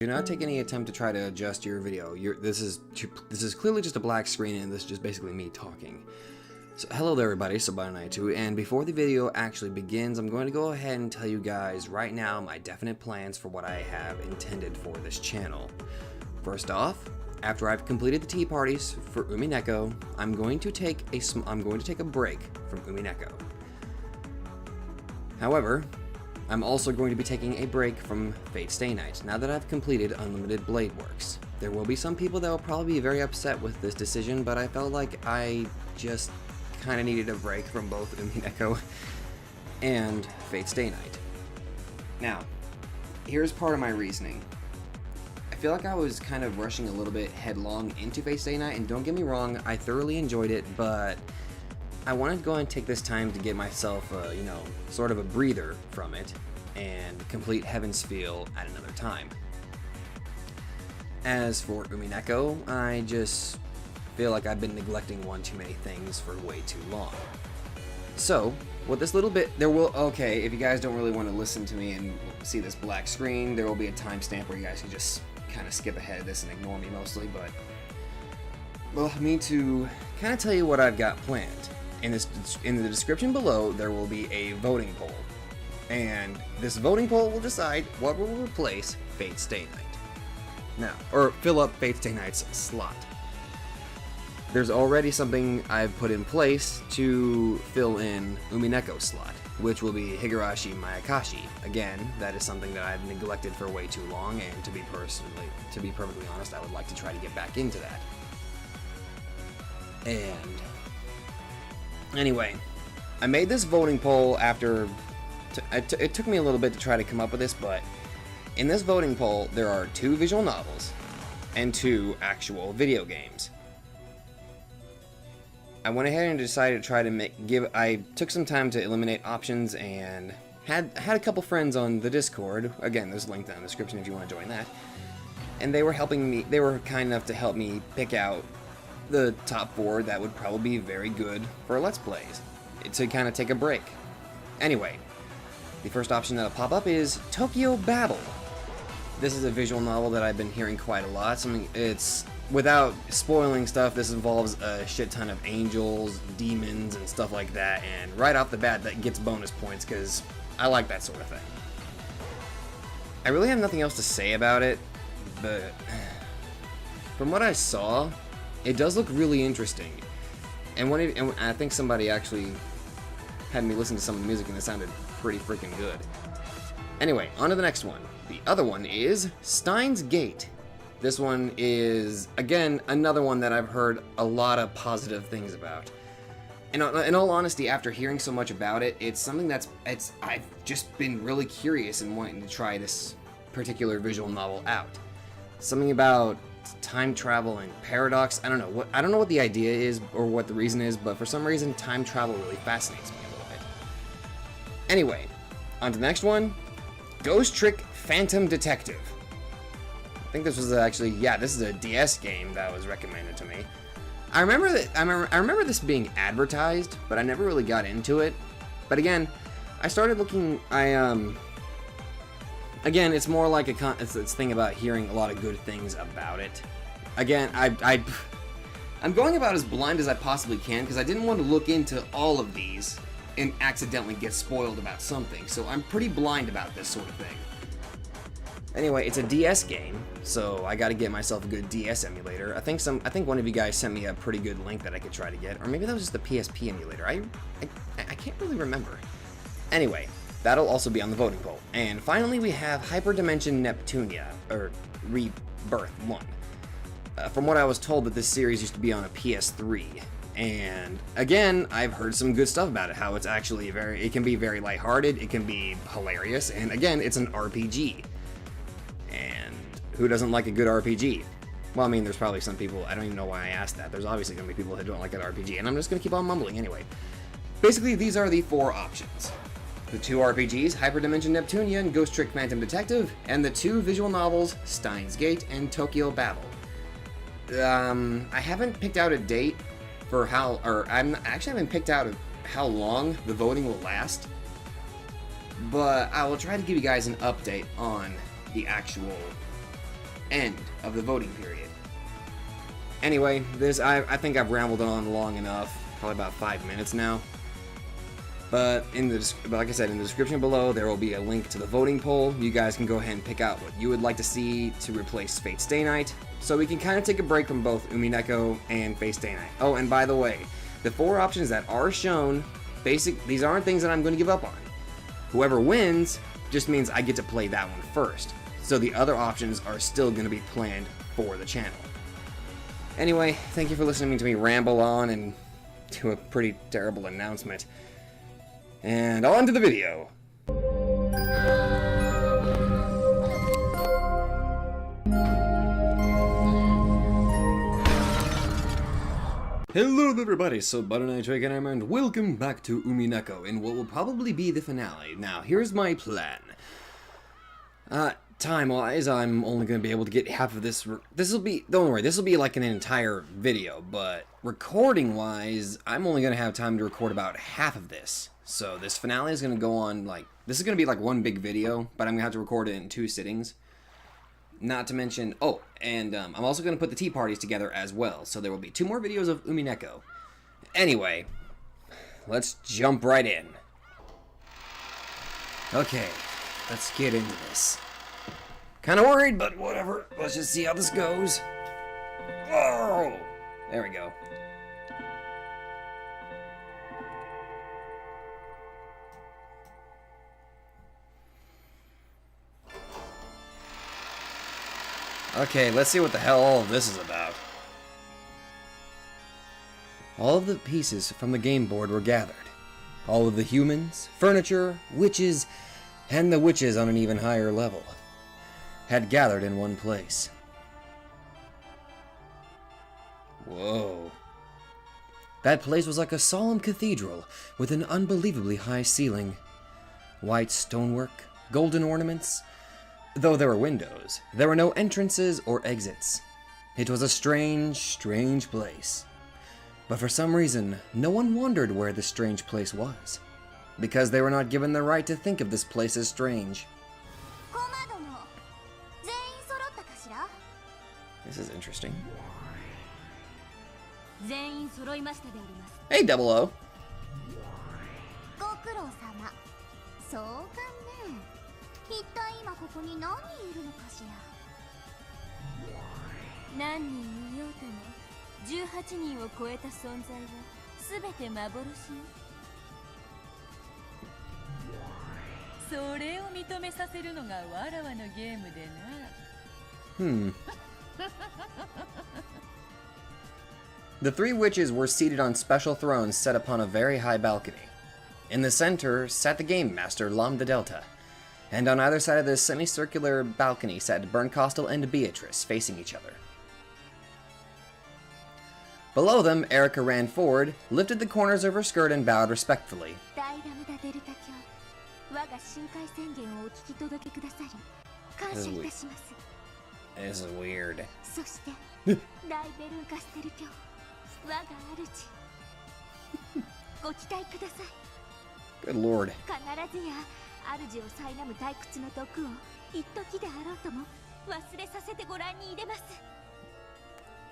Do not take any attempt to try to adjust your video. This is clearly just a black screen, and this is just basically me talking. So, hello there everybody, Nanjo, and before the video actually begins, I'm going to go ahead and tell you guys right now my definite plans for what I have intended for this channel. First off, after I've completed the tea parties for Umineko, I'm going to take a break from Umineko. However, I'm also going to be taking a break from Fate Stay Night, now that I've completed Unlimited Blade Works. There will be some people that will probably be very upset with this decision, but I felt like I just kind of needed a break from both Umineko and Fate Stay Night. Now, here's part of my reasoning. I feel like I was kind of rushing a little bit headlong into Fate Stay Night, and don't get me wrong, I thoroughly enjoyed it, but I wanted to go and take this time to get myself, sort of a breather from it, and complete Heaven's Feel at another time. As for Umineko, I just feel like I've been neglecting one too many things for way too long. So, with this little bit, if you guys don't really want to listen to me and see this black screen, there will be a timestamp where you guys can just kind of skip ahead of this and ignore me mostly, but well, me to kind of tell you what I've got planned. In the description below, there will be a voting poll, and this voting poll will decide what will replace Fate Stay Night. Now, or fill up Fate Stay Night's slot. There's already something I've put in place to fill in Umineko's slot, which will be Higurashi Mayakashi. Again, that is something that I've neglected for way too long, and to be perfectly honest, I would like to try to get back into that. And anyway, I made this voting poll after it took me a little bit to try to come up with this, but in this voting poll there are 2 visual novels and 2 actual video games. I went ahead and decided to try to I took some time to eliminate options and had a couple friends on the Discord. Again, there's a link down in the description if you want to join that. And they were helping me. They were kind enough to help me pick out the top 4 that would probably be very good for Let's Plays, to kind of take a break. Anyway, the first option that'll pop up is Tokyo Babel. This is a visual novel that I've been hearing quite a lot. Without spoiling stuff, this involves a shit ton of angels, demons, and stuff like that, and right off the bat that gets bonus points because I like that sort of thing. I really have nothing else to say about it, but from what I saw, it does look really interesting, and I think somebody actually had me listen to some of the music and it sounded pretty freaking good. Anyway, on to the next one. The other one is Steins Gate. This one is, again, another one that I've heard a lot of positive things about. And in all honesty, after hearing so much about it, it's something I've just been really curious and wanting to try this particular visual novel out. Something about time travel and paradox. I don't know what the idea is or what the reason is, but for some reason time travel really fascinates me a little bit. Anyway, on to the next one. Ghost Trick Phantom Detective. I think this was this is a DS game that was recommended to me. I remember this being advertised, but I never really got into it. But again, I started looking. Again, it's more like it's thing about hearing a lot of good things about it. Again, I'm going about as blind as I possibly can because I didn't want to look into all of these and accidentally get spoiled about something. So I'm pretty blind about this sort of thing. Anyway, it's a DS game, so I got to get myself a good DS emulator. I think one of you guys sent me a pretty good link that I could try to get, or maybe that was just the PSP emulator. I can't really remember. Anyway, that'll also be on the voting poll. And finally, we have Hyperdimension Neptunia, or Rebirth 1. From what I was told, that this series used to be on a PS3. And again, I've heard some good stuff about it, how it's actually it can be very lighthearted, it can be hilarious, and again, it's an RPG. And who doesn't like a good RPG? Well, I mean, there's probably some people, I don't even know why I asked that. There's obviously going to be people who don't like an RPG, and I'm just going to keep on mumbling anyway. Basically, these are the 4 options. The 2 RPGs, Hyperdimension Neptunia and Ghost Trick Phantom Detective, and the 2 visual novels, Steins Gate and Tokyo Babel. I haven't picked out a date for I haven't picked out how long the voting will last, but I will try to give you guys an update on the actual end of the voting period. Anyway, I think I've rambled on long enough, probably about 5 minutes now. But like I said, in the description below, there will be a link to the voting poll. You guys can go ahead and pick out what you would like to see to replace Fate Stay Night, so we can kind of take a break from both Umineko and Fate Stay Night. Oh, and by the way, the 4 options that are shown, these aren't things that I'm going to give up on. Whoever wins just means I get to play that one first, so the other options are still going to be planned for the channel. Anyway, thank you for listening to me ramble on and do a pretty terrible announcement. And on to the video. Hello everybody, so Butter Knight Dragon and welcome back to Umineko in what will probably be the finale. Now, here's my plan. Time-wise, I'm only going to be able to get half of this. Don't worry, this will be like an entire video, but recording-wise, I'm only going to have time to record about half of this. So this finale is going to go on, this is going to be like one big video, but I'm going to have to record it in 2 sittings. Not to mention, oh, and I'm also going to put the tea parties together as well, so there will be 2 more videos of Umineko. Anyway, let's jump right in. Okay, let's get into this. Kind of worried, but whatever. Let's just see how this goes. Whoa! There we go. Okay, let's see what the hell all of this is about. All of the pieces from the game board were gathered. All of the humans, furniture, witches, and the witches on an even higher level had gathered in one place. Whoa. That place was like a solemn cathedral with an unbelievably high ceiling. White stonework, golden ornaments. Though there were windows, there were no entrances or exits. It was a strange, strange place. But for some reason, no one wondered where this strange place was, because they were not given the right to think of this place as strange. This is interesting. Hey, Double O. The 3 witches were seated on special thrones set upon a very high balcony. In the center sat the game master Lambda Delta, and on either side of this semicircular balcony sat Bernkastel and Beatrice facing each other. Below them, Erica ran forward, lifted the corners of her skirt and bowed respectfully. This is weird. Good lord.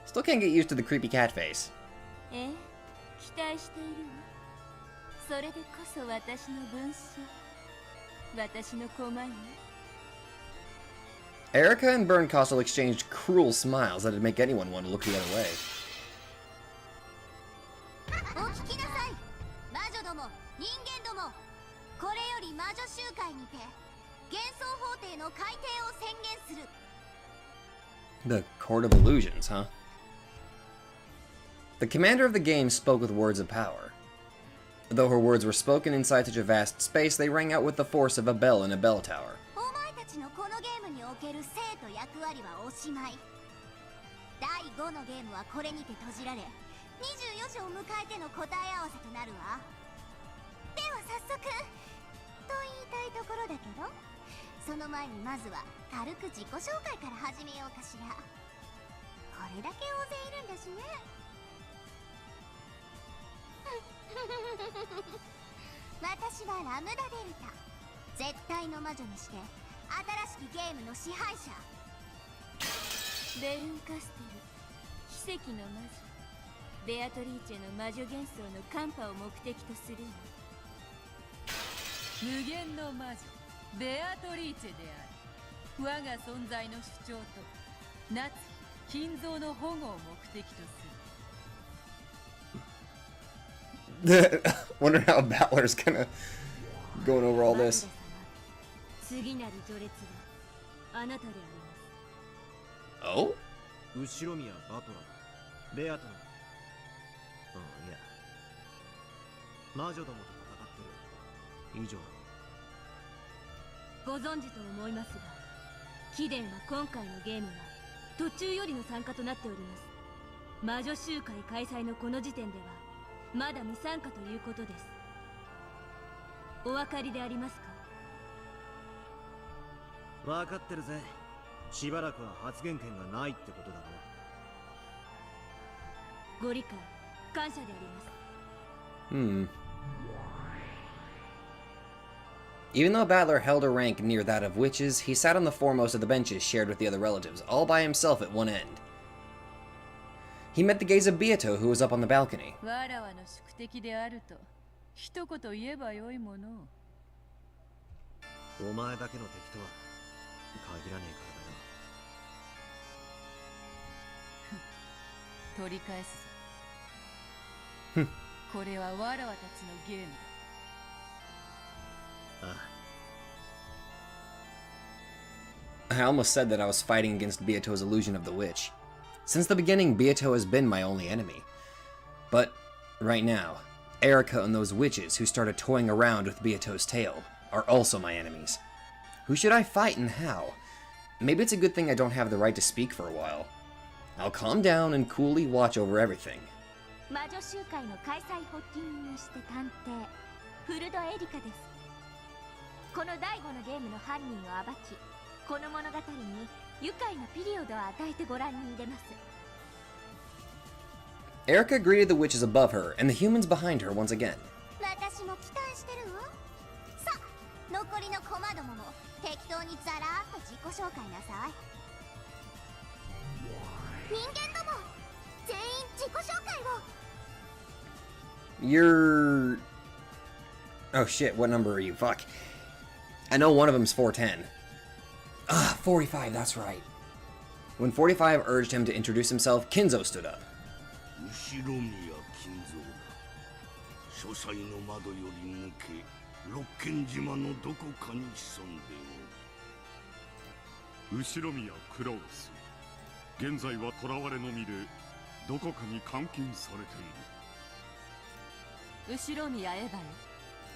Still can't get used to the creepy cat face. Erica and Bernkastel exchanged cruel smiles that'd make anyone want to look the other way. The Court of Illusions, huh? The commander of the game spoke with words of power. Though her words were spoken inside such a vast space, they rang out with the force of a bell in a bell tower. ベルンカステル、奇跡の魔女ベアトリーチェの魔女幻想のカンパを目的とする無限の魔女ベアトリーチェである。我が存在の主張と夏金蔵の保護を目的とする。Wonder how Battler's gonna going over all this. 次なる序列はあなたであります。Oh? 後ろ宮バトラーベアトラー。いや魔女どもと戦ってる以上だ。ご存知と思いますが、貴殿は今回のゲームは途中よりの参加となっております。魔女集会開催のこの時点ではまだ未参加ということです。お分かりでありますか？分かってるぜ。しばらくは発言権がないってことだろう。ご理解感謝であります。Even though Battler held a rank near that of witches, he sat on the foremost of the benches shared with the other relatives, all by himself at one end. He met the gaze of Beato, who was up on the balcony. わらわの宿敵であると一言言えばよいもの。お前だけの敵とは限らねえからだよ。取り返すぞ。これはわらわたちのゲームだ。I almost said that I was fighting against Beato's illusion of the witch. Since the beginning, Beato has been my only enemy. But, right now, Erica and those witches who started toying around with Beato's tail are also my enemies. Who should I fight and how? Maybe it's a good thing I don't have the right to speak for a while. I'll calm down and coolly watch over everything. 魔女集会の開催発起人にして探偵フルドエリカです。この第5のゲームの犯人を暴き、この物語に愉快なピリオドを与えてご覧に入れます。Erica greeted the witches above her and the humans behind her once again. 私も期待してるわ。さあ、残りのコマどもも適当にザラーっと自己紹介なさい。人間ども、全員自己紹介を。You're... Oh shit, what number are you? Fuck. I know one of them's 410. Ah, 45, that's right. When 45 urged him to introduce himself, Kinzo stood up. 後ろ宮金蔵だ。書斎の窓より抜け、六軒島のどこかに潜んでおる。後ろ宮クラウス。現在は囚われの身でどこかに監禁されている。後ろ宮エヴァン、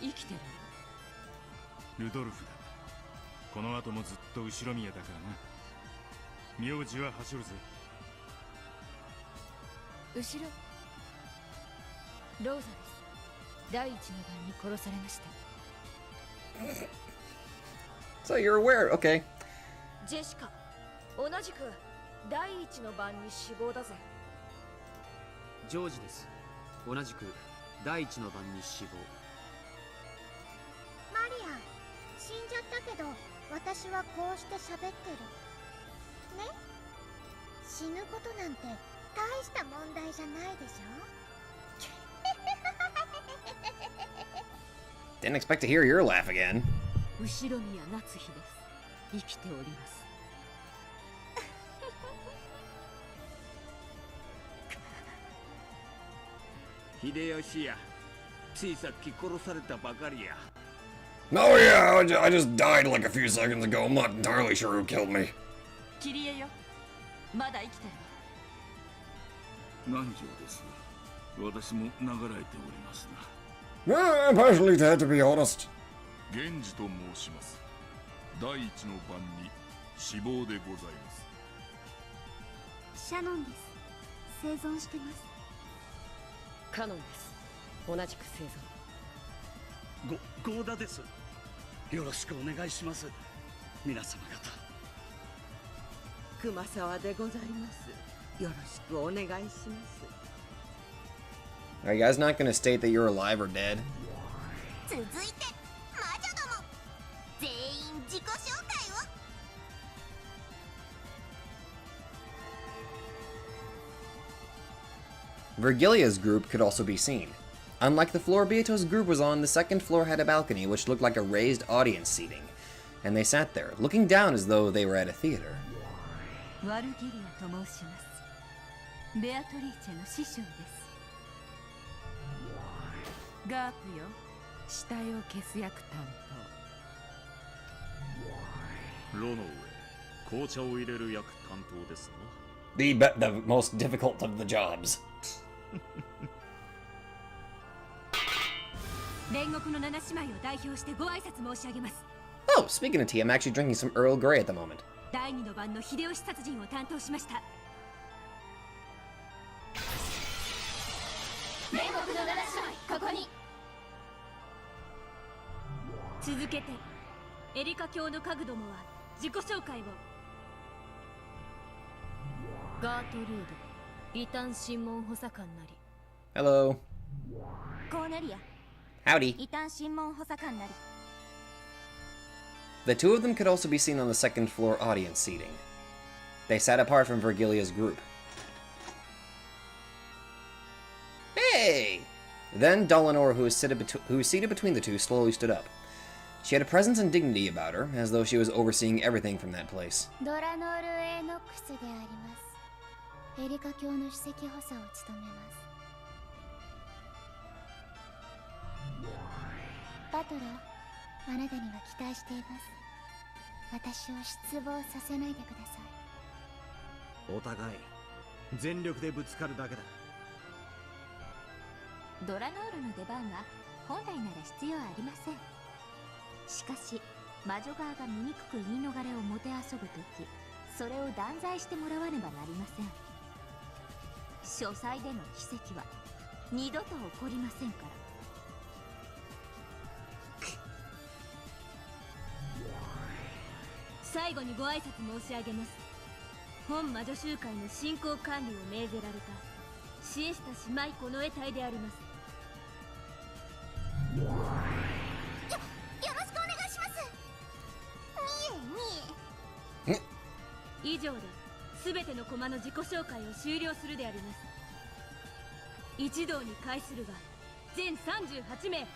生きてる。ルドルフだ。この後もずっと後ろ宮だからな。名字は走るぜ。後ろローザです。第一の番に殺されました。 So you're aware, okay. ジェシカ、同じく第一の番に死亡だぜ。ジョージです。同じく第一の番に死亡。マリアン、死んじゃったけど私はこうして喋ってるね。死ぬことなんて大した問題じゃないでしょ。Didn't expect to hear your laugh again. 後ろ宮夏日です。生きております。秀吉や、ついさっき殺されたばかりや。Oh yeah, I just died like a few seconds ago. I'm not entirely sure who killed me. キリエよ、まだ生きてるわ。南條です。私も流られておりますな。I'm partially dead, to be honest. 源氏と申します。第一の番に死亡でございます。シャノンです。生存してます。カノンです。同じく生存。ゴーダです。よろしくお願いします。皆様方。熊沢でございます。よろしくお願いします。 Are you guys not gonna state that you're alive or dead? 続いて魔女ども、全員自己紹介を。Virgilia's group could also be seen. Unlike the floor Beato's group was on, the second floor had a balcony which looked like a raised audience seating, and they sat there, looking down as though they were at a theater. ワルギリアと申します。ベアトリーチェの師匠です。ガープよ、死体を消す役担当。炉の上、紅茶を入れる役担当ですな。The most difficult of the jobs. 煉獄の七姉妹を代表してご挨拶申し上げます。Oh, speaking of tea, I'm actually drinking some Earl Grey at the moment. 第二の番の秀吉殺人を担当しました。煉獄の七姉妹、ここに。続けて、エリカ教の家具どもは自己紹介を。ガートルード、異端審問補佐官なり。Hello. コーネリア。Howdy. 異端審問補佐官なり。The two of them could also be seen on the second floor audience seating. They sat apart from Virgilia's group. Hey! Then Dolinor, who was seated between the two, slowly stood up. She had a presence and dignity about her, as though she was overseeing everything from that place. ドラノール・エノックスであります。エリカ教の首席補佐を務めます。バトラー、あなたには期待しています。私を失望させないでください。お互い全力でぶつかるだけだ。ドラノールの出番は本来なら必要ありません。しかし魔女側が醜く言い逃れをもてあそぶとき、それを断罪してもらわねばなりません。書斎での奇跡は二度と起こりませんから。最後にご挨拶申し上げます。本魔女集会の進行管理を命ぜられたシエスタ姉妹この得体であります。よろしくお願いします。みえ。以上で全ての駒の自己紹介を終了するであります。一同に会するは全38名。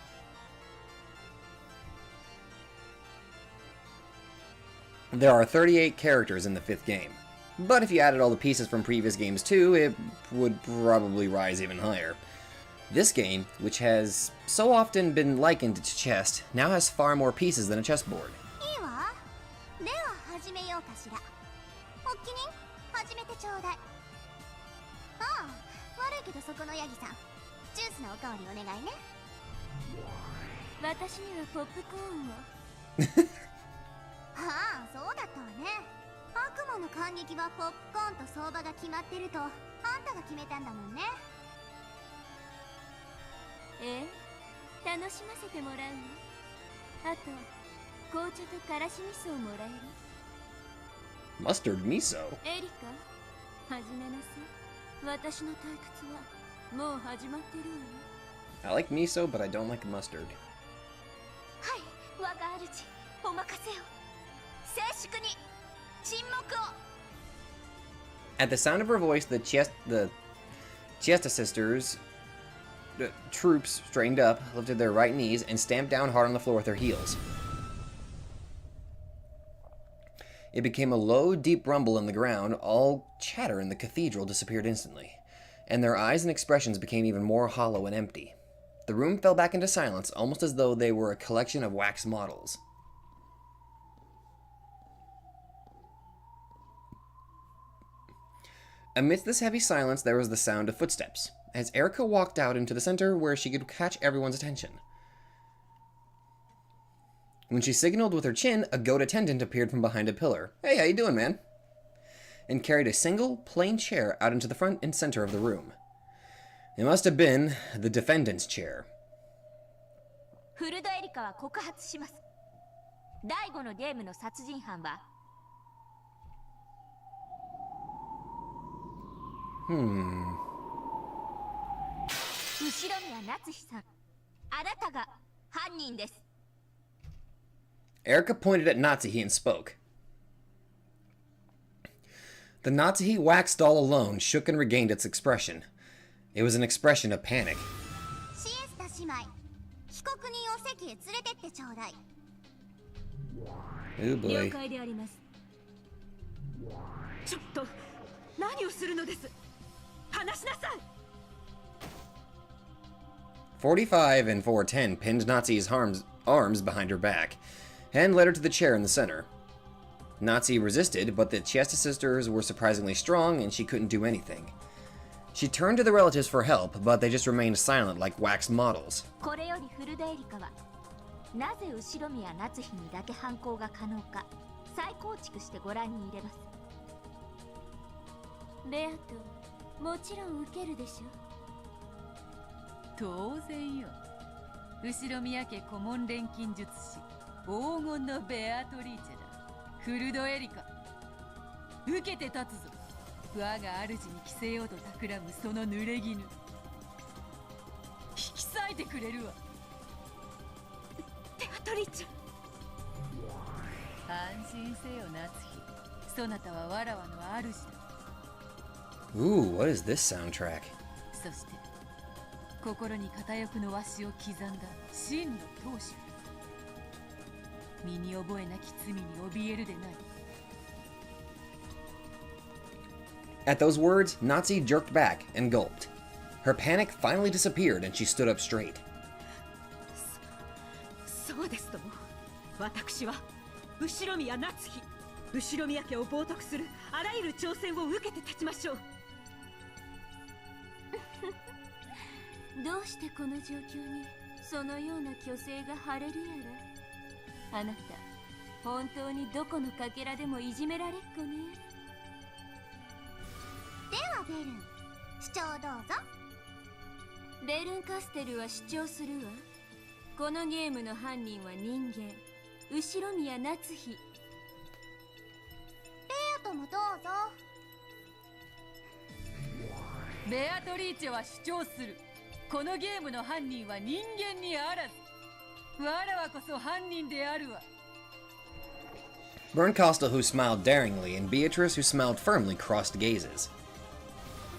There are 38 characters in the 5th game, but if you added all the pieces from previous games too, it would probably rise even higher. This game, which has so often been likened to chess, now has far more pieces than a chessboard. いいわ。では始めようかしら。おっきに始めてちょうだい。ああ、悪いけどそこのヤギさん、ジュースのおかわりお願いね。私にはポップコーンを。ああ、そうだったわね。悪魔の感激はポップコーンと相場が決まってるとあんたが決めたんだもんね。ええ、楽しませてもらうわ。あと紅茶とからし味噌をもらえる。 Mustard miso? エリカ、始めなさい。私の退屈はもう始まってるわよ。 I like miso, but I don't like mustard. はい、我が主、お任せを。静粛に沈黙を。 At the sound of her voice, the Chiesta sisters, the troops straightened up, lifted their right knees, and stamped down hard on the floor with their heels. It became a low, deep rumble in the ground. All chatter in the cathedral disappeared instantly, and their eyes and expressions became even more hollow and empty. The room fell back into silence, almost as though they were a collection of wax models. Amidst this heavy silence, there was the sound of footsteps, as Erica walked out into the center where she could catch everyone's attention. When she signaled with her chin, a goat attendant appeared from behind a pillar. Hey, how you doing, man? And carried a single, plain chair out into the front and center of the room. It must have been the defendant's chair. フルドエリカは告発します。第5のゲームの殺人犯は後宮夏日さん、あなたが犯人です。 Erica pointed at Natsuhi and spoke. The Natsuhi wax doll alone shook and regained its expression. It was an expression of panic. シエスタ姉妹、被告人を席へ連れてってちょうだい。 Oh 了 boy. 解であります。ちょっと何をするのです。話しなさい。$45 and $4.10 pinned Nazi's arms behind her back and led her to the chair in the center. Nazi resisted, but the Chiesta sisters were surprisingly strong and she couldn't do anything. She turned to the relatives for help, but they just remained silent like wax models. これよりフルデエリカはなぜ後ろ宮夏日にだけ犯行が可能か再構築してご覧に入れます。ベアト、もちろん受けるでしょ。当然よ。後ろ宮家顧問錬金術師黄金のベアトリーチェだ。フルドエリカ、受けて立つぞ。我が主に着せようと企むその濡れ衣。引き裂いてくれるわ。ベアトリーチェ。安心せよ夏日。そなたはわらわの主だ。Ooh, what is this soundtrack? そして心に片翼のわしを刻んだ真の当主。身に覚えなき罪に怯えるでない。At those words, Nazi jerked back and gulped. Her panic finally disappeared and she stood up straight. そうですとも。私は後宮夏日、後宮家を冒涜するあらゆる挑戦を受けて立ちましょう。どうしてこの状況にそのような虚勢が張れるやら。あなた、本当にどこのかけらでもいじめられっ子ね。ではベルン、主張どうぞ。ベルンカステルは主張するわ。このゲームの犯人は人間、後宮夏日。ベアトもどうぞ。ベアトリーチェは主張する。このゲームの犯人は人間にあらず。わらわこそ犯人であるわ。Bernkastel, who smiled daringly, and Beatrice, who smiled firmly, crossed gazes.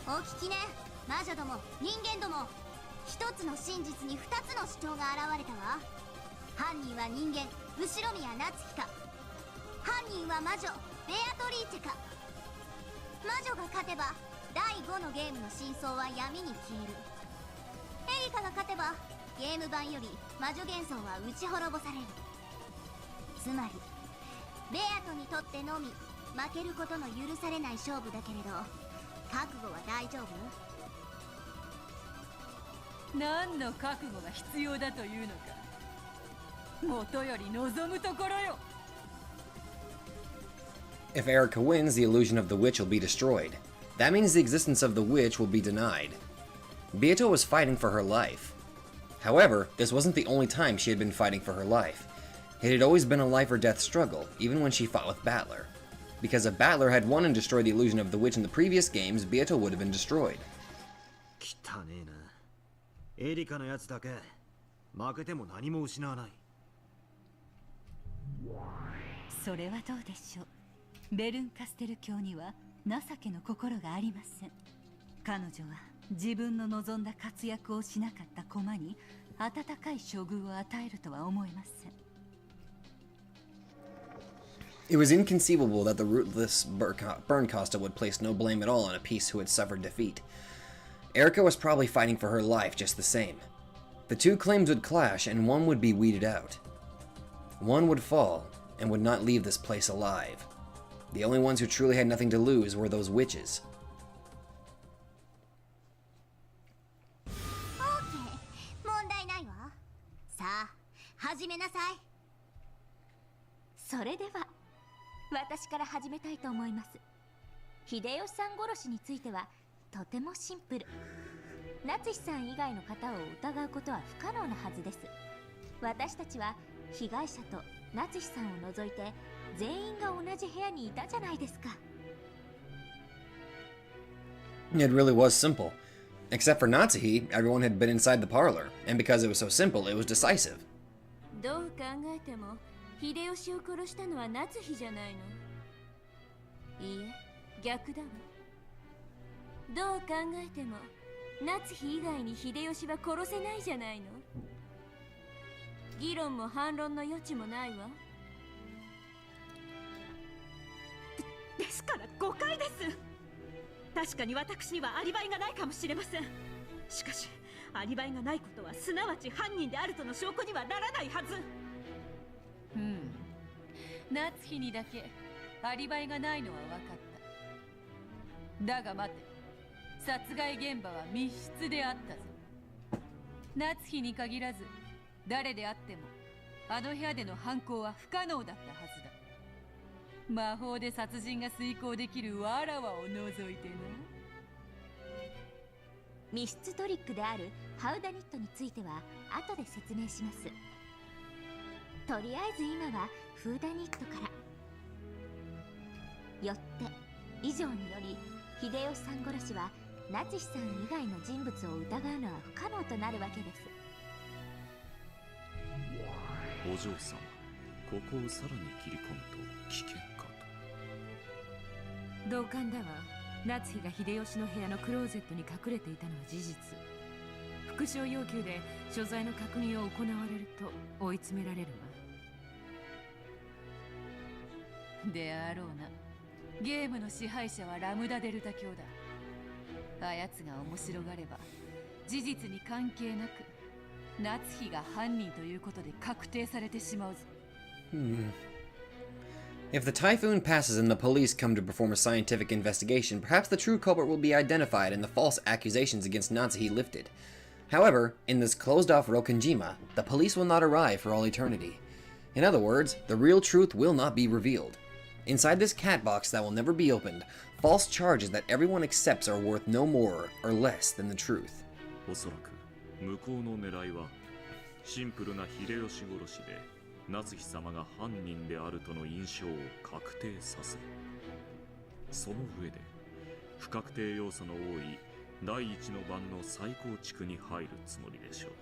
お聞きね、魔女ども、人間ども。一つの真実に二つの主張が現れたわ。犯人は人間、後宮夏日か。犯人は魔女、ベアトリーチェか。魔女が勝てば第5のゲームの真相は闇に消える。エリカが勝てばゲーム版より魔女幻想は打ち滅ぼされる。つまりベアトにとってのみ負けることの許されない勝負だけれど、覚悟は大丈夫？何の覚悟が必要だというのか。もとより望むところよ。If Erica wins, the illusion of the witch will be destroyed. That means the existence of the witch will be denied. Beato was fighting for her life. However, this wasn't the only time she had been fighting for her life. It had always been a life or death struggle, even when she fought with Battler. Because if Battler had won and destroyed the illusion of the witch in the previous games, Beato would have been destroyed. 汚ねえな。エリカのやつだけ負けても何も失わない。それはどうでしょう。ベルンカステル教には情けの心がありません。彼女は自分の望んだ活躍をしなかった駒に温かい処遇を与えるとは思えません。It was inconceivable that the ruthless Bernkastel would place no blame at all on a piece who had suffered defeat. Erica was probably fighting for her life just the same. The two claims would clash and one would be weeded out. One would fall and would not leave this place alive. The only ones who truly had nothing to lose were those witches. OK、問題ないわ。さあ、始めなさい。それでは私から始めたいと思います。秀吉さん殺しについてはとてもシンプル。夏日さん以外の方を疑うことは不可能なはずです。私たちは被害者と夏日さんを除いて全員が同じ部屋にいたじゃないですか。It really was simple. Except for Natsuhi, everyone had been inside the parlor, and because it was so simple, it was decisive. どう考えても秀吉を殺したのは夏日じゃないの。いいえ、逆だわ。どう考えても夏日以外に秀吉は殺せないじゃないの。議論も反論の余地もないわ。ですから誤解です。確かに私にはアリバイがないかもしれません。しかしアリバイがないことはすなわち犯人であるとの証拠にはならないはず。夏日にだけアリバイがないのは分かった。だが待て、殺害現場は密室であったぞ。夏日に限らず誰であってもあの部屋での犯行は不可能だったはずだ。魔法で殺人が遂行できるわらわを除いてな。密室トリックであるハウダニットについては後で説明します。とりあえず今はフーダニットから。よって以上により秀吉さん殺しはナチスさん以外の人物を疑うのは不可能となるわけです。お嬢様、ここをさらに切り込むと危険かと。同感だわ。夏日が秀吉の部屋のクローゼットに隠れていたのは事実。復讐要求で所在の確認を行われると追い詰められるわ。であろうな。ゲームの支配者はラムダデルタ教だ。あやつが面白がれば事実に関係なく夏日が犯人ということで確定されてしまうぞ。If the typhoon passes and the police come to perform a scientific investigation, perhaps the true culprit will be identified and the false accusations against Natsuhi lifted. However, in this closed-off Rokenjima, the police will not arrive for all eternity. In other words, the real truth will not be revealed. Inside this cat box that will never be opened, false charges that everyone accepts are worth no more or less than the truth. おそらく向こうの狙いはシンプルな秀吉殺しで夏日様が犯人であるとの印象を確定させる。その上で不確定要素の多い第一の番の再構築に入るつもりでしょう。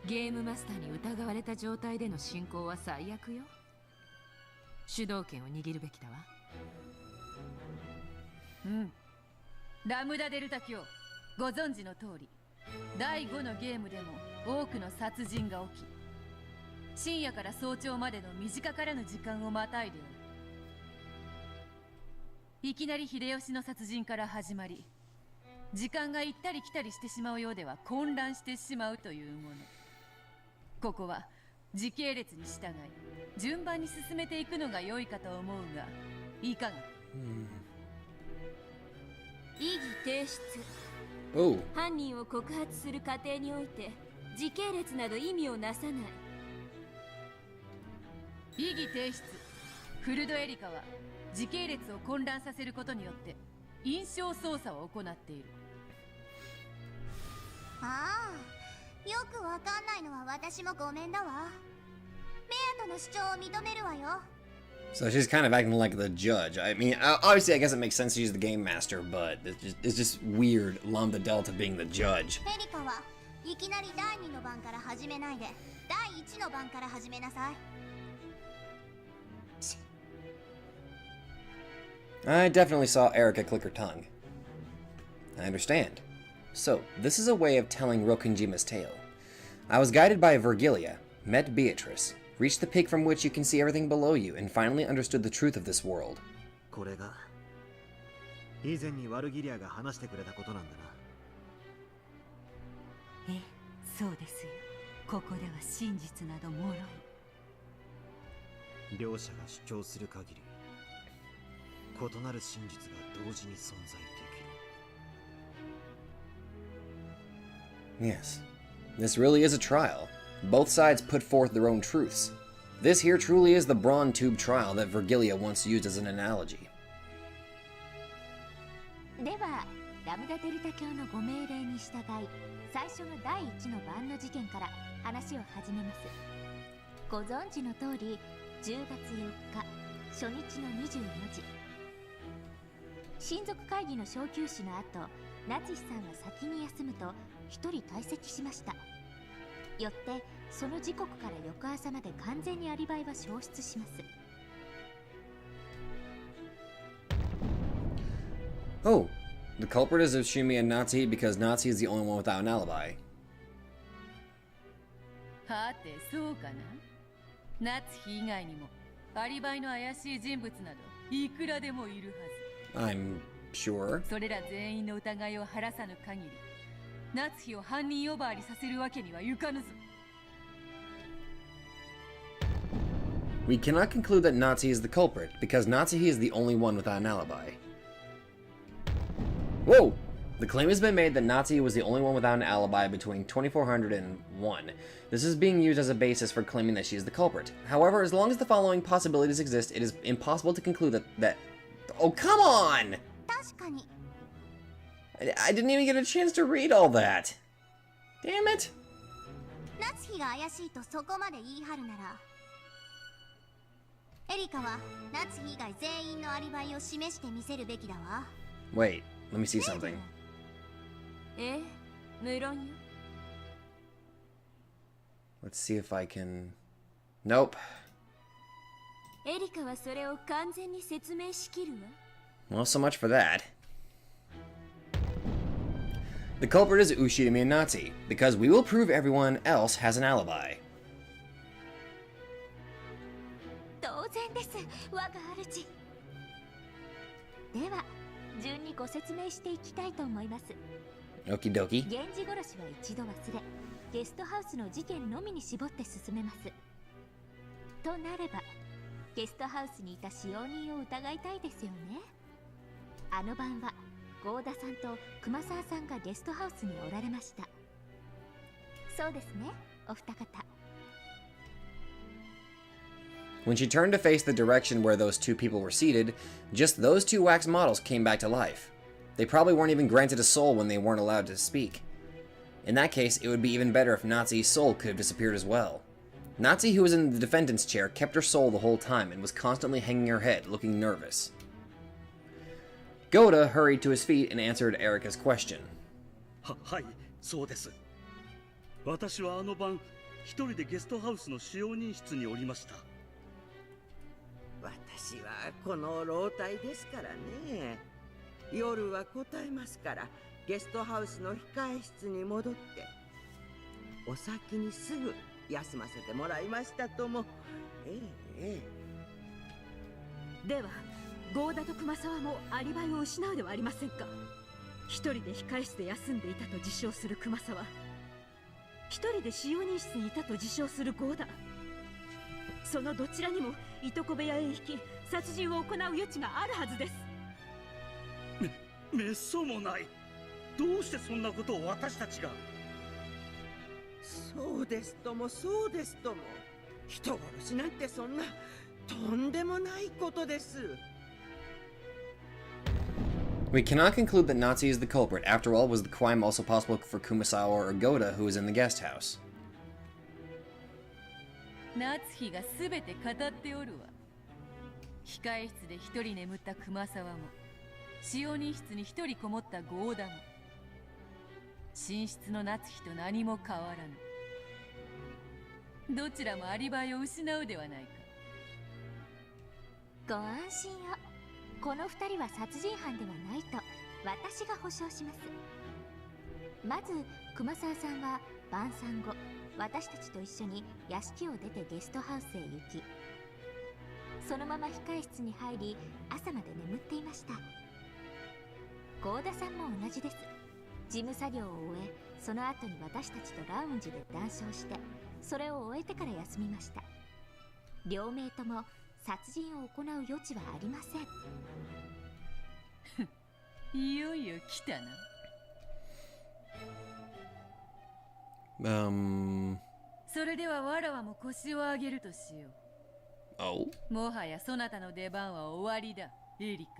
ゲームマスターに疑われた状態での進行は最悪よ。主導権を握るべきだわ。ラムダデルタ教、ご存知の通り第5のゲームでも多くの殺人が起き、深夜から早朝までの短からぬ時間をまたいでおる。いきなり秀吉の殺人から始まり、時間が行ったり来たりしてしまうようでは混乱してしまうというもの。ここは時系列に従い順番に進めていくのが良いかと思うが、いかが？異議提出。犯人を告発する過程において時系列など意味をなさない。異議提出。フルドエリカは時系列を混乱させることによって印象操作を行っている。ああ、よくわかんないのは私もごめんだわ。メアトの主張を認めるわよ。 So she's kind of acting like the judge. I mean, obviously, I guess it makes sense she's the game master, but it's just weird, Lambda Delta being the judge. エリカはいきなり第2の番から始めないで第1の番から始めなさい。I definitely saw Erica click her tongue. I understand. So, this is a way of telling Rokenjima's tale. I was guided by Virgilia, met Beatrice, reached the peak from which you can see everything below you, and finally understood the truth of this world. これが以前にワルギリアが話してくれたことなんだな。ええ、そうですよ。ここでは真実などもろい。両者が主張する限り異なる真実が同時に存在できる。 Yes, this really is a trial. Both sides put forth their own truths. This here truly is the Braun Tube trial that Virgilia once used as an analogy. では、ラムダデルタ教のご命令に従い、最初の第1の番の事件から話を始めます。ご存知の通り、10月4日、初日の24時。親族会議の小休止の後、ナチスさんが先に休むと一人退席しました。よってその時刻から翌朝まで完全にアリバイは消失します。 Oh, The culprit is Ushimi and Natsuhi because Natsuhi is the only one without an alibi. はて、そうかな。夏日以外にもアリバイの怪しい人物などいくらでもいるはず。I'm sure. それら全員の疑いを晴らさぬ限り、夏日を犯人呼ばわりさせるわけにはいかぬぞ。We cannot conclude that Natsuhi is the culprit because Natsuhi is the only one without an alibi. Whoa! The claim has been made that Natsuhi was the only one without an alibi between 2400 and 1. This is being used as a basis for claiming that she is the culprit. However, as long as the following possibilities exist, it is impossible to conclude that... Oh, come on! I didn't even get a chance to read all that. Damn it! 夏日が怪しいとそこまで言い張るなら、エリカは夏日以外全員のアリバイを示してみせるべきだわ。Wait, let me see something. 無論よ。Let's see if I can... Nope. エリカはそれを完全に説明しきるわ。Well, so much for that. The culprit is Ushimi and Natsuhi, because we will prove everyone else has an alibi. 当然です、我が主。では、順にご説明していきたいと思います。Okie dokie. 源氏殺しは一度忘れ、ゲストハウスの事件のみに絞って進めます。となれば、ゲストハウスにいた使用人を疑いたいですよね。あの晩は郷田さんと熊沢さんがゲストハウスにおられました。そうですね、お二方。When she turned to face the direction where those two people were seated, just those two wax models came back to life. They probably weren't even granted a soul when they weren't allowed to speak. In that case, it would be even better if Natsuhi's soul could have disappeared as well. Natsuhi, who was in the defendant's chair, kept her soul the whole time and was constantly hanging her head, looking nervous. Goda hurried to his feet and answered Erika's question. はい、そうです。私はあの晩、一人でゲストハウスの使用人室におりました。私はこの老体ですからね。夜は答えますから、ゲストハウスの控え室に戻って、お先にすぐ休ませてもらいましたとも。では、郷田と熊沢もアリバイを失うではありませんか。一人で控え室で休んでいたと自称する熊沢、一人で使用人室にいたと自称する郷田、そのどちらにもいとこ部屋へ引き殺人を行う余地があるはずです。めっそうもない。どうしてそんなことを私たちが。そうですともそうですとも、人殺しなんてそんなとんでもないことです。We cannot conclude that Natsuhi is the culprit. After all, was the crime also possible for Kumasawa or Goda, who was in the guest house? 夏日がすべて語っておるわ。控え室で一人眠った熊沢も、使用人室に一人こもった郷田も、寝室の夏日と何も変わらぬ。どちらもアリバイを失うではないか。ご安心を。この二人は殺人犯ではないと私が保証します。まず熊沢さんは晩餐後、私たちと一緒に屋敷を出てゲストハウスへ行き、そのまま控え室に入り朝まで眠っていました。郷田さんも同じです。事務作業を終え、その後に私たちとラウンジで談笑して、それを終えてから休みました。両名とも殺人を行う余地はありません。いよいよ来たな。それではわらわも腰を上げるとしよう。Oh? もはやそなたの出番は終わりだ、エリカ。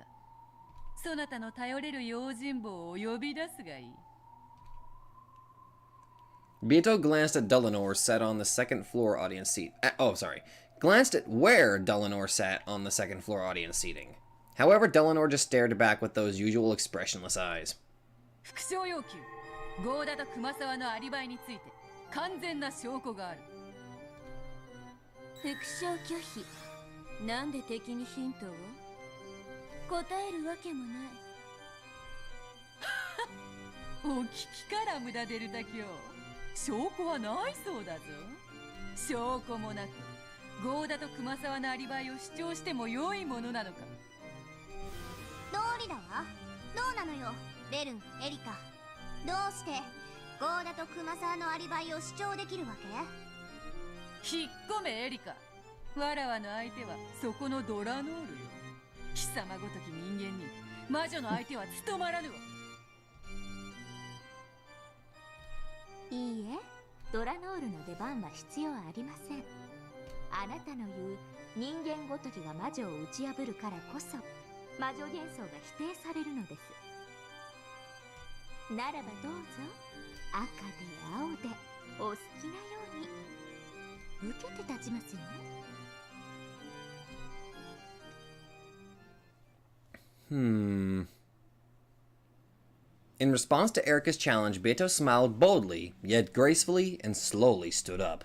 そなたの頼れる用心棒を呼び出すがいい。Bito glanced at Dullinor sat on the second floor audience seat. Glanced at where Dullinor sat on the second floor audience seating. However, Dullinor just stared back with those usual expressionless eyes. 復唱要求。郷田と熊沢のアリバイについて完全な証拠がある。復唱拒否。なんで敵にヒントを？答えるわけもない。お聞きかラムダデルタ卿。証拠はないそうだぞ。証拠もなくゴーダと熊沢のアリバイを主張しても良いものなのか。道理だわ。どうなのよベルン、エリカ。どうしてゴーダと熊沢のアリバイを主張できるわけ？引っ込めエリカ。わらわの相手はそこのドラノールよ。貴様ごとき人間に魔女の相手は務まらぬわ。いいえ、ドラノールの出番は必要ありません。あなたの言う人間ごときが魔女を打ち破るからこそ魔女幻想が否定されるのです。ならばどうぞ赤で青でお好きなように受けて立ちますよ。In response to Erica's challenge, Beto smiled boldly, yet gracefully, and slowly stood up.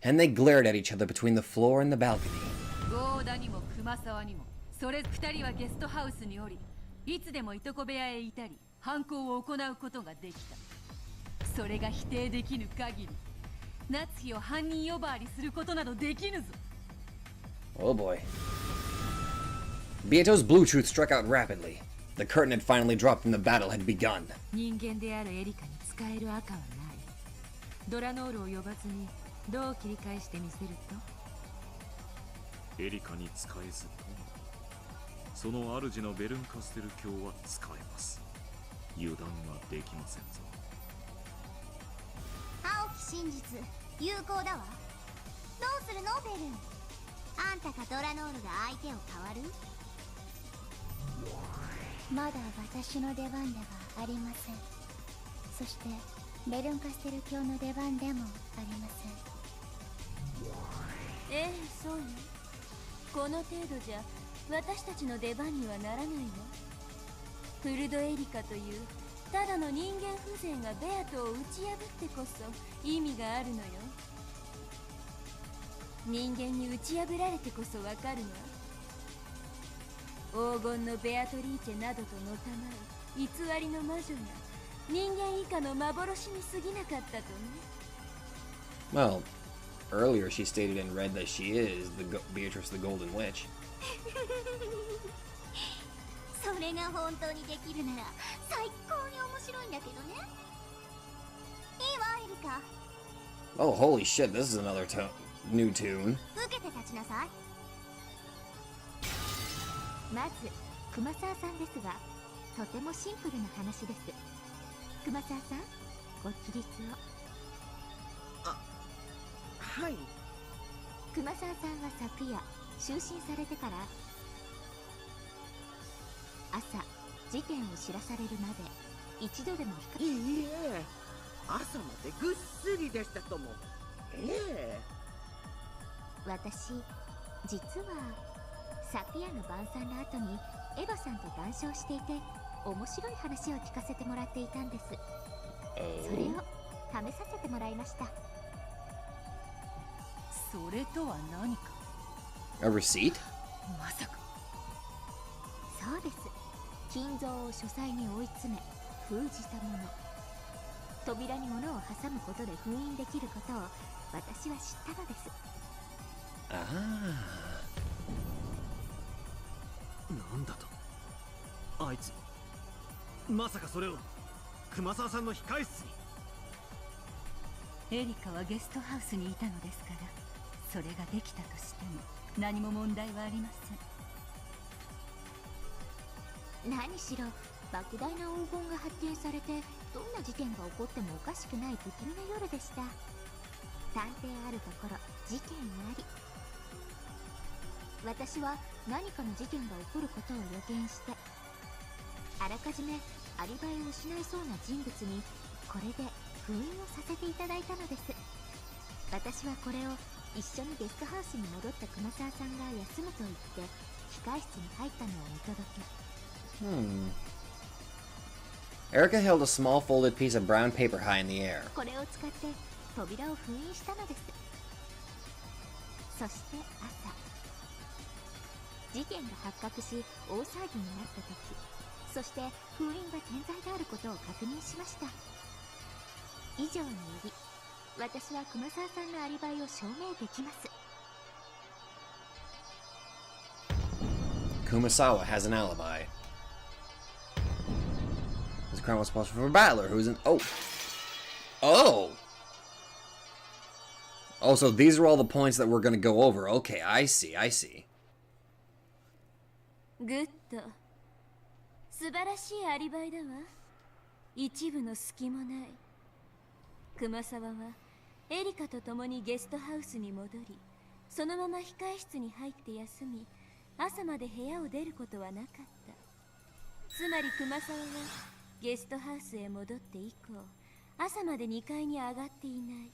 And they glared at each other between the floor and the balcony. ゴーダにも熊沢にもそれ二人はゲストハウスにおり、いつでもいとこ部屋へいたり犯行を行うことができた。それが否定できぬ限り夏日を犯人呼ばわりすることなどできぬぞ。 Oh boy. Beato's Bluetooth struck out rapidly. The curtain had finally dropped and the battle had begun. 人間であるエリカに使える赤はない。ドラノールを呼ばずにどう切り返してみせると？エリカに使えずともその主のベルンカステル卿は使えます。油断はできませんぞ。青き真実有効だわ。どうするのベルン。あんたかドラノールが相手を変わる？まだ私の出番ではありません。そしてベルンカステル卿の出番でもありません。ええ、そうよ。この程度じゃ私たちの出番にはならないわ。フルドエリカというただの人間風情がベアトを打ち破ってこそ意味があるのよ。人間に打ち破られてこそわかるわ。黄金のベアトリーチェなどとのたまう偽りの魔女が人間以下の幻に過ぎなかったとね。Well, earlier she stated in red that she is Beatrice the Golden Witch. それが本当にできるなら最高に面白いんだけどね。いいわエリカ。 Oh, holy shit, this is another new tune. 受けて立ちなさい。まず熊沢さんですが、とてもシンプルな話です。熊沢さん、ご起立を。はい。熊沢さんは昨夜就寝されてから朝事件を知らされるまで一度でもいいえ、朝までぐっすりでしたとも。私実は昨夜の晩餐の後にエヴァさんと談笑していて面白い話を聞かせてもらっていたんです。それを試させてもらいました。それとは何か？ A receipt? まさか。そうです。金蔵を書斎に追い詰め封じたもの。扉に物を挟むことで封印できることを私は知ったのです。なんだと？あいつまさかそれを熊沢さんの控室に。エリカはゲストハウスにいたのですから、それができたとしても何も問題はありません。何しろ莫大な黄金が発見されてどんな事件が起こってもおかしくない不気味な夜でした。探偵あるところ事件あり。私は何かの事件が起こることを予見してあらかじめアリバイを失いそうな人物にこれで封印をさせていただいたのです。私はこれを一緒にゲストハウスに戻った熊沢さんが休むと言って控室に入ったのを見届け。Erica held a small folded piece of brown paper high in the air. これを使って扉を封印したのです。そして朝事件が発覚し大騒ぎになった時、そして封印が健在であることを確認しました。以上により私は熊沢さんのアリバイを証明できます。 Kumasawa has an alibi. This crown was supposed for a battler who's an... Oh! Oh! Oh, so these are all the points that we're gonna go over. Okay, I see, I see. グッド。素晴らしいアリバイだわ。一部の隙もない。熊沢はエリカと共にゲストハウスに戻り、そのまま控え室に入って休み、朝まで部屋を出ることはなかった。つまり熊沢はゲストハウスへ戻って以降、朝まで2階に上がっていない。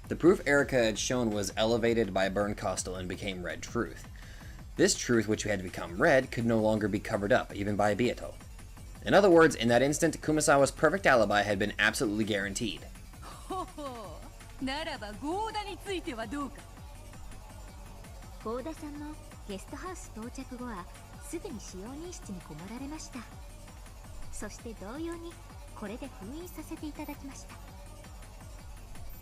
The proof Erica had shown was elevated by Burn Costal and became red truth. This truth, which had become red, could no longer be covered up, even by Beato. In other words, in that instant, Kumasawa's perfect alibi had been absolutely guaranteed. ならばゴーダについてはどうか。ゴーダさんもゲストハウス到着後はすぐに使用人室にこもられました。そして同様にこれで封印させていただきました。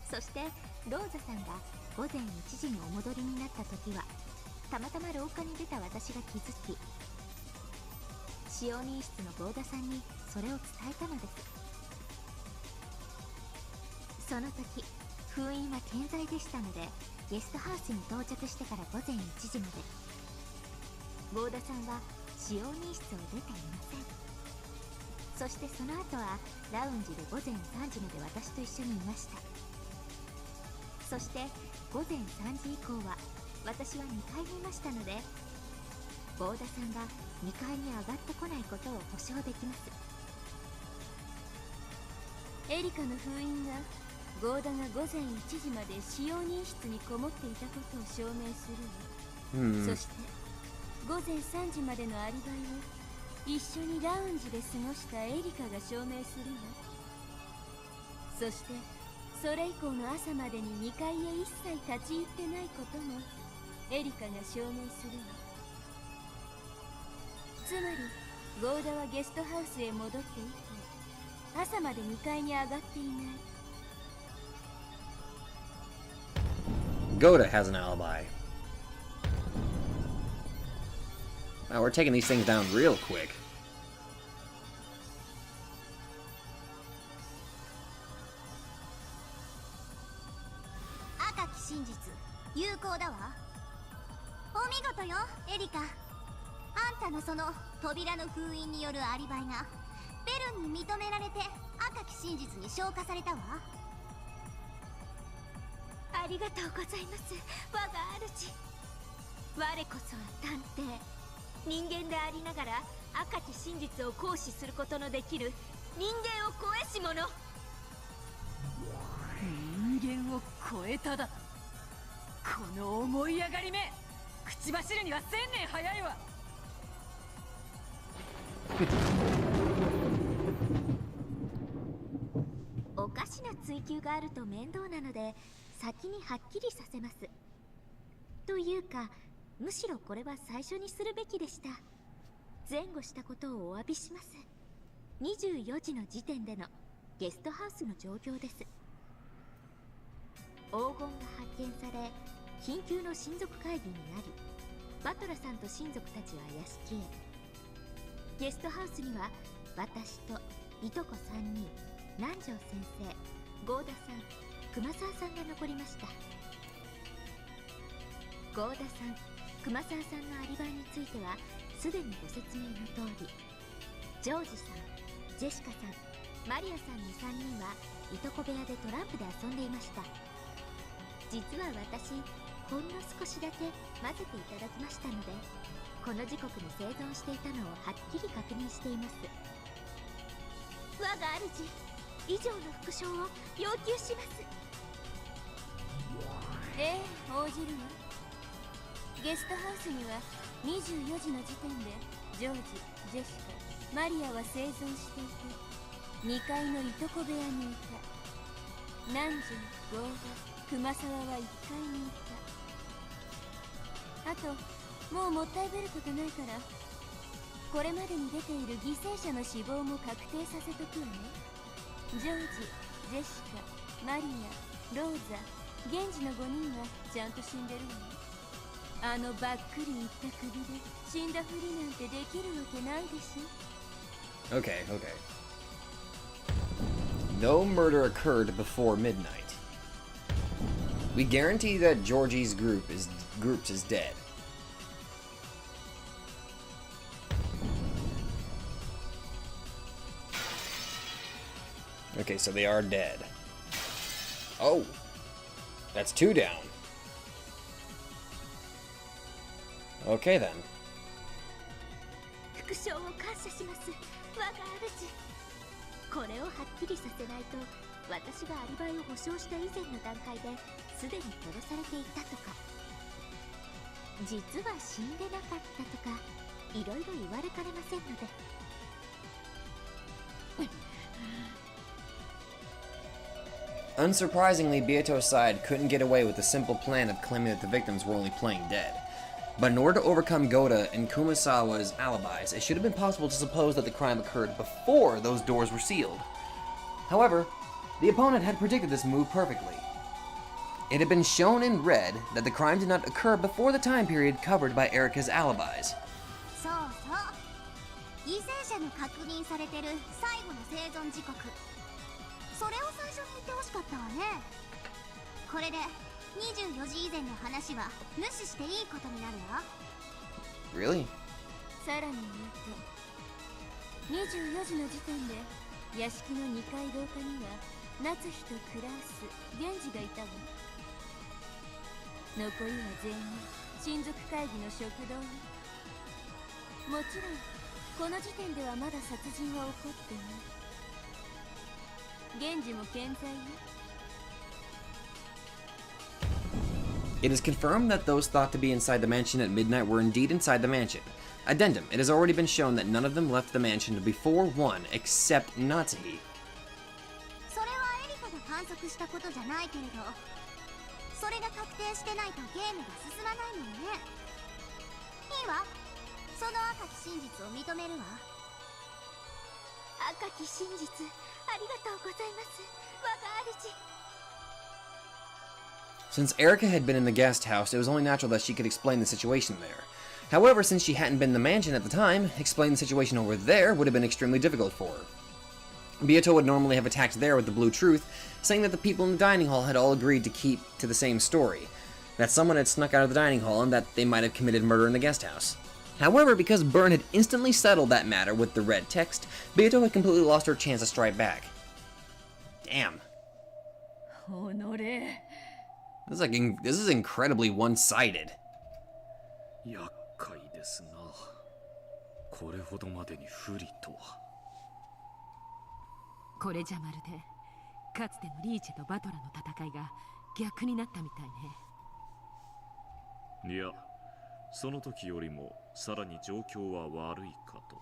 そしてローザさんが午前1時にお戻りになった時はたまたま廊下に出た私が気づき、使用人室のゴーダさんにそれを伝えたのです。その時封印は健在でしたので、ゲストハウスに到着してから午前1時までゴーダさんは使用人室を出ていません。そしてその後はラウンジで午前3時まで私と一緒にいました。そして午前3時以降は私は2階にいましたので、ゴーダさんが2階に上がってこないことを保証できます。エリカの封印がゴーダが午前1時まで使用人室にこもっていたことを証明するわ。そして午前3時までのアリバイを一緒にラウンジで過ごしたエリカが証明するわ。そしてそれ以降の朝までに2階へ一切立ち入ってないこともエリカが証明するわ。つまりゴーダはゲストハウスへ戻って以降、朝まで2階に上がっていない。Goda has an alibi. Wow, we're taking these things down real quick. 赤き真実有効だわ。お見事よエリカ。あんたのその扉の封印によるアリバイがベルンに認められて赤き真実に昇華されたわ。ありがとうございます、我が主。我こそは探偵、人間でありながら赤き真実を行使することのできる人間を超えし者。人間を超えただ。この思い上がりめ、口走るには1000年早いわ。おかしな追求があると面倒なので先にはっきりさせます。というかむしろこれは最初にするべきでした。前後したことをお詫びします。24時の時点でのゲストハウスの状況です。黄金が発見され緊急の親族会議になり、バトラさんと親族たちは屋敷へ。ゲストハウスには私といとこ3人、南條先生、合田さん、熊沢さんが残りました。合田さん、熊沢さんのアリバイについてはすでにご説明の通り、ジョージさん、ジェシカさん、マリアさんの3人はいとこ部屋でトランプで遊んでいました。実は私、ほんの少しだけ混ぜていただきましたので、この時刻に生存していたのをはっきり確認しています。我が主、以上の復唱を要求します。ええ、応じるわ。ゲストハウスには24時の時点でジョージ、ジェシカ、マリアは生存していて、2階のいとこ部屋にいた。南條、合田、熊沢は1階にいた。あともうもったいぶることないから、これまでに出ている犠牲者の死亡も確定させとくわね。ジョージ、ジェシカ、マリア、ローザ、ゲンジの5人はちゃんと死んでるわね。あのばっくりいった首で死んだふりなんてできるわけないでしょ。 Okay, okay. No murder occurred before midnight. We guarantee that Georgie's groups is dead. Okay, so they are dead. Oh! That's 2 down. Okay then. 副将を感謝します、我が主。これをはっきりさせないと、私がアリバイを保証した以前の段階ですでに殺されていたとか、実は死んでなかったとか、いろいろ言われかねませんので。Unsurprisingly, Beato's side couldn't get away with the simple plan of claiming that the victims were only playing dead. But in order to overcome Goda and Kumasawa's alibis, it should have been possible to suppose that the crime occurred before those doors were sealed. However, the opponent had predicted this move perfectly. It had been shown in red that the crime did not occur before the time period covered by Erika's alibis. そうそう。犠牲者の確認されてる最後の生存時刻。それを最初に言ってほしかったわね。これで24時以前の話は無視していいことになるわ。Really? さらに言うと、24時の時点で屋敷の2階廊下には夏日とクラウス、ゲンジがいたわ。残りは全員親族会議の食堂に。もちろんこの時点ではまだ殺人は起こってない。ゲンジも健在よ。It is confirmed that those thought to be inside the mansion at midnight were indeed inside the mansion. Addendum, it has already been shown that none of them left the mansion before 1 except Natsuhi. それはエリカが観測したことじゃないけれど、それが確定してないとゲームが進まないのよね。いいわ。その赤き真実を認めるわ。赤き真実、ありがとうございます、我が主。Since Erika had been in the guest house, it was only natural that she could explain the situation there. However, since she hadn't been in the mansion at the time, explaining the situation over there would have been extremely difficult for her. Beato would normally have attacked there with the blue truth, saying that the people in the dining hall had all agreed to keep to the same story, that someone had snuck out of the dining hall and that they might have committed murder in the guest house. However, because Byrne had instantly settled that matter with the red text, Beato had completely lost her chance to strike back. Damn. This is incredibly one-sided. 厄介ですな。これほどまでに不利とは。これじゃまるでかつてのリーチェとバトラの戦いが逆になったみたいね。いや、その時よりもさらに状況は悪いかと。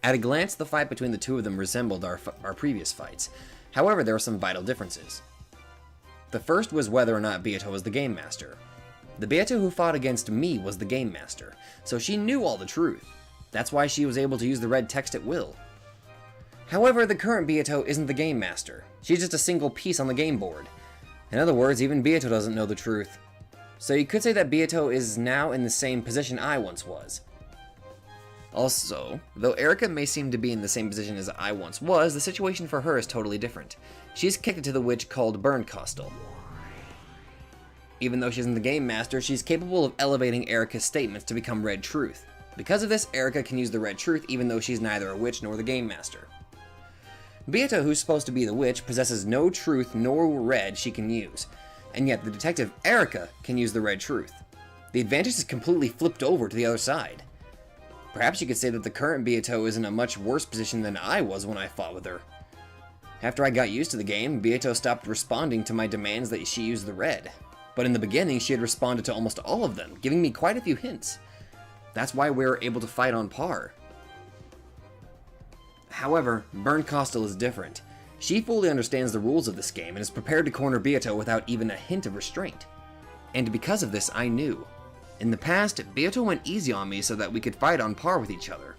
At a glance, the fight between the two of them resembled our previous fights. However, there were some vital differences. The first was whether or not Beato was the Game Master. The Beato who fought against me was the Game Master, so she knew all the truth. That's why she was able to use the red text at will. However, the current Beato isn't the Game Master. She's just a single piece on the game board. In other words, even Beato doesn't know the truth. So you could say that Beato is now in the same position I once was. Also, though Erika may seem to be in the same position as I once was, the situation for her is totally different. She's kicked it to the witch called Burncostal. Even though she isn't the Game Master, she's capable of elevating Erika's statements to become Red Truth. Because of this, Erika can use the Red Truth even though she's neither a witch nor the Game Master. Beato, who's supposed to be the witch, possesses no truth nor red she can use, and yet the detective Erika can use the Red Truth. The advantage is completely flipped over to the other side. Perhaps you could say that the current Beato is in a much worse position than I was when I fought with her. After I got used to the game, Beato stopped responding to my demands that she use the red. But in the beginning, she had responded to almost all of them, giving me quite a few hints. That's why we were able to fight on par. However, Burncostal is different. She fully understands the rules of this game and is prepared to corner Beato without even a hint of restraint. And because of this, I knew. In the past, Beato went easy on me so that we could fight on par with each other.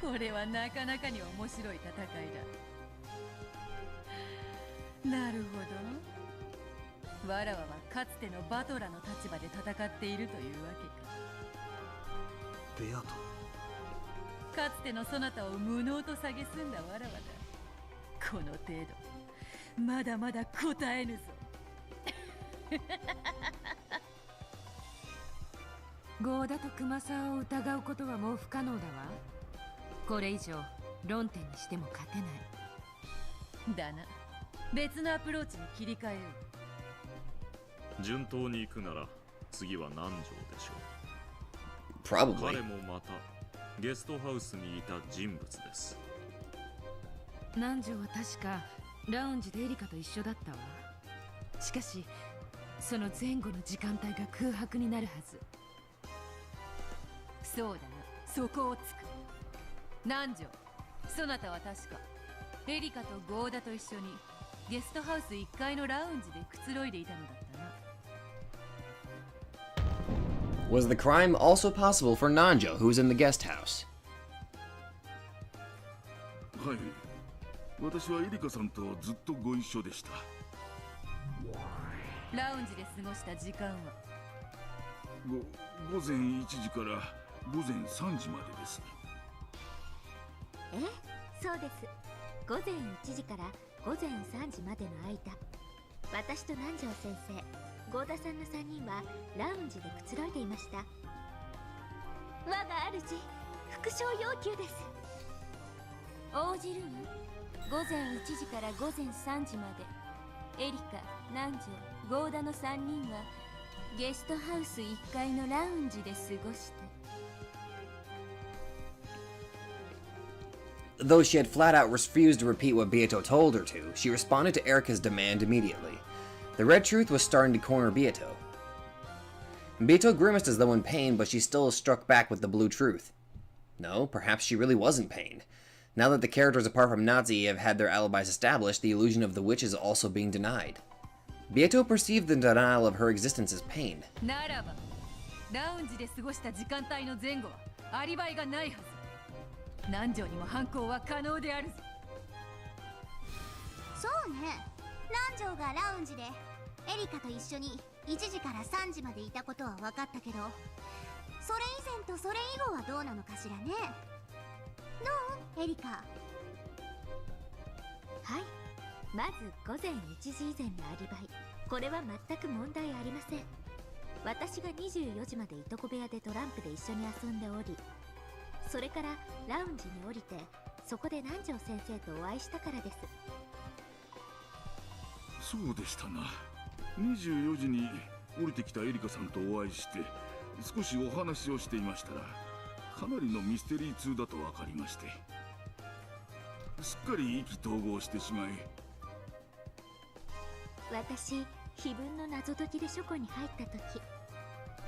これはなかなかに面白い戦いだ。なるほど。わらわはかつてのバトラの立場で戦っているというわけか。ベアト。かつてのそなたを無能と蔑んだわらわだ。この程度、まだまだ答えぬぞ。合田と熊沢を疑うことはもう不可能だわ。これ以上論点にしても勝てない。だな。別のアプローチに切り替えよう。順当に行くなら次は南條でしょう。Probably. 彼もまたゲストハウスにいた人物です。南條は確かラウンジでエリカと一緒だったわ。しかしその前後の時間帯が空白になるはず。そうだな、そこをつく。南條、そなたは確かエリカとゴーダと一緒にゲストハウス1階のラウンジでくつろいでいたのだったな。Was the crime also possible for Nanjo, who was in the guest house? はい、私はエリカさんとずっとご一緒でした。ラウンジで過ごした時間は午前1時から午前3時までです。そうです。午前1時から午前3時までの間、私と南條先生、合田さんの3人はラウンジでくつろいでいました。我が主、復唱要求です。応じるの？午前1時から午前3時まで、エリカ、南條、合田の3人はゲストハウス1階のラウンジで過ごした。Though she had flat out refused to repeat what Beato told her to, she responded to Erika's demand immediately. The red truth was starting to corner Beato. Beato grimaced as though in pain, but she still struck back with the blue truth. No, perhaps she really was in pain. Now that the characters apart from Nazi have had their alibis established, the illusion of the witch is also being denied. Beato perceived the denial of her existence as pain. ならば、ラウンジで過ごした時間帯の前後はアリバイがないはず。南條にも犯行は可能であるぞ。そうね。南條がラウンジでエリカと一緒に1時から3時までいたことは分かったけど、それ以前とそれ以後はどうなのかしらね。どう、エリカ？はい。まず午前1時以前のアリバイ、これは全く問題ありません。私が24時までいとこ部屋でトランプで一緒に遊んでおり、それからラウンジに降りて、そこで南條先生とお会いしたからです。そうでしたな。24時に降りてきたエリカさんとお会いして少しお話をしていましたら、かなりのミステリー2だと分かりまして、すっかり意気投合してしまい。私、碑文の謎解きで書庫に入った時、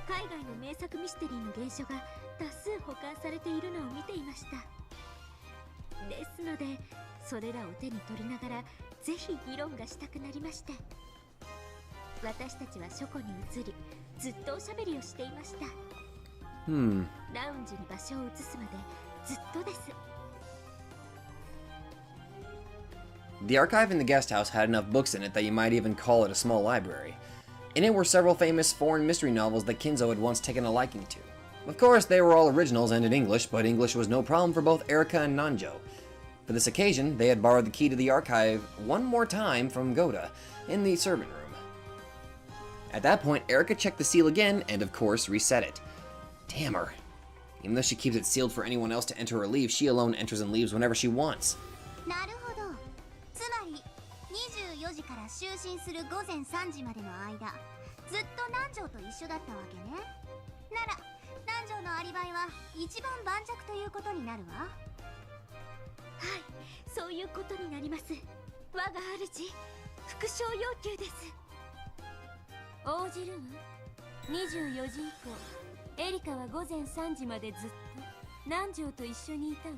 海外の名作ミステリーの原書が多数保管されているのを見ていました。ですので、それらを手に取りながらぜひ議論がしたくなりまして、私たちは書庫に移り、ずっとおしゃべりをしていました。ラウンジに場所を移すまでずっとです。The archive in the guest house had enough books in it that you might even call it a small library. In it were several famous foreign mystery novels that Kinzo had once taken a liking to. Of course, they were all originals and in English, but English was no problem for both Erika and Nanjo. For this occasion, they had borrowed the key to the archive one more time from Goda, in the servant room. At that point, Erika checked the seal again, and of course, reset it. Damn her. Even though she keeps it sealed for anyone else to enter or leave, she alone enters and leaves whenever she wants. なるほど。つまり、24時から就寝する午前3時までの間、ずっと南條と一緒だったわけね。なら、南條のアリバイは一番盤石ということになるわ。はい、そういうことになります。我が主、復唱要求です。応じるわ。24時以降、エリカは午前3時までずっと南條と一緒にいたわ。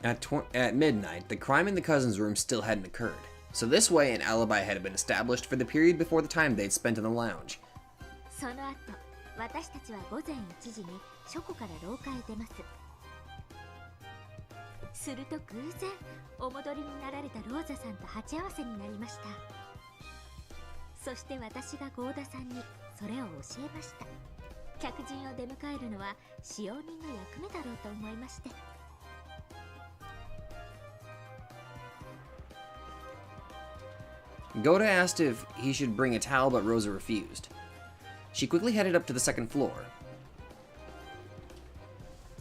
At midnight, the crime in the cousin's room still hadn't occurred. So this way, an alibi had been established for the period before the time they'd spent in the lounge. その後、私たちは午前1時に書庫から廊下へ出ます。すると偶然、お戻りになられたローザさんと鉢合わせになりました。そして私がゴーダさんにそれを教えました。客人を出迎えるのは使用人の役目だろうと思いまして。Goda asked if he should bring a towel, but Rosa refused. She quickly headed up to the second floor.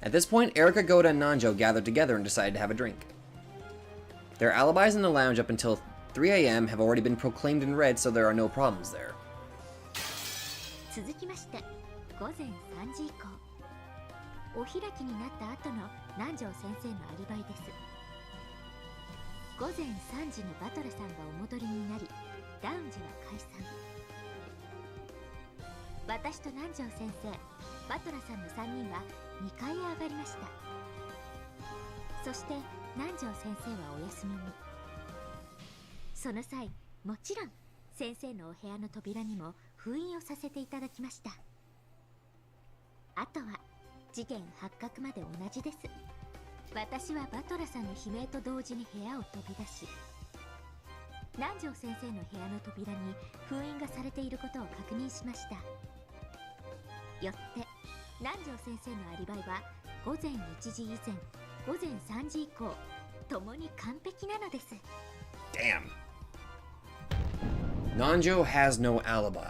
At this point, Erika, Goda, and Nanjo gathered together and decided to have a drink. Their alibis in the lounge up until 3 a.m. have already been proclaimed in red, so there are no problems there. 続きまして、午前3時以降、お開きになった後の南條先生のアリバイです。午前3時にバトラさんがお戻りになり、ラウンジは解散。私と南條先生、バトラさんの3人は2階へ上がりました。そして南條先生はお休みに。その際、もちろん先生のお部屋の扉にも封印をさせていただきました。あとは事件発覚まで同じです。私はバトラさんの悲鳴と同時に部屋を飛び出し、南條先生の部屋の扉に封印がされていることを確認しました。よって南條先生のアリバイは午前1時以前、午前3時以降ともに完璧なのです。 Damn. Nanjo has no alibi.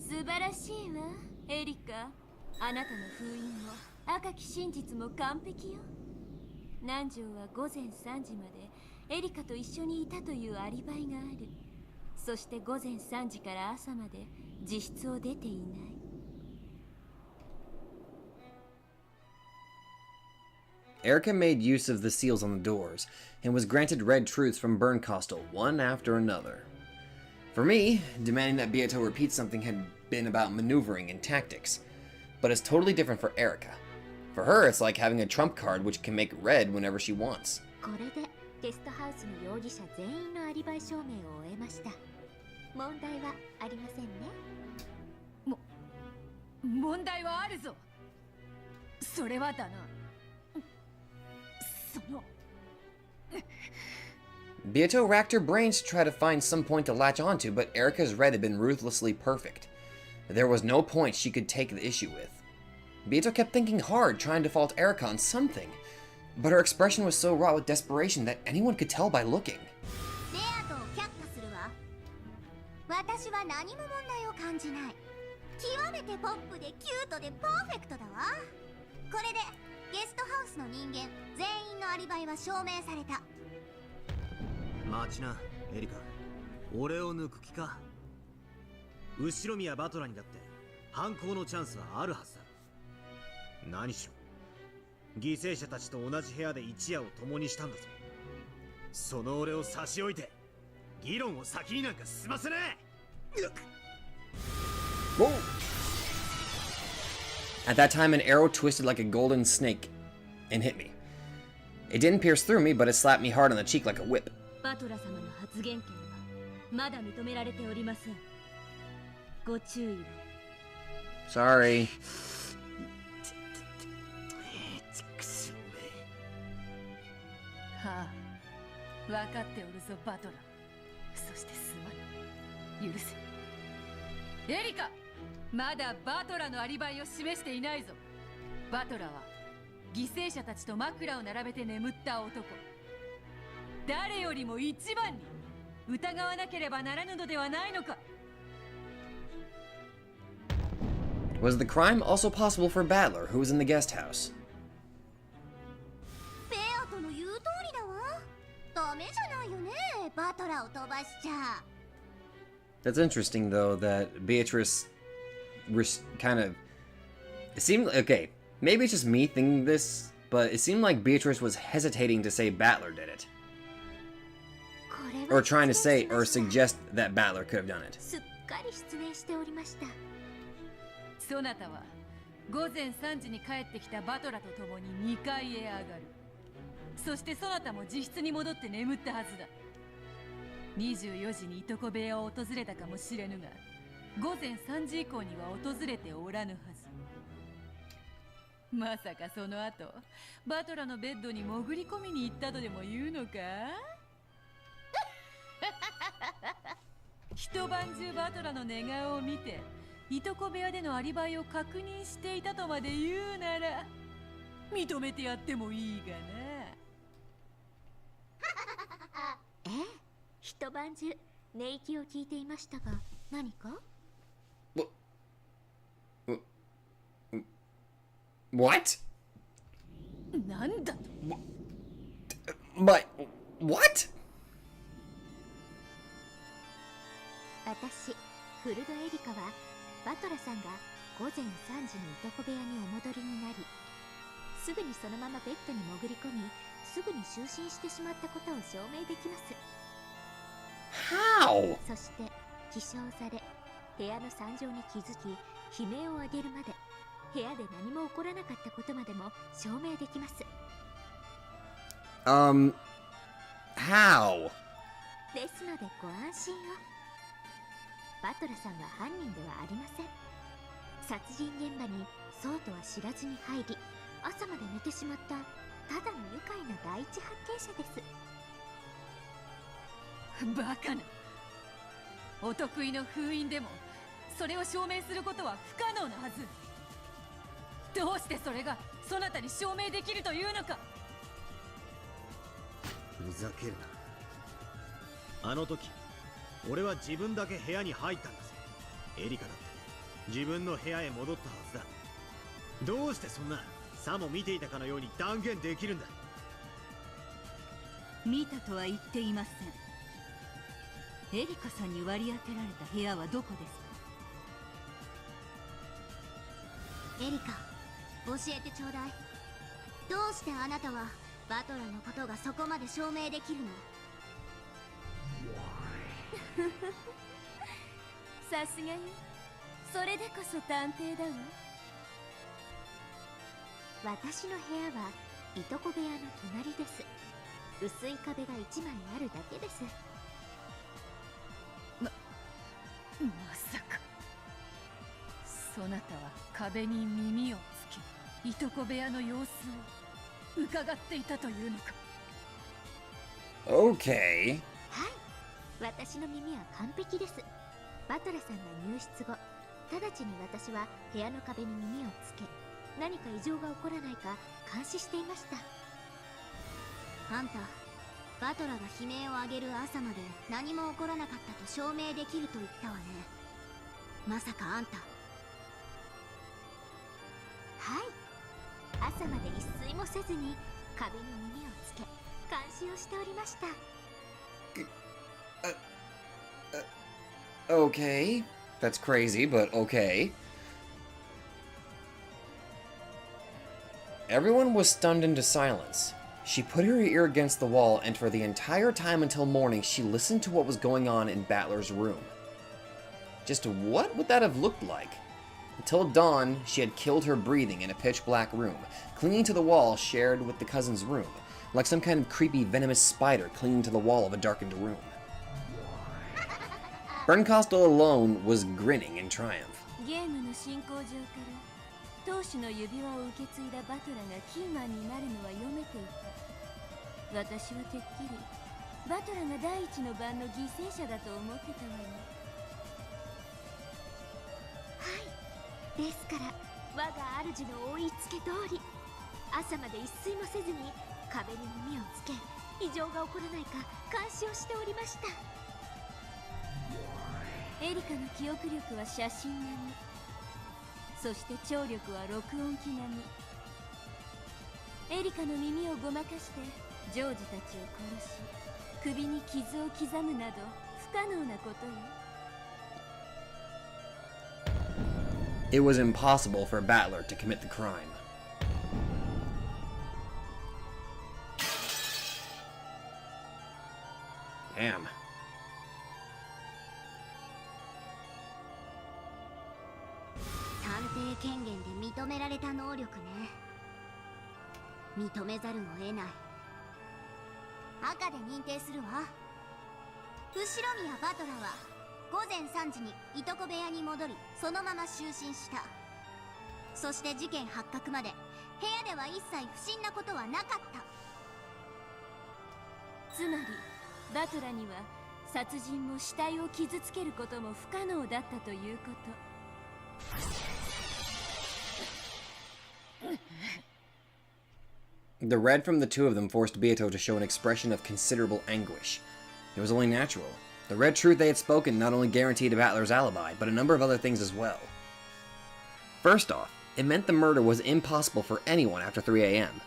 Subarashi wa, Erika. あなたの封印も赤き真実も完璧よ。南條は午前3時までエリカと一緒にいたというアリバイがある。そして午前3時から朝まで自室を出ていない。Erika made use of the seals on the doors, and was granted red truths from Bernkastel, one after another. For me, demanding that Beato repeat something had been about maneuvering and tactics, but it's totally different for Erika. For her, it's like having a trump card which can make red whenever she wants. これでゲストハウスの容疑者全員のアリバイ証明を終えました。問題はありませんね。問題はあるぞ。それはだな。その Beato racked her brains to try to find some point to latch onto, but Erika's red had been ruthlessly perfect. There was no point she could take the issue with. Beato kept thinking hard, trying to fault Erika on something, but her expression was so wrought with desperation that anyone could tell by looking. ベアトを却下するわ。私は何も問題を感じない。極めてポップでキュートでパーフェクトだわ。これでゲストハウスの人間全員のアリバイは証明された。待ちな、エリカ。俺を抜く気か。後ろ宮バトラにだって犯行のチャンスはあるはずだ。何しろ犠牲者たちと同じ部屋で一夜を共にしたんだぞ。その俺を差し置いて議論を先になんか進ませねえ。 Whoa! At that time, an arrow twisted like a golden snake and hit me. It didn't pierce through me, but it slapped me hard on the cheek like a whip. バトラ様の発言権はまだ認められておりません。ご注意を。 Sorry. はあ、分かっておるぞバトラ。そしてすまぬ。許せ。エリカ、まだバトラのアリバイを示していないぞ。バトラは犠牲者たちと枕を並べて眠った男。誰よりも一番に疑わなければならぬのではないのか。 Was the crime also possible for Battler, who was in the guest house? ベアトの言う通りだわ。ダメじゃないよね、バトラを飛ばしちゃ。 That's interesting, though, that Beatrice kind of It seemed okay. Maybe it's just me thinking this, but it seemed like Beatrice was hesitating to say Battler did it, or trying to say or suggest that Battler could have done it. すっかり失念しておりました。そなたは午前3時に帰ってきたバトラと共に2階へ上がる。そしてそなたも自室に戻って眠ったはずだ。24時にいとこ部屋を訪れたかもしれぬが、午前3時以降には訪れておらぬはず。まさかその後バトラのベッドに潜り込みに行ったとでも言うのか？一晩中バトラの寝顔を見ていとこ部屋でのアリバイを確認していたとまで言うなら認めてやってもいいがな。ええ、一晩中寝息を聞いていましたが何か？ What? なんだと？ But what? 私、フルドエリカはバトラさんが午前3時にいとこ部屋にお戻りになり、すぐにそのままベッドに潜り込み、すぐに就寝してしまったことを証明できます。 How? そして起床され、部屋の惨状に気づき悲鳴を上げるまで、部屋で何も起こらなかったことまでも証明できます。 How? ですのでご安心を。バトラさんは犯人ではありません。殺人現場にそうとは知らずに入り、朝まで寝てしまったただの愉快な第一発見者です。バカな。お得意の封印でもそれを証明することは不可能なはず。どうしてそれがそなたに証明できるというのか。ふざけるな。あの時俺は自分だけ部屋に入ったんだぜ。エリカだって自分の部屋へ戻ったはずだ。どうしてそんなさも見ていたかのように断言できるんだ。見たとは言っていません。エリカさんに割り当てられた部屋はどこですか？エリカ、教えてちょうだい。どうしてあなたはバトラのことがそこまで証明できるの？さすがよ。それでこそ探偵だわ。私の部屋はいとこ部屋の隣です。薄い壁が1枚あるだけです。まさかそなたは壁に耳をつけ、いとこ部屋の様子を伺っていたというのか。 Okay. はい、私の耳は完璧です。バトラさんが入室後、直ちに私は部屋の壁に耳をつけ、何か異常が起こらないか監視していました。あんた、バトラが悲鳴を上げる朝まで何も起こらなかったと証明できると言ったわね。まさかあんた。はい、朝まで一睡もせずに壁に耳をつけ監視をしておりました。Okay. That's crazy, but okay. Everyone was stunned into silence. She put her ear against the wall, and for the entire time until morning, she listened to what was going on in Battler's room. Just what would that have looked like? Until dawn, she had killed her breathing in a pitch-black room, clinging to the wall shared with the cousin's room, like some kind of creepy, venomous spider clinging to the wall of a darkened room. Bernkastel alone was grinning in triumph. ゲームの進行上から当主の指輪を受け継いだバトラがキーマンになるのは読めていた。私はてっきりバトラが第一の番の犠牲者だと思ってたわよ。はい、ですから我が主の追いつけ通り、朝まで一睡もせずに壁に耳をつけ、異常が起こらないか監視をしておりました。エリカの記憶力は写真並み、そして聴力は録音機並み。エリカの耳をごまかしてジョージたちを殺し、首に傷を刻むなど不可能なことよ。It was impossible for a battler to commit the crime. Damn. The red from the two of them forced Beato to show an expression of considerable anguish. It was only natural. The red truth they had spoken not only guaranteed a battler's alibi, but a number of other things as well. First off, it meant the murder was impossible for anyone after 3 a.m.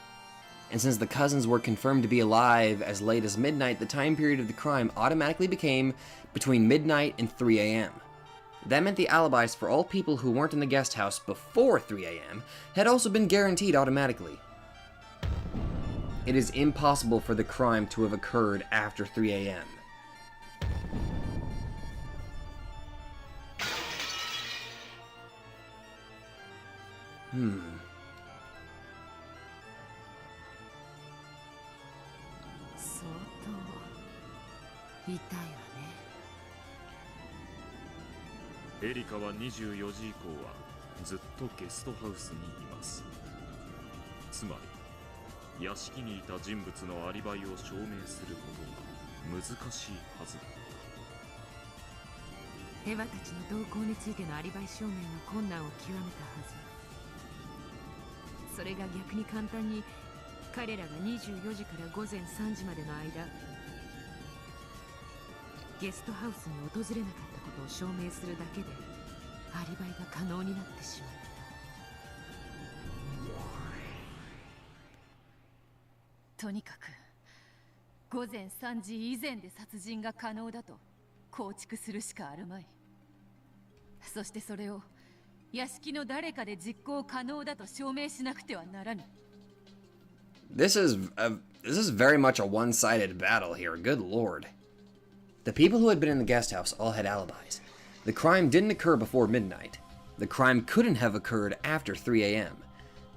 And since the cousins were confirmed to be alive as late as midnight, the time period of the crime automatically became between midnight and 3 a.m. That meant the alibis for all people who weren't in the guest house before 3 a.m. had also been guaranteed automatically. It is impossible for the crime to have occurred after 3 a.m.エリカは24時以降はずっとゲストハウスにいます。つまり屋敷にいた人物のアリバイを証明することが難しいはずだ。エヴァたちの動向についてのアリバイ証明の困難を極めたはず。それが逆に簡単に彼らが24時から午前3時までの間ゲストハウスに訪れなかったことを証明するだけでアリバイが可能になってしまった。とにかく午前3時以前で殺人が可能だと構築するしかあるまい。そしてそれを屋敷の誰かで実行可能だと証明しなくてはならぬ。This is very much a one-sided battle here, good lord. The people who had been in the guest house all had alibis. The crime didn't occur before midnight. The crime couldn't have occurred after 3 a.m.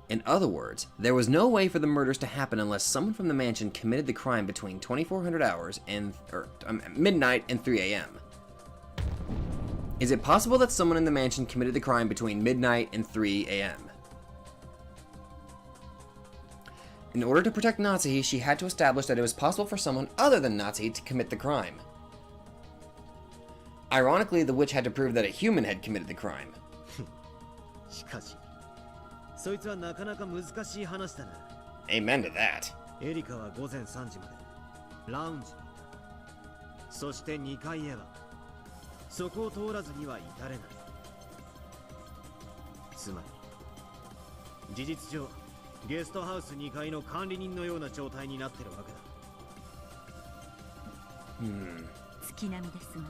In other words, there was no way for the murders to happen unless someone from the mansion committed the crime between 2400 hours and midnight and 3 a.m. Is it possible that someone in the mansion committed the crime between midnight and 3 a.m.? In order to protect Natsuhi, she had to establish that it was possible for someone other than Natsuhi to commit the crime. Ironically, the witch had to prove that a human had committed the crime. しかし、そいつはなかなか難しい話だな。Amen to that. エリカは午前3時までラウンジにいた。そして2階へはそこを通らずには至れない。つまり事実上ゲストハウス2階の管理人のような状態になってるわけだ。月並みですが、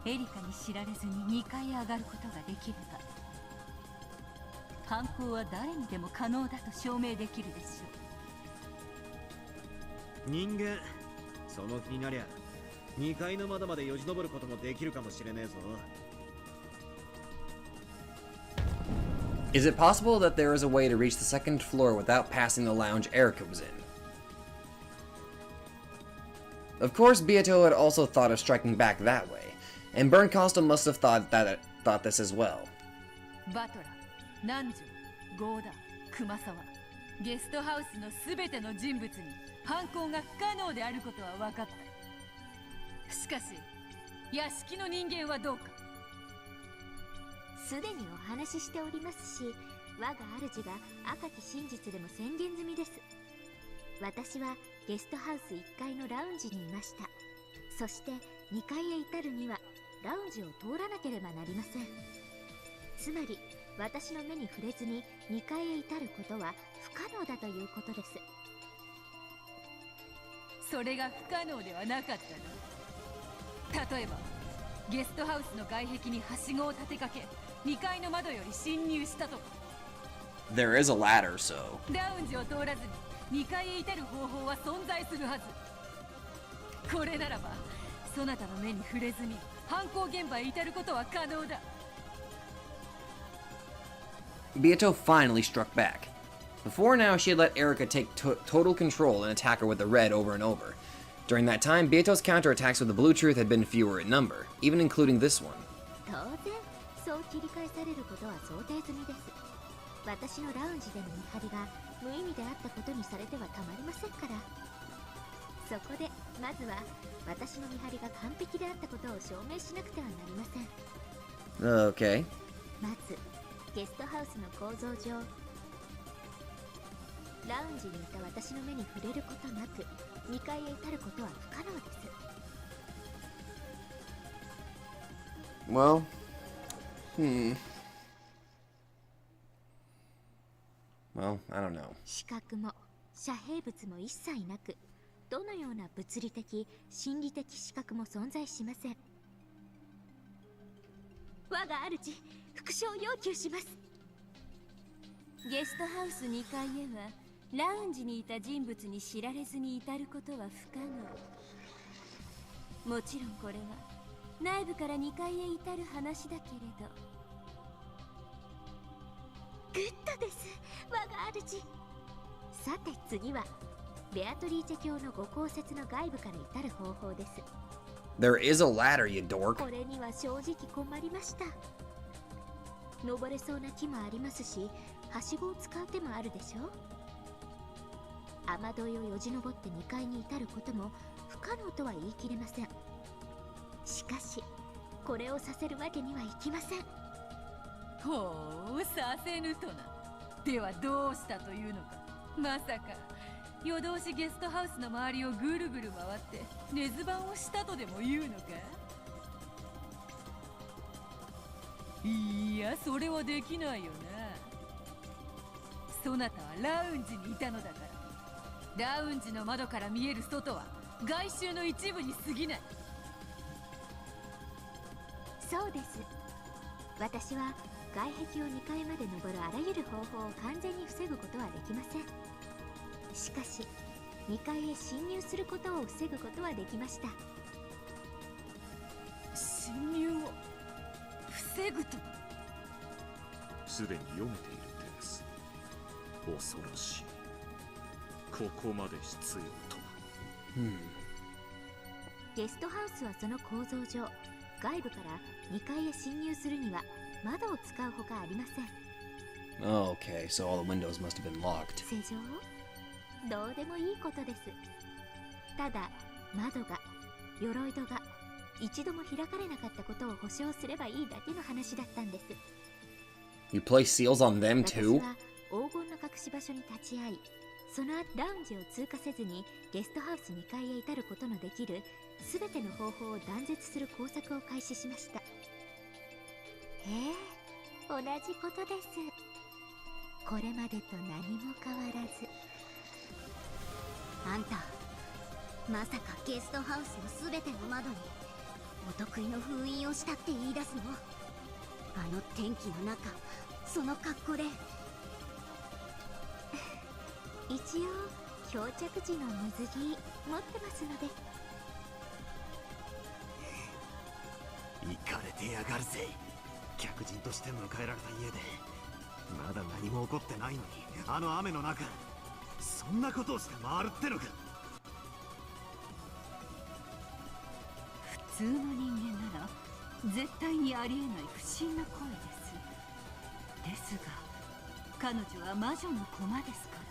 エリカに知られずに2階へ上がることができれば犯行は誰にでも可能だと証明できるでしょう。人間その気になりゃ2階の窓までよじ登ることもできるかもしれねえぞ。Is it possible that there is a way to reach the second floor without passing the lounge Erica was in? Of course, Beato had also thought of striking back that way, and Burncosta must have thought this as well. バトラ、ナンジョ、ゴーダ、熊沢、ゲストハウスのすべての人物に犯行が不可能であることは分かった。しかし、屋敷の人間はどうか。すでにお話ししておりますし、我が主が赤き真実でも宣言済みです。私はゲストハウス1階のラウンジにいました。そして2階へ至るにはラウンジを通らなければなりません。つまり私の目に触れずに2階へ至ることは不可能だということです。それが不可能ではなかったの。例えばゲストハウスの外壁にはしごを立てかけ2階の窓より侵入したとか。 There is a ladder, so. ラウンジを通らずに2階へ至る方法は存在するはず。これならばそなたの目に触れずに犯行現場へ至ることは可能だ。 Beato finally struck back. Before now, she had let Erica take total control and attack her with the red over and over. During that time, Beato's counterattacks with the blue truth had been fewer in number, even including this one. 当然そう切り返されることは想定済みです。私のラウンジでの見張りが無意味であったことにされてはたまりませんから。そこでまずは私の見張りが完璧であったことを証明しなくてはなりません。 Okay. まずゲストハウスの構造上、ラウンジにいた私の目に触れることなく2階へ至ることは不可能です。 Well, Well, I don't know. 視覚も遮蔽物も一切なく、どのような物理的、心理的視覚も存在しません。我が主、復唱を要求します。ゲストハウス2階へはラウンジにいた人物に知られずに至ることは不可能。もちろんこれは内部から2階へ至る話だけれど。グッドです、我が主。さて次はベアトリーチェ教のご公設の外部から至る方法です。 There is a ladder, you dork. これには正直困りました。登れそうな木もありますし、はしごを使う手もあるでしょう。雨どいをよじ登って2階に至ることも不可能とは言い切れません。しかしこれをさせるわけにはいきません。ほう、させぬとな。ではどうしたというのか。まさか夜通しゲストハウスの周りをぐるぐる回って根津盤をしたとでも言うのか。いや、それはできないよな。そなたはラウンジにいたのだから。ラウンジの窓から見える外は外周の一部に過ぎない。そうです。私は外壁を2階まで登るあらゆる方法を完全に防ぐことはできません。しかし2階へ侵入することを防ぐことはできました。侵入を防ぐと。すでに読めている手です。恐ろしい。ここまで必要と。ゲストハウスはその構造上、外部から2階へ侵入するには窓を使うほかありません。 Okay, so all the windows must have been locked. 正常？どうでもいいことです。ただ窓が、鎧戸が一度も開かれなかったことを保証すればいいだけの話だったんです。 You place seals on them 私 too? は黄金の隠し場所に立ち会い、その後ラウンジを通過せずにゲストハウス2階へ至ることのできるすべての方法を断絶する工作を開始しました。同じことです。これまでと何も変わらず。あんた、まさかゲストハウスのすべての窓にお得意の封印をしたって言い出すの？あの天気の中、その格好で。一応漂着時の水着持ってますので。イかれてやがるぜ。客人として迎えられた家でまだ何も起こってないのに、あの雨の中そんなことをして回るってのか。普通の人間なら絶対にありえない不審な声です。ですが彼女は魔女の駒ですから。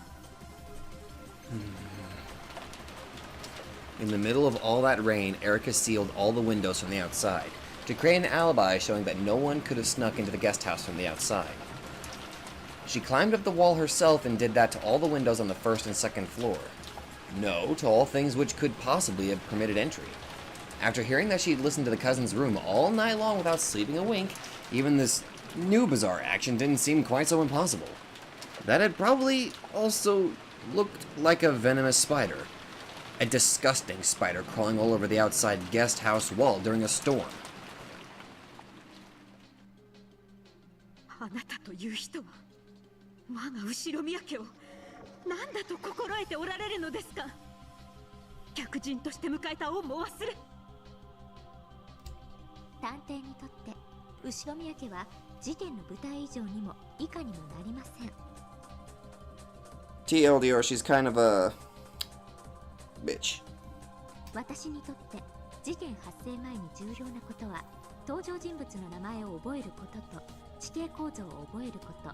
In the middle of all that rain, Erica sealed all the windows from the outside, to create an alibi showing that no one could have snuck into the guest house from the outside. She climbed up the wall herself and did that to all the windows on the first and second floor. No, to all things which could possibly have permitted entry. After hearing that she'd listened to the cousin's room all night long without sleeping a wink, even this new bizarre action didn't seem quite so impossible. That had probably also looked like a venomous spider. A disgusting spider crawling all over the outside guest house wall during a storm. あなたという人は我が後ろ宮家を何だと心得ておられるのですか。客人として迎えた恩も忘れ。探偵にとって後宮家は事件の舞台以上にも以下にもなりません。 TLDR, she's kind of a bitch. 私にとって事件発生前に重要なことは登場人物の名前を覚えることと地形構造を覚えること。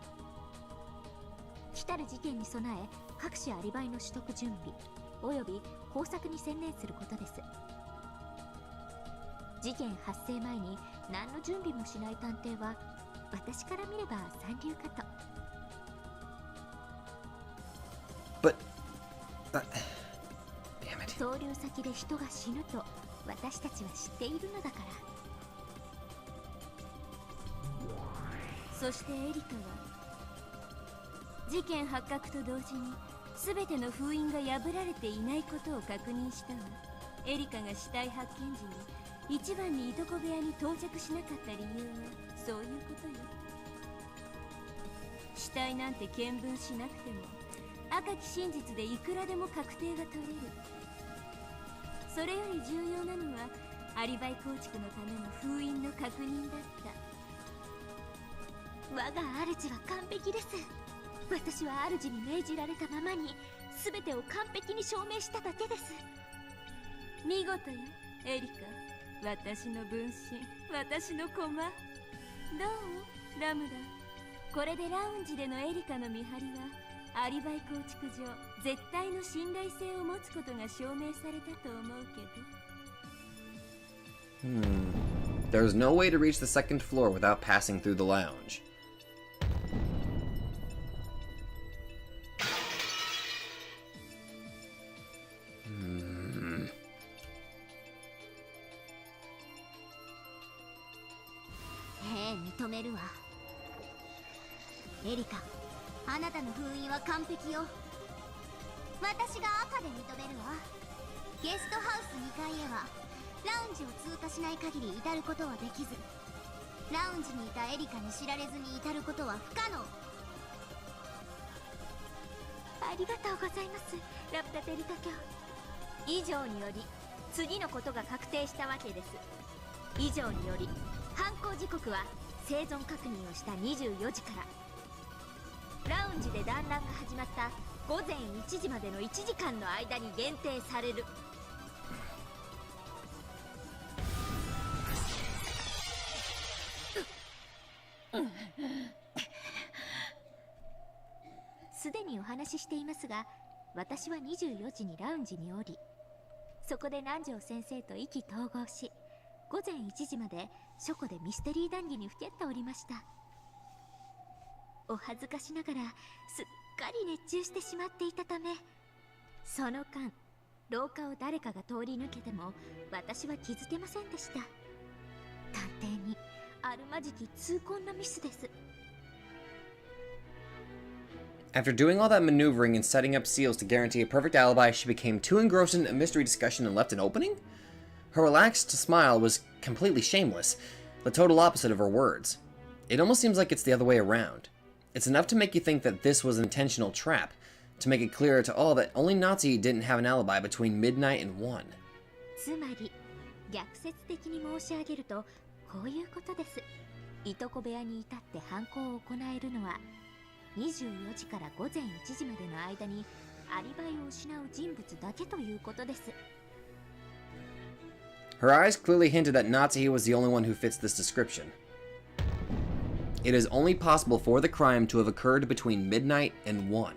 来たる事件に備え各種アリバイの取得準備および工作に専念することです。事件発生前に何の準備もしない探偵は私から見れば三流かと。 But damn it. 遭流先で人が死ぬと私たちは知っているのだから。そしてエリカは事件発覚と同時に全ての封印が破られていないことを確認したわ。エリカが死体発見時に一番にいとこ部屋に到着しなかった理由はそういうことよ。死体なんて見分しなくても赤き真実でいくらでも確定が取れる。それより重要なのはアリバイ構築のための封印の確認だった。我が主は完璧です。私は主に命じられたままに全てを完璧に証明しただけです。見事よエリカ。私の分身、私の駒。どうラムダ。これでラウンジでのエリカの見張りはアリバイ構築上絶対の信頼性を持つことが証明されたと思うけど。There's no way to reach the second floor without passing through the lounge.ええ、認めるわ。エリカ、あなたの封印は完璧よ。私が赤で認めるわ。ゲストハウス2階へはラウンジを通過しない限り至ることはできず、ラウンジにいたエリカに知られずに至ることは不可能。ありがとうございます、ラプタテリカ卿。以上により次のことが確定したわけです。以上により犯行時刻は生存確認をした24時からラウンジで団らんが始まった午前1時までの1時間の間に限定される。すでにお話ししていますが、私は24時にラウンジにおり、そこで南條先生と意気投合し、午前1時まで書庫でミステリー談義にふけっておりました。お恥ずかしながらすっかり熱中してしまっていたため、その間廊下を誰かが通り抜けても私は気づけませんでした。探偵にあるまじき痛恨のミスです。After doing all that maneuvering and setting up seals to guarantee a perfect alibi, she became too engrossed in a mystery discussion and left an opening? Her relaxed smile was completely shameless, the total opposite of her words. It almost seems like it's the other way around. It's enough to make you think that this was an intentional trap, to make it clearer to all that only Nazi didn't have an alibi between midnight and 1. つまり逆説的に申し上げるとこういうことです。いとこ部屋に至って犯行を行えるのは24時から午前1時までの間にアリバイを失う人物だけということです。Her eyes clearly hinted that Nazi was the only one who fits this description. It is only possible for the crime to have occurred between midnight and 1.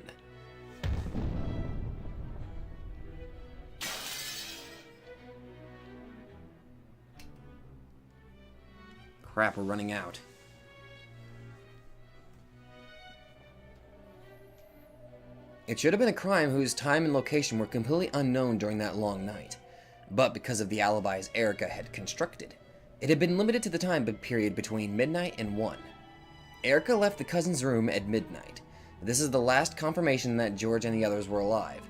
Crap, we're running out. It should have been a crime whose time and location were completely unknown during that long night. But because of the alibis Erica had constructed, it had been limited to the time period between midnight and 1. Erica left the cousin's room at midnight. This is the last confirmation that George and the others were alive.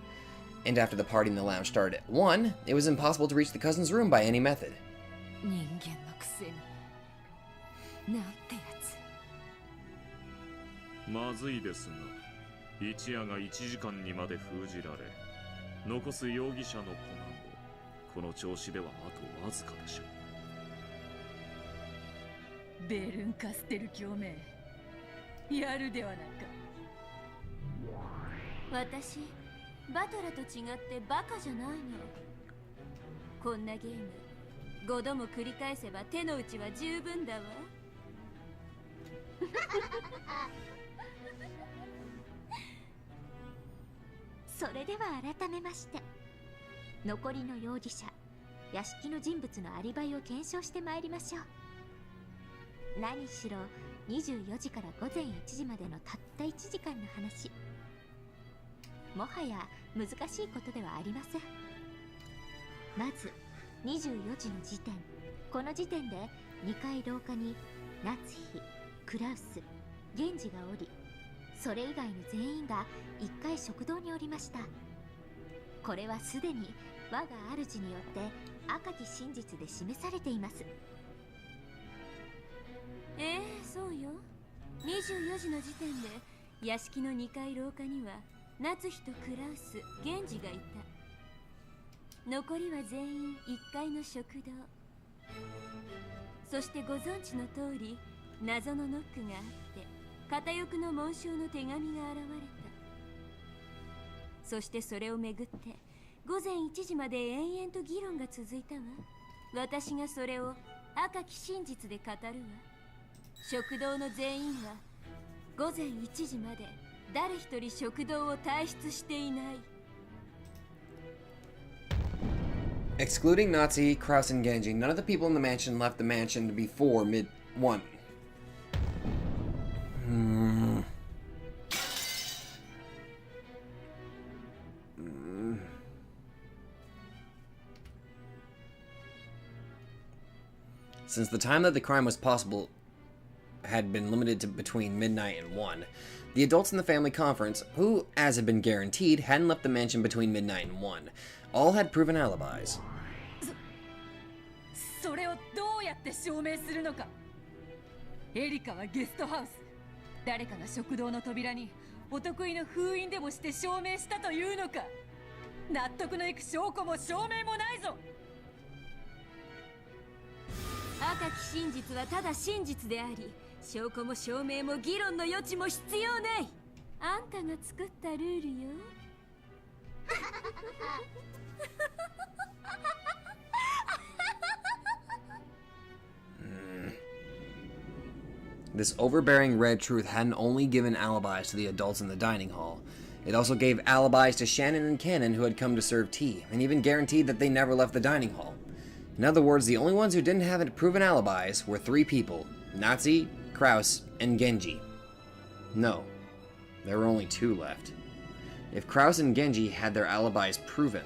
And after the party in the lounge started at 1, it was impossible to reach the cousin's room by any method. 人間のくせになんてやつ。まずいですが、一夜が1時間にまで封じられ、残す容疑者のコマもこの調子ではあとわずかでしょう。ベルンカステル共鳴、やるではないか。私バトラと違ってバカじゃないの。こんなゲーム5度も繰り返せば手の内は十分だわ。それでは改めまして、残りの容疑者、屋敷の人物のアリバイを検証してまいりましょう。何しろ24時から午前1時までのたった1時間の話、もはや難しいことではありません。まず24時の時点、この時点で2階廊下に夏日、クラウス、源氏がおり、それ以外の全員が1階食堂におりました。これはすでに我が主によって赤き真実で示されています。そうよ。24時の時点で屋敷の2階廊下には夏日とクラウス、源氏がいた。残りは全員1階の食堂。そしてご存知の通り、謎のノックがあって片翼の紋章の手紙が現れた。そしてそれをめぐって午前1時まで延々と議論が続いたわ。私がそれを赤き真実で語るわ。食堂の全員は午前1時まで誰一人食堂を退出していない。Excluding Nazi, Kraus, and Genji, none of the people in the mansion left the mansion before mid-1. Since the time that the crime was possible had been limited to between midnight and 1, the adults in the family conference, who, as had been guaranteed, hadn't left the mansion between midnight and 1, all had proven alibis. それをどうやって証明するのか。エリカはゲストハウス、誰かが食堂の扉にお得意の封印でもして証明したというのか。納得のいく証拠も証明もないぞ。赤き真実はただ真実であり、証拠も証明も議論の余地も必要ない。あんたが作ったルールよ。This overbearing red truth hadn't only given alibis to the adults in the dining hall, it also gave alibis to Shannon and Cannon who had come to serve tea, and even guaranteed that they never left the dining hall. In other words, the only ones who didn't have proven alibis were 3 people, Nazi, Kraus, and Genji. No, there were only 2 left. If Kraus and Genji had their alibis proven,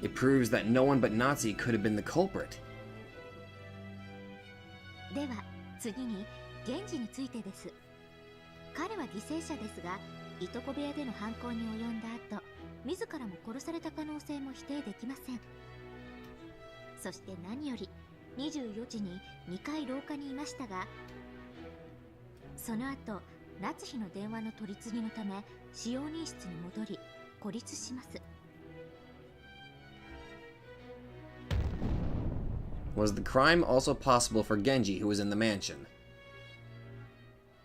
it proves that no one but Nazi could have been the culprit. では次に源氏についてです。彼は犠牲者ですが、いとこ部屋での犯行に及んだ後、自らも殺された可能性も否定できません。そして何より24時に2階廊下にいましたが、その後夏日の電話の取り次ぎのため使用人室に戻り孤立します。Was the crime also possible for Genji, who was in the mansion?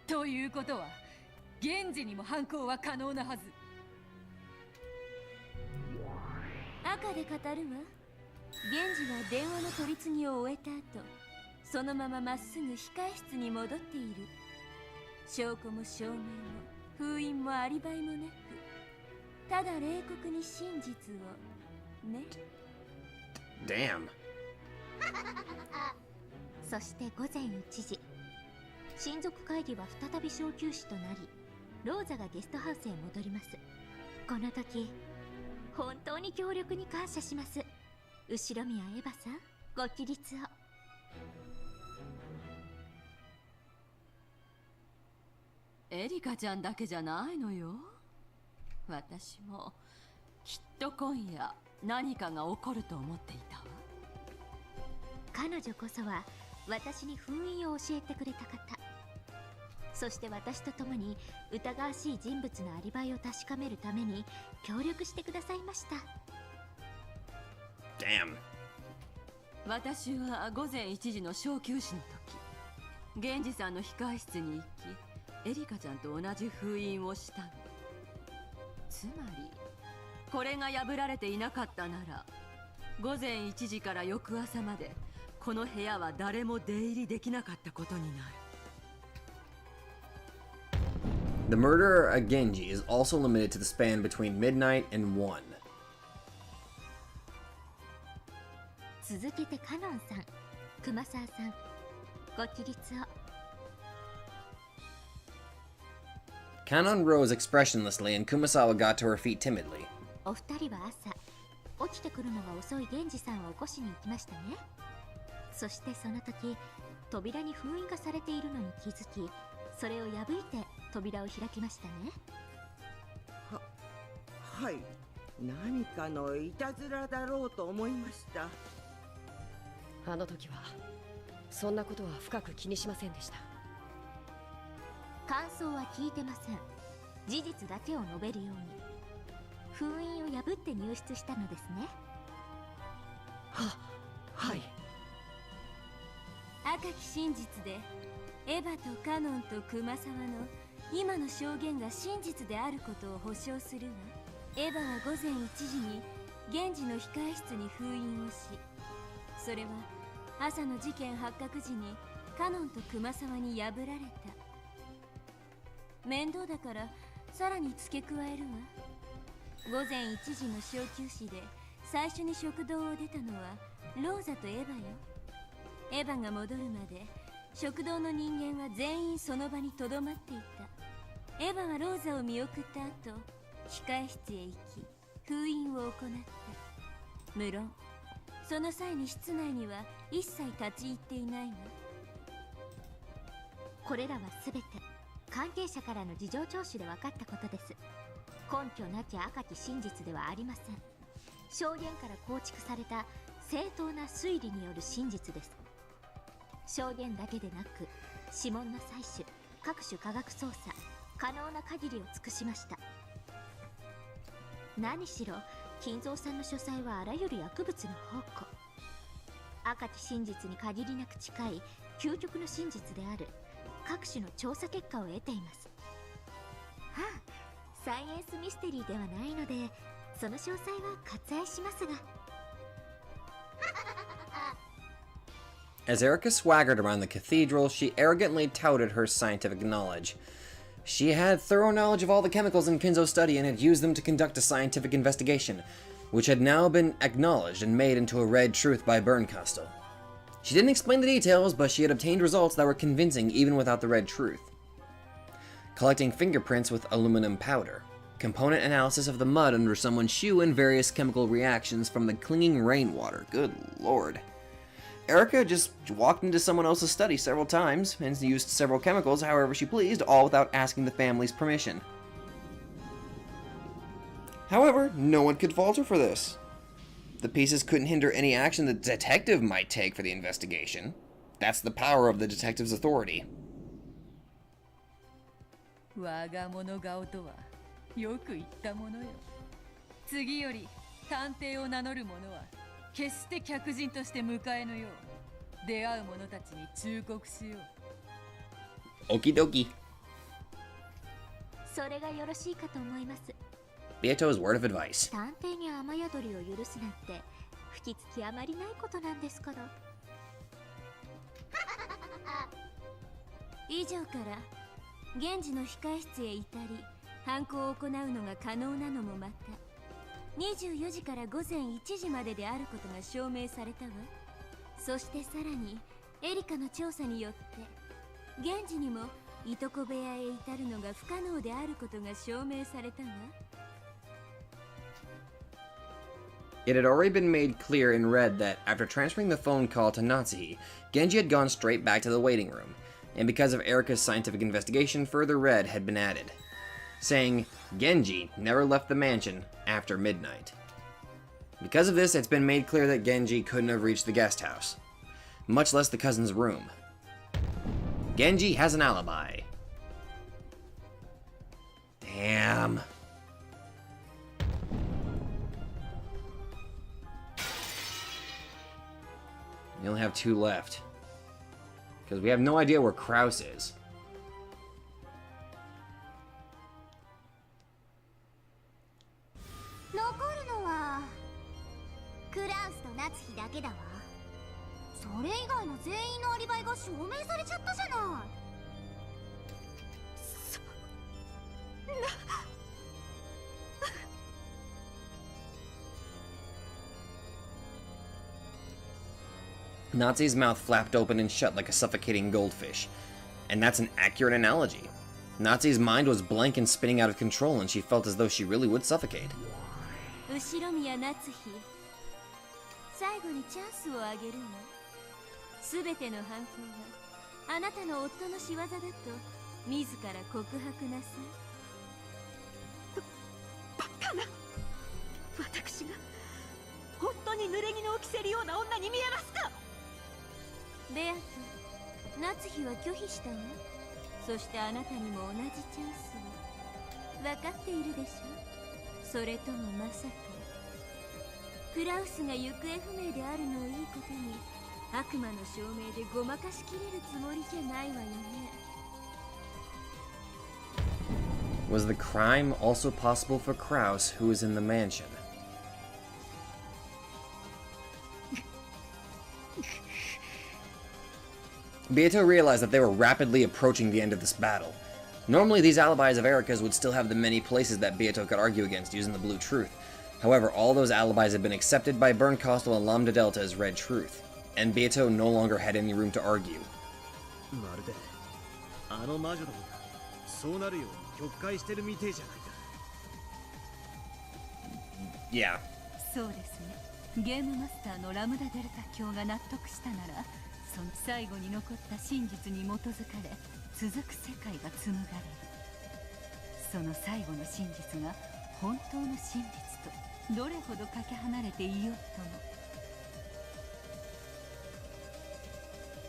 ということは、源氏にも犯行は可能なはず。赤で語るわ。源氏は電話の取り次ぎを終えた後、そのまままっすぐ控え室に戻っている。証拠も証明も封印もアリバイもなく、ただ冷酷に真実をね。Damn. そして午前1時、親族会議は再び小休止となり、ローザがゲストハウスへ戻ります。この時、本当に協力に感謝します。後宮エヴァさん、ご起立を。エリカちゃんだけじゃないのよ。私もきっと今夜何かが起こると思っていたわ。彼女こそは私に封印を教えてくれた方。そして私と共に疑わしい人物のアリバイを確かめるために協力してくださいました。 Damn. 私は午前1時の小休止の時、源氏さんの控室に行き、エリカちゃんと同じ封印をしたの。つまりこれが破られていなかったなら、午前1時から翌朝までこの部屋は誰も出入りできなかったことになる。The murderer of Genji is also limited to the span between midnight and 1. 続けてカノンさん、熊沢さん、ご起立を。 Kanon rose expressionlessly and Kumasawa got to her feet timidly. お二人は朝、起きてくるのが遅い源氏さんを起こしに行きましたね。そしてその時、扉に封印がされているのに気づき、それを破いて扉を開きましたね。はい、何かのいたずらだろうと思いました。あの時はそんなことは深く気にしませんでした。感想は聞いてません。事実だけを述べるように。封印を破って入室したのですね。はい。赤き真実でエヴァとカノンと熊沢の今の証言が真実であることを保証するわ。エヴァは午前1時に源氏の控室に封印をし、それは朝の事件発覚時にカノンと熊沢に破られた。面倒だからさらに付け加えるわ。午前1時の小休止で最初に食堂を出たのはローザとエヴァよ。エヴァが戻るまで食堂の人間は全員その場にとどまっていた。エヴァはローザを見送った後、控室へ行き封印を行った。無論その際に室内には一切立ち入っていないわ。これらはすべて関係者からの事情聴取で分かったことです。根拠なき赤き真実ではありません。証言から構築された正当な推理による真実です。証言だけでなく指紋の採取、各種科学捜査、可能な限りを尽くしました。何しろ金蔵さんの書斎はあらゆる薬物の宝庫。赤き真実に限りなく近い究極の真実である各種の調査結果を得ています。はあ、サイエンスミステリーではないのでその詳細は割愛しますが。As Erica swaggered around the cathedral, she arrogantly touted her scientific knowledge. She had thorough knowledge of all the chemicals in Kinzo's study and had used them to conduct a scientific investigation, which had now been acknowledged and made into a red truth by Bernkastel. She didn't explain the details, but she had obtained results that were convincing even without the red truth. Collecting fingerprints with aluminum powder, component analysis of the mud under someone's shoe, and various chemical reactions from the clinging rainwater. Good lord. Erica just walked into someone else's study several times and used several chemicals however she pleased, all without asking the family's permission. However, no one could fault her for this. The pieces couldn't hinder any action the detective might take for the investigation. That's the power of the detective's authority. 我が物顔とはよく言ったものよ。次より探偵を名乗る者は決して客人として迎えぬよう出会う者たちに忠告しよう。Okie dokie. それがよろしいかと思います。 Beato's word of advice. 探偵に雨宿りを許すなんて吹きつきあまりないことなんですから。以上から源氏の控室へ至り犯行を行うのが可能なのもまた24時から午前1時までであることが証明されたわ。そしてさらにエリカの調査によって源氏にもいとこ部屋へ至るのが不可能であることが証明されたわ。It had already been made clear in red that, after transferring the phone call to Natsuhi, Genji had gone straight back to the waiting room, and because of Erika's scientific investigation, further red had been added, saying Genji never left the mansion after midnight. Because of this, it's been made clear that Genji couldn't have reached the guest house, much less the cousin's room. Genji has an alibi. Damn. We only have 2 left. Because we have no idea where Kraus is. 残るのはクラウスと夏日だけだわ。それ以外の全員のアリバイが証明されちゃったじゃない。Nazi's mouth flapped open and shut like a suffocating goldfish. And that's an accurate analogy. Nazi's mind was blank and spinning out of control, and she felt as though she really would suffocate. 後ろ宮夏日、最後にチャンスをあげるわ。すべての犯行はあなたの夫の仕業だと自ら告白なさい。バカな。私が本当に濡れ衣を着せるような女に見えますか？ベアと夏日は拒否したわ。そしてあなたにも同じチャンスを。分かっているでしょ。それともまさかクラウスが行方不明であるのをいいことに悪魔の証明でごまかしきれるつもりじゃないわよね。 Was the crime also possible for Kraus, who was in the mansion? Beato realized that they were rapidly approaching the end of this battle. Normally, these alibis of Erica's would still have the many places that Beato could argue against using the blue truth. However, all those alibis had been accepted by Burn Costal and Lambda Delta as red truth, and Beato no longer had any room to argue. Yeah. そうですね。ゲームマスターのラムダデルタ教が納得したなら、その最後に残った真実に基づかれ、続く世界が紡がれる。その最後の真実が本当の真実とどれほどかけ離れていようとも。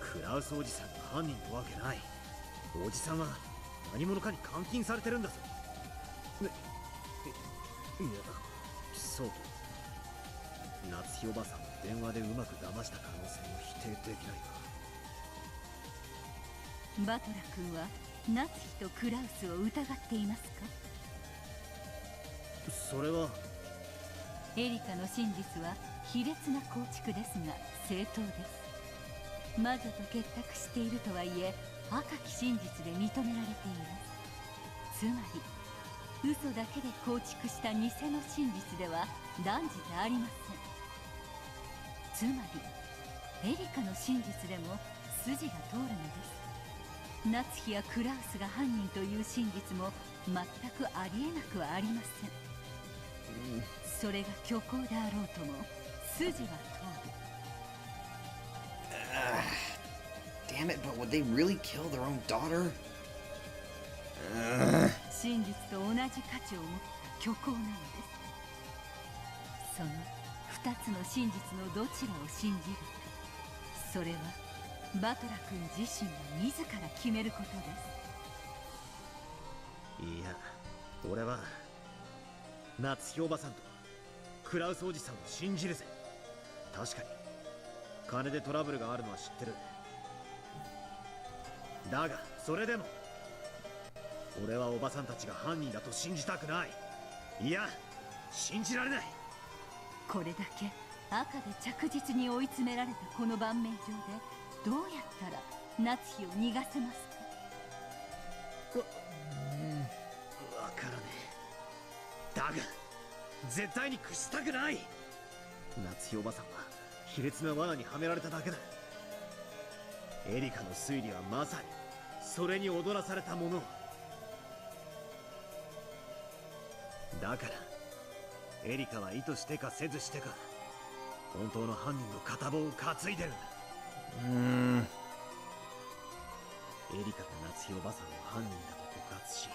クラウスおじさんが犯人のわけない。おじさんは何者かに監禁されてるんだぞ。いや、そうと夏日おばさんを電話でうまく騙した可能性も否定できないバトラ君は夏日とクラウスを疑っていますか？それはエリカの真実は卑劣な構築ですが正当です。魔女と結託しているとはいえ赤き真実で認められています。つまり嘘だけで構築した偽の真実では断じてありません。つまりエリカの真実でも筋が通るのです。夏日やクラウスが犯人という真実も全くありえなくはありません。それが虚構であろうとも筋は通る。Damn it, but would they really kill their own daughter? 真実と同じ価値を持った虚構なのです。その二つの真実のどちらを信じるか、それはバトラ君自身が自ら決めることです。いや、俺は夏日おばさんとクラウスおじさんを信じるぜ。確かに金でトラブルがあるのは知ってる。だがそれでも俺はおばさんたちが犯人だと信じたくない。いや、信じられない。これだけ赤で着実に追い詰められたこの盤面上でどうやったら夏日を逃がせますか？わからねえ。だが絶対に屈したくない。夏日おばさんは卑劣な罠にはめられただけだ。エリカの推理はまさにそれに踊らされたものだから、エリカは意図してかせずしてか本当の犯人の片棒を担いでるんだ。エリカが夏日おばさんを犯人だと告発し、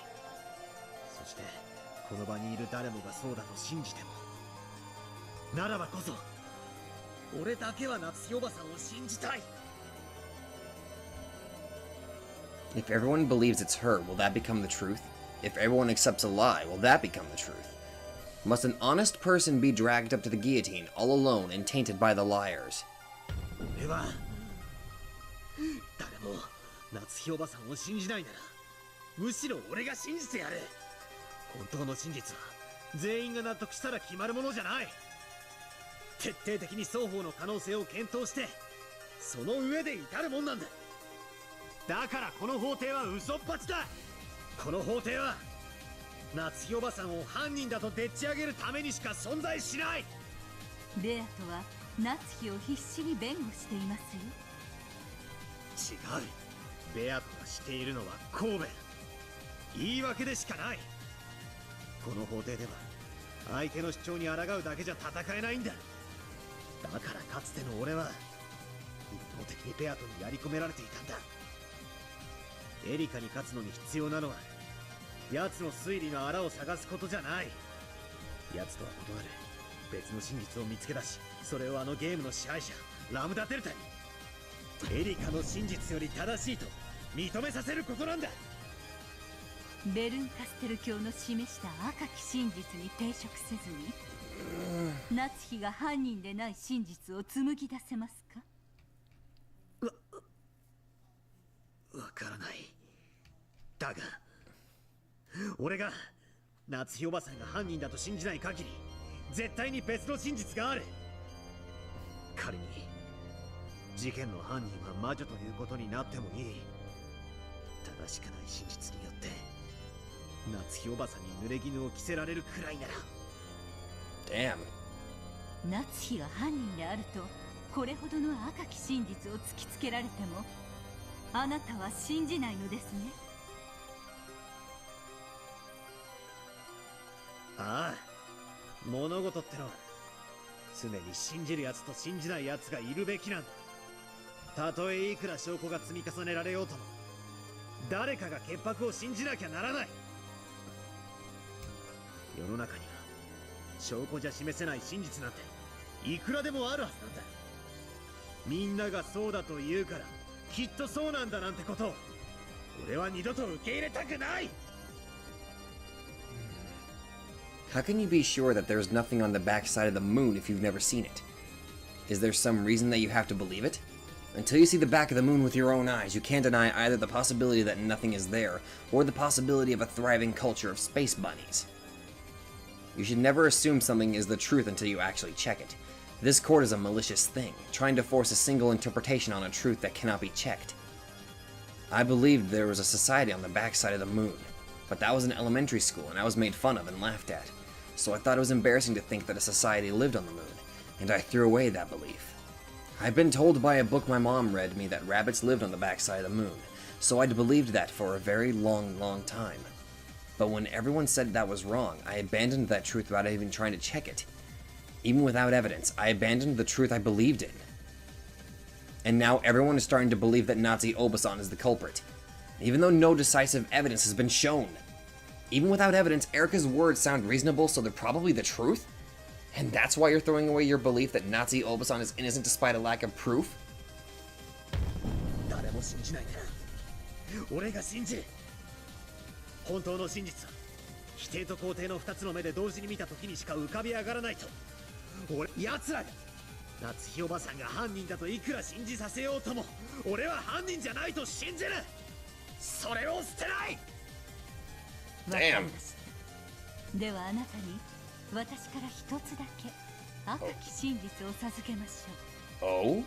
そしてこの場にいる誰もがそうだと信じても、ならばこそ俺だけは夏日おばさんを信じたい。 If everyone believes it's her, will that become the truth? If everyone accepts a lie, will that become the truth? Must an honest person be dragged up to the guillotine all alone and tainted by the liars? 俺は誰も夏日おばさんを信じないならむしろ俺が信じてやる。本当の真実は全員が納得したら決まるものじゃない。徹底的に双方の可能性を検討してその上で至るもんなんだ。だからこの法廷は嘘っぱちだ。この法廷は夏日おばさんを犯人だとでっち上げるためにしか存在しない。ベアとは夏日を必死に弁護していますよ。違う。ベアトがしているのは神戸。言い訳でしかない。この法廷では相手の主張に抗うだけじゃ戦えないんだ。だからかつての俺は一方的にベアトにやり込められていたんだ。エリカに勝つのに必要なのは奴の推理のあらを探すことじゃない。奴とは異なる別の真実を見つけ出し、それをあのゲームの支配者ラムダデルタにエリカの真実より正しいと認めさせることなんだ。ベルンカステル教の示した赤き真実に抵触せずに夏日が犯人でない真実を紡ぎ出せますか？わからない。だが俺が夏日おばさんが犯人だと信じない限り絶対に別の真実がある。仮に事件の犯人は魔女ということになってもいい。正しくない真実によって夏日おばさんに濡れ衣を着せられるくらいなら。Damn. 夏日が犯人であるとこれほどの赤き真実を突きつけられてもあなたは信じないのですね。ああ、物事ってのは常に信じるやつと信じないやつがいるべきなんだ。たとえいくら証拠が積み重ねられようとも誰かが潔白を信じなきゃならない。世の中には証拠じゃ示せない真実なんていくらでもあるはずなんだ。みんながそうだと言うからきっとそうなんだなんてことを俺は二度と受け入れたくない。How can you be sure that there's nothing on the backside of the moon if you've never seen it? Is there some reason that you have to believe it? Until you see the back of the moon with your own eyes, you can't deny either the possibility that nothing is there, or the possibility of a thriving culture of space bunnies. You should never assume something is the truth until you actually check it. This court is a malicious thing, trying to force a single interpretation on a truth that cannot be checked. I believed there was a society on the backside of the moon, but that was an elementary school and I was made fun of and laughed at. So I thought it was embarrassing to think that a society lived on the moon, and I threw away that belief. I'd been told by a book my mom read me that rabbits lived on the backside of the moon, so I'd believed that for a very long time. But when everyone said that was wrong, I abandoned that truth without even trying to check it. Even without evidence, I abandoned the truth I believed in. And now everyone is starting to believe that Nazi Obasan is the culprit, even though no decisive evidence has been shown. Even without evidence, Erica's words sound reasonable, so they're probably the truth? And that's why you're throwing away your belief that Nazi Obasan is innocent despite a lack of proof? 誰も信じないなら俺が信じる。本当の真実は否定と肯定の2つの目で同時に見た時にしか浮かび上がらないと。奴らが夏日おばさんが犯人だといくら信じさせようとも俺は犯人じゃないと信じる。それを捨てない。Damn. ではあなたに私から一つだけ赤き真実を授けましょう。Oh?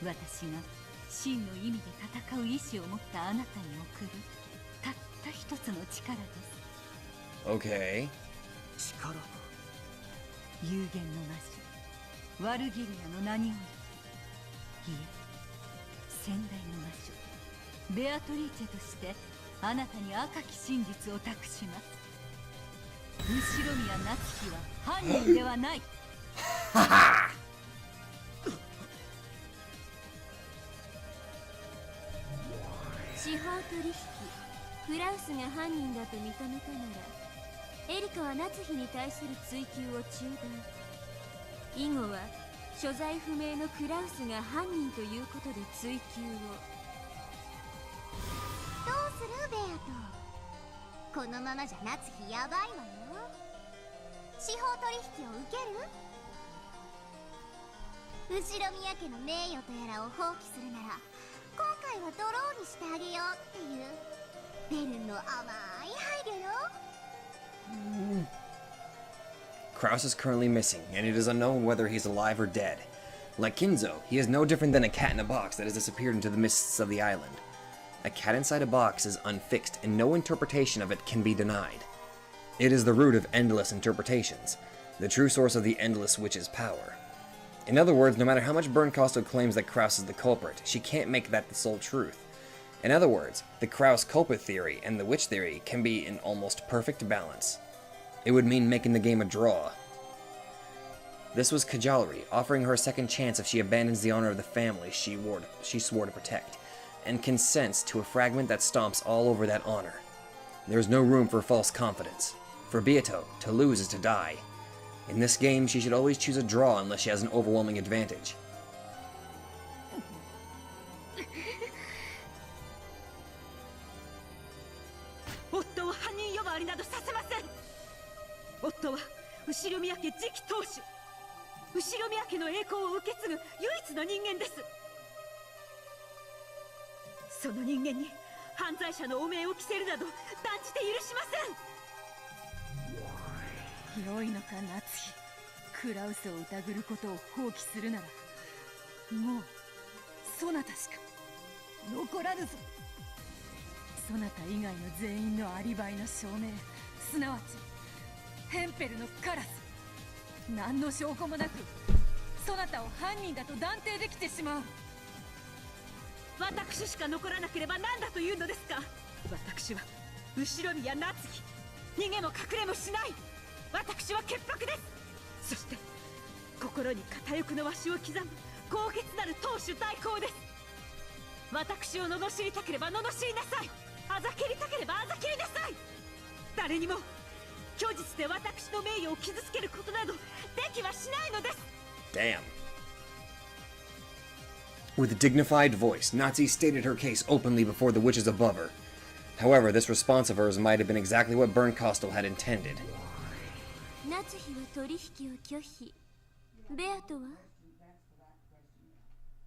私が真の意味で戦う意志を持ったあなたに送るたった一つの力です。Okay. 力？有限の魔女ワルギリアの名により、いえ、先代の魔女ベアトリーチェとしてあなたに赤き真実を託します。後ろ宮夏樹は犯人ではない。司法取引フラウスが犯人だと認めたならエリカは夏日に対する追及を中断。以後は所在不明のクラウスが犯人ということで追及を。どうするベアト？このままじゃ夏日やばいわよ。司法取引を受ける？後宮家の名誉とやらを放棄するなら今回はドローにしてあげようっていうベルンの甘い配慮よ。Kraus is currently missing, and it is unknown whether he's alive or dead. Like Kinzo, he is no different than a cat in a box that has disappeared into the mists of the island. A cat inside a box is unfixed, and no interpretation of it can be denied. It is the root of endless interpretations, the true source of the endless witch's power. In other words, no matter how much Bernkastel claims that Kraus is the culprit, she can't make that the sole truth. In other words, the Kraus culprit theory and the witch theory can be in almost perfect balance. It would mean making the game a draw. This was cajolery, offering her a second chance if she abandons the honor of the family she swore to protect, and consents to a fragment that stomps all over that honor. There is no room for false confidence. For Beato, to lose is to die. In this game, she should always choose a draw unless she has an overwhelming advantage. 夫を犯人呼ばわりなどさせません。夫は後宮家次期当主、後宮家の栄光を受け継ぐ唯一の人間です。その人間に犯罪者の汚名を着せるなど断じて許しません。良いのか夏日、クラウスを疑ることを放棄するならもうそなたしか残らぬぞ。そなた以外の全員のアリバイの証明、すなわちヘンペルのカラス、何の証拠もなくそなたを犯人だと断定できてしまう。私しか残らなければ何だというのですか。私は後宮夏日、逃げも隠れもしない。私は潔白です。そして心に片翼のわしを刻む高潔なる当主代行です。私を罵りたければ罵りなさい、あざけりたければあざけりなさい。誰にも虚実で私の名誉を傷つけることなどできはしないのです。 Damn. With a dignified voice, Nazi stated her case openly before the witches above her. However, this response of hers might have been exactly what Bernkastel had intended. 夏日は取引を拒否。ベアとは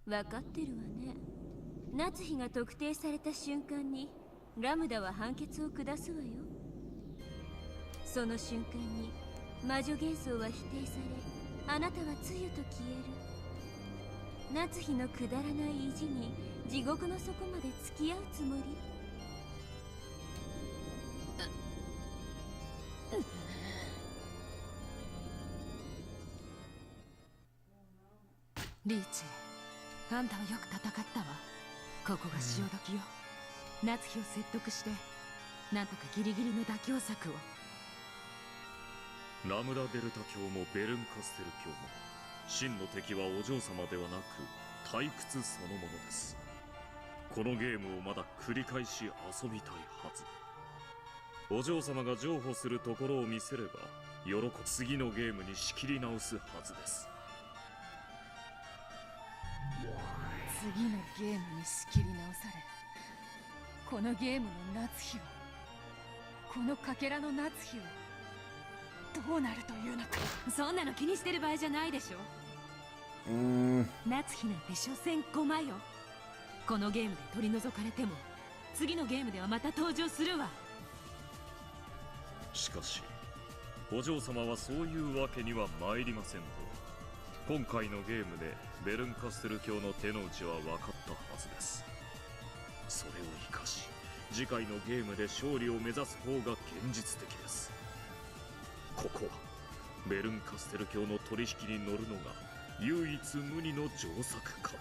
分かってるわね。夏日が特定された瞬間にラムダは判決を下すわよ。その瞬間に魔女幻想は否定され、あなたはつゆと消える。夏日のくだらない意地に地獄の底まで付き合うつもり？リーチ、あんたはよく戦ったわ。ここが潮時よ。夏日を説得してなんとかギリギリの妥協策を。ラムダデルタ教もベルンカステル教も真の敵はお嬢様ではなく退屈そのものです。このゲームをまだ繰り返し遊びたいはず。お嬢様が譲歩するところを見せれば次のゲームに仕切り直すはずです。次のゲームに仕切り直され、このゲームの夏日を、このかけらの夏日をどうなるというのか。そんなの気にしてる場合じゃないでしょ。夏日なんて所詮駒よ。このゲームで取り除かれても次のゲームではまた登場するわ。しかしお嬢様はそういうわけには参りませんと。今回のゲームでベルンカステル教の手の内は分かったはずです。それを生かし次回のゲームで勝利を目指す方が現実的です。ここはベルンカステル教の取引に乗るのが唯一無二の上策か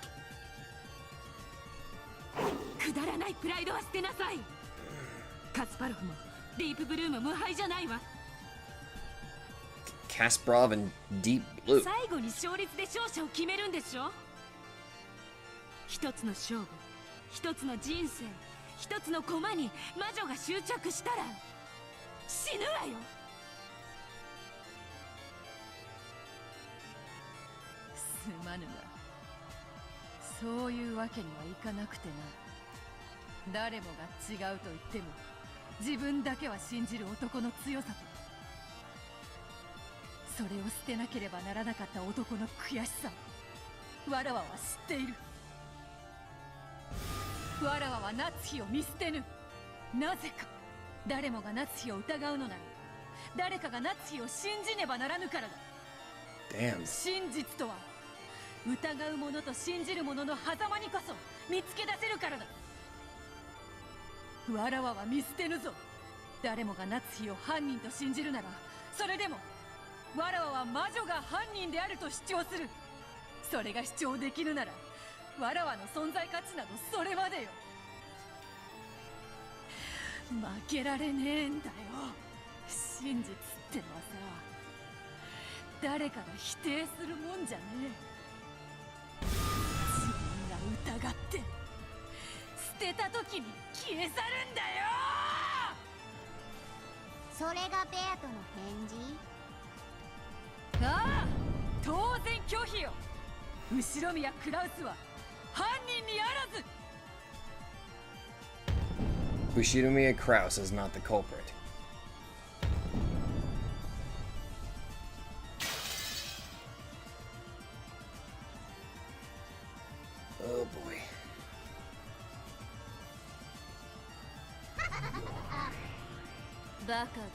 と。くだらないプライドは捨てなさい。カスパロフもディープブルーも無敗じゃないわ。Kasparov and Deep Blue. 最後に勝率で勝者を決めるんでしょ。一つの勝負、一つの人生、一つの駒に魔女が執着したら死ぬわよ。すまぬがそういうわけにはいかなくてな。誰もが違うと言っても自分だけは信じる男の強さと、それを捨てなければならなかった男の悔しさをわらわは知っている。わらわは夏日を見捨てぬ。なぜか誰もが夏日を疑うのなら、誰かが夏日を信じねばならぬからだ。真実とは疑う者と信じる者の狭間にこそ見つけ出せるからだ。わらわは見捨てぬぞ。誰もが夏日を犯人と信じるなら、それでもわらわは魔女が犯人であると主張する。それが主張できるなら、わらわの存在価値などそれまでよ。負けられねえんだよ。真実ってのはさ、誰かが否定するもんじゃねえ。自分が疑って捨てた時に消え去るんだよ。それがベアトの返事？ああ、当然拒否よ。後宮クラウスは犯人にあらず。Bushidomiya Kraus is not the culprit. Oh boy. バカだ。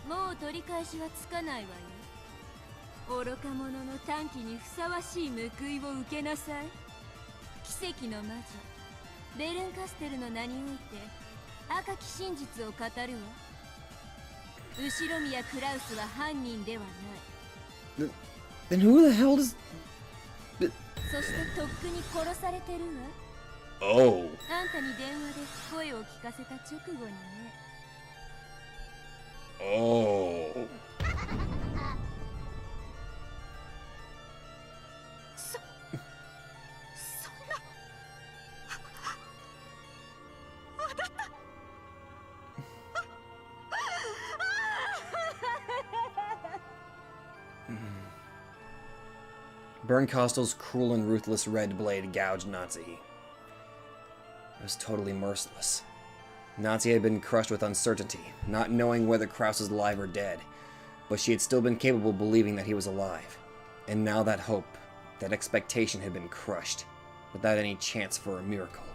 もう取り返しはつかないわよ。愚か者の短気にふさわしい報いを受けなさい。奇跡の魔女ベルンカステルの名において赤き真実を語るわ。後宮クラウスは犯人ではない。Then who the hell does... そしてとっくに殺されてるわ。Oh. あんたに電話で声を聞かせた直後にね。Oh. そんな。あだった。Bernkastel's cruel and ruthless red blade gouged Natsuhi. It was totally merciless. Natsuhi had been crushed with uncertainty, not knowing whether Kraus was alive or dead, but she had still been capable of believing that he was alive. And now that hope, that expectation had been crushed, without any chance for a miracle.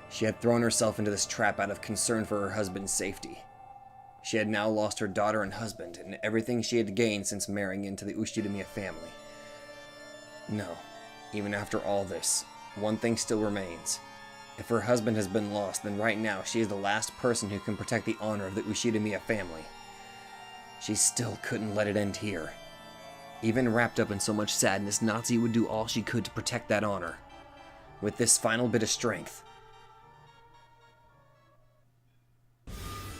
She had thrown herself into this trap out of concern for her husband's safety. She had now lost her daughter and husband, and everything she had gained since marrying into the Ushidamiya family. No, even after all this, one thing still remains. If her husband has been lost, then right now she is the last person who can protect the honor of the Ushidamiya family. She still couldn't let it end here. Even wrapped up in so much sadness, Natsuhi would do all she could to protect that honor. With this final bit of strength.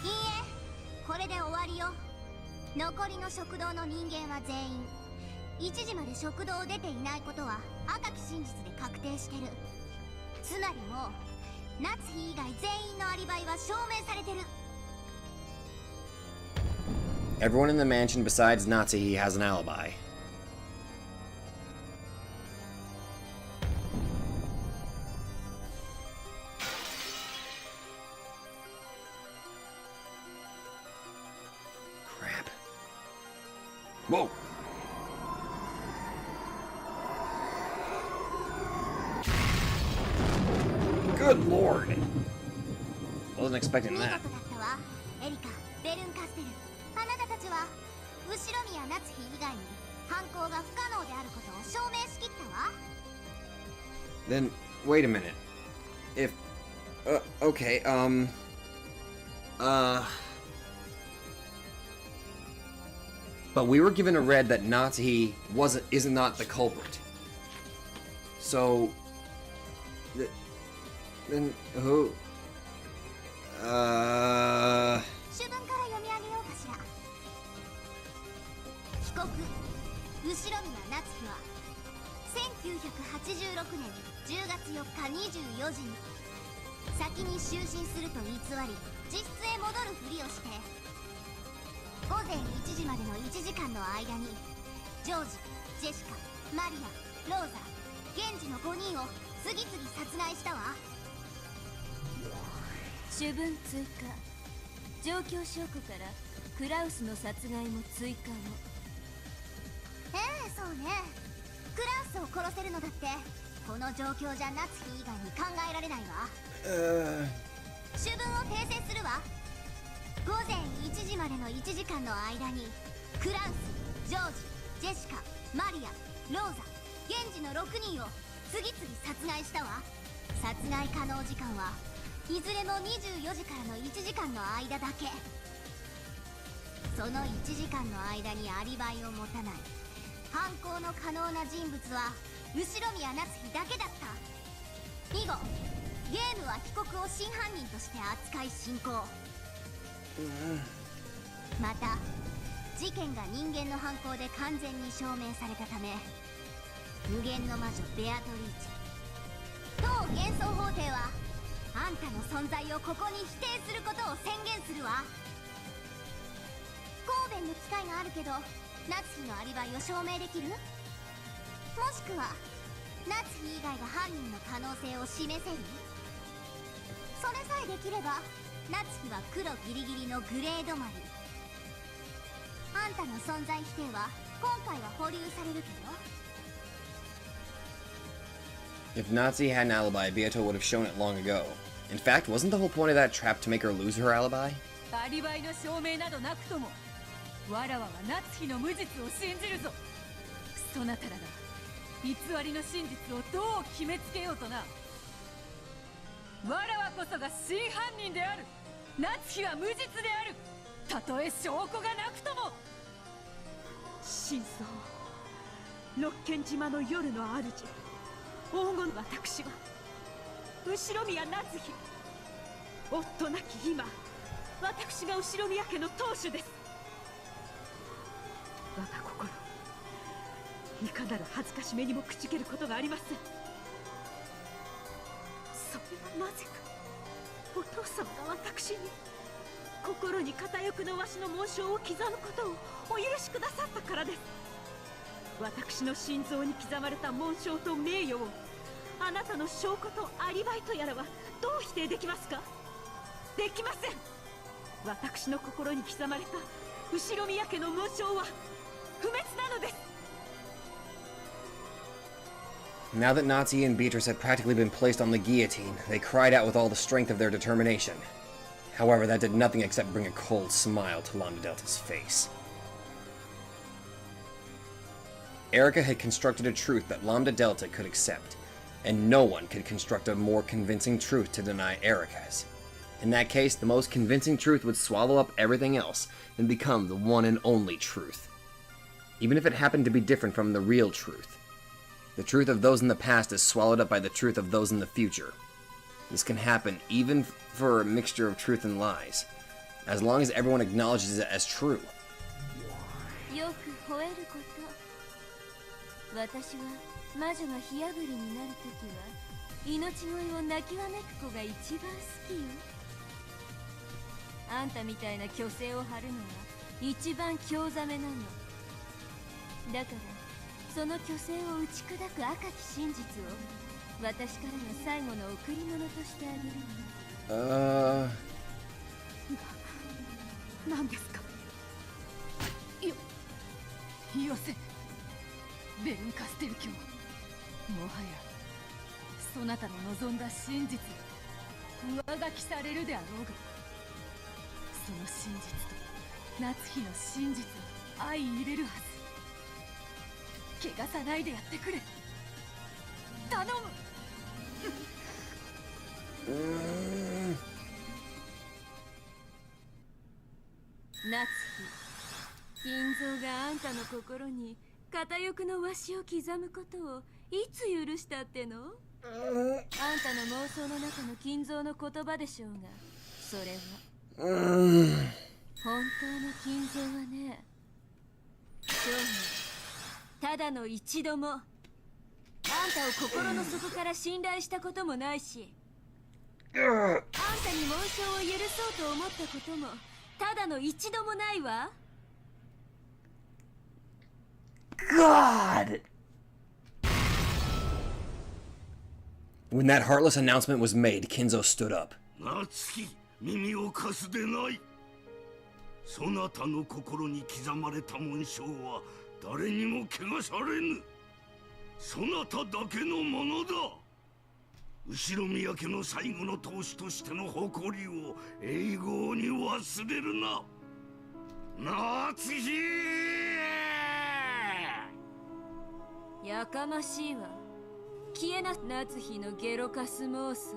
いいえ、これで終わりよ。残りの食堂の人間は全員1時まで食堂を出ていないことは赤き真実で確定してる。つまりもう夏日以外全員のアリバイは証明されてる。 Everyone in the mansion besides Natsuhi has an alibi. Crap. Whoa! Good lord! Wasn't expecting that. エリカ、ベルンカステル、あなたたちは後宮夏日以外に犯行が不可能であることを証明しきったわ。 Then wait a minute. If okay, but we were given a read that Natsuhi is not the culprit. So then who? 主文から読み上げようかしら。被告後宮夏日は1986年10月4日24時に先に就寝すると偽り自室へ戻るふりをして午前1時までの1時間の間にジョージ、ジェシカ、マリア、ローザ、現地の5人を次々殺害したわ。主文追加。状況証拠からクラウスの殺害も追加を。そうね。クラウスを殺せるのだってこの状況じゃ夏日以外に考えられないわ。主文を訂正するわ。午前1時までの1時間の間にクラウス、ジョージ、ジェシカ、マリア、ローザ、ゲンジの6人を次々殺害したわ。殺害可能時間はいずれも24時からの1時間の間だけ。その1時間の間にアリバイを持たない犯行の可能な人物は後宮夏日だけだった。以後ゲームは被告を真犯人として扱い進行。また事件が人間の犯行で完全に証明されたため無限の魔女ベアトリーチェ当幻想法廷はあんたの存在をここに否定することを宣言するわ。抗弁の機会があるけど夏日のアリバイを証明できる？もしくは夏日以外が犯人の可能性を示せる？それさえできれば夏日は黒ギリギリのグレー止まり。あんたの存在否定は今回は保留されるけど。If Nazi had an alibi, Beato would have shown it long ago. In fact, wasn't the whole point of that trap to make her lose her alibi? アリバイの証明などなくともわらわは夏日の無実を信じるぞ。そなたらが偽りの真実をどう決めつけようとな、わらわこそが真犯人である。夏日は無実である。たとえ証拠がなくとも。真相、六軒島の夜の主、黄金の私は後宮夏日。夫なき今、私が後宮家の当主です。我が心、いかなる恥ずかしめにもくじけることがありません。それはなぜか、お父様が私に心に片翼のわしの紋章を刻むことをお許しくださったからです。私の心臓に刻まれた紋章と名誉をあなたの証拠とアリバイとやらはどう否定できますか？できません。私の心に刻まれた後宮家の紋章は不滅なのです。 Now that Nazi and Beatrice had practically been placed on the guillotine, they cried out with all the strength of their determination. However, that did nothing except bring a cold smile to Lambda Delta's face. Erica had constructed a truth that Lambda Delta could accept, and no one could construct a more convincing truth to deny Erica's. In that case, the most convincing truth would swallow up everything else and become the one and only truth. Even if it happened to be different from the real truth. The truth of those in the past is swallowed up by the truth of those in the future. This can happen even for a mixture of truth and lies, as long as everyone acknowledges it as true. よく吠えること。私は魔女が火あぶりになるときは命乞いを泣きわめく子が一番好きよ。あんたみたいな虚勢を張るのは一番興ざめなの。だからその虚勢を打ち砕く赤き真実を私からの最後の贈り物としてあげるの。何ですか？よせベルンカステル卿、もはやそなたの望んだ真実が上書きされるであろうが、その真実と夏日の真実を相入れるはず。怪我さないでやってくれ、頼む。夏日、金蔵があんたの心に片翼のわしを刻むことをいつ許したっての？あんたの妄想の中の金蔵の言葉でしょうが、それは本当の金蔵はね、そうね、ただの一度もあんたを心の底から信頼したこともないし、あんたに紋章を許そうと思ったこともただの一度もないわ。God! When that heartless announcement was made, Kinzo stood up. 夏希、耳を貸すでない。そなたの心に刻まれた紋章は誰にも汚されぬ。そなただけのものだ。後宮家の最後の当主としての誇りを永劫に忘れるな。夏日。やかましいわ。消えな夏日のゲロカス妄想。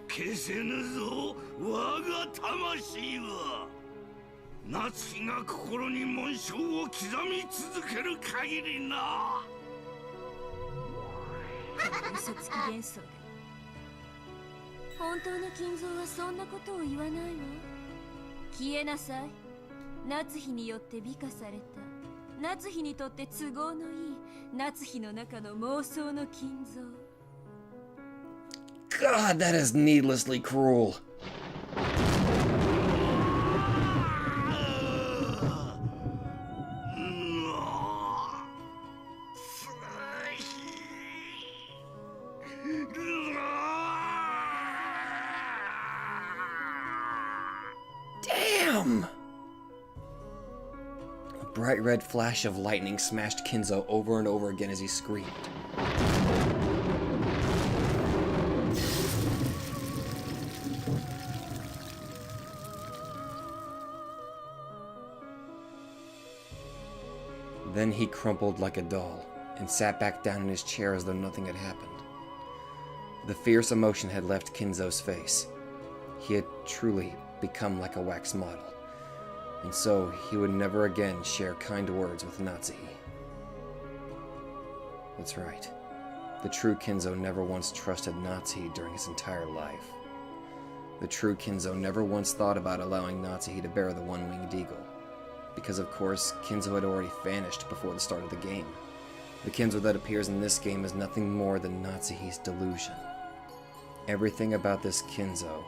消せぬぞ我が魂は。夏日が心に紋章を刻み続ける限りな。嘘つき幻想だ。本当の金蔵はそんなことを言わないわ。消えなさい。夏日によって美化された、夏日にとって都合のいい夏日の中の妄想の金蔵。God, that is needlessly cruel. Damn! A bright red flash of lightning smashed Kinzo over and over again as he screamed. Then he crumpled like a doll and sat back down in his chair as though nothing had happened. The fierce emotion had left Kinzo's face. He had truly become like a wax model, and so he would never again share kind words with Natsuhi. That's right. The true Kinzo never once trusted Natsuhi during his entire life. The true Kinzo never once thought about allowing Natsuhi to bear the one-winged eagle. Because of course, Kinzo had already vanished before the start of the game. The Kinzo that appears in this game is nothing more than Natsuhi's delusion. Everything about this Kinzo,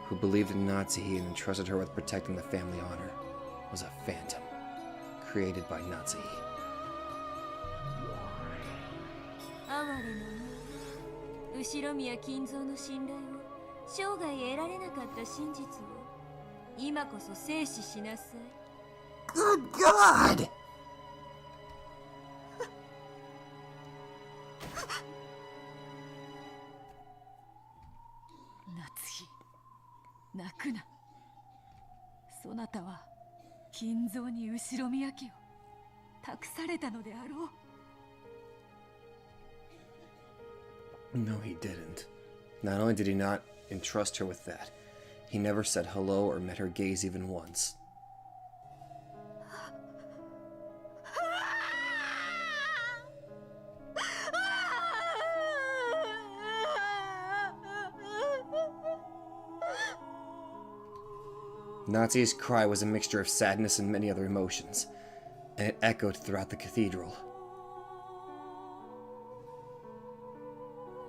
who believed in Natsuhi and entrusted her with protecting the family honor, was a phantom, created by Natsuhi. 哀れな後宮金蔵の信頼を生涯得られなかった真実を今こそ正視しなさい。Good God! 夏日、泣くな。そなたは金蔵に後宮家を託されたのであろう。No, he didn't. Not only did he not entrust her with that, he never said hello or met her gaze even once. Natsuhi's cry was a mixture of sadness and many other emotions, and it echoed throughout the cathedral.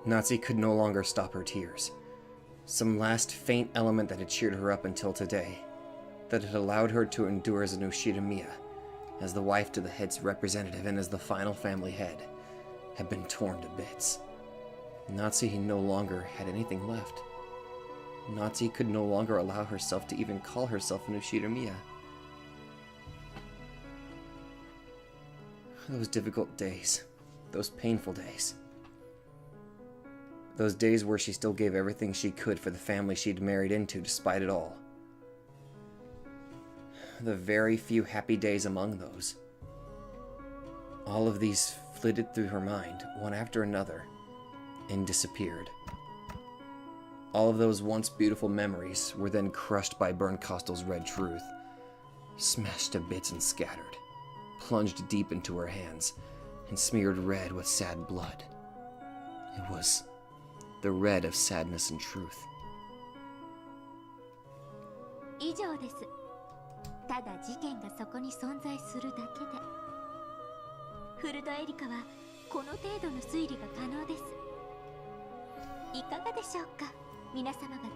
Natsuhi could no longer stop her tears. Some last faint element that had cheered her up until today, that had allowed her to endure as an Ushidamiya, as the wife to the head's representative and as the final family head, had been torn to bits. Natsuhi no longer had anything left. Natsuhi could no longer allow herself to even call herself an Ushidamiya. Those difficult days, those painful days. Those days where she still gave everything she could for the family she'd married into despite it all. The very few happy days among those. All of these flitted through her mind, one after another, and disappeared. All of those once beautiful memories were then crushed by Bernkastel's red truth, smashed to bits and scattered, plunged deep into her hands, and smeared red with sad blood. It was the red of sadness and truth. 以上です。ただ事件がそこに存在するだけで。フルドエリカはこの程度の推理が可能です。いかがでしょうか、皆様方。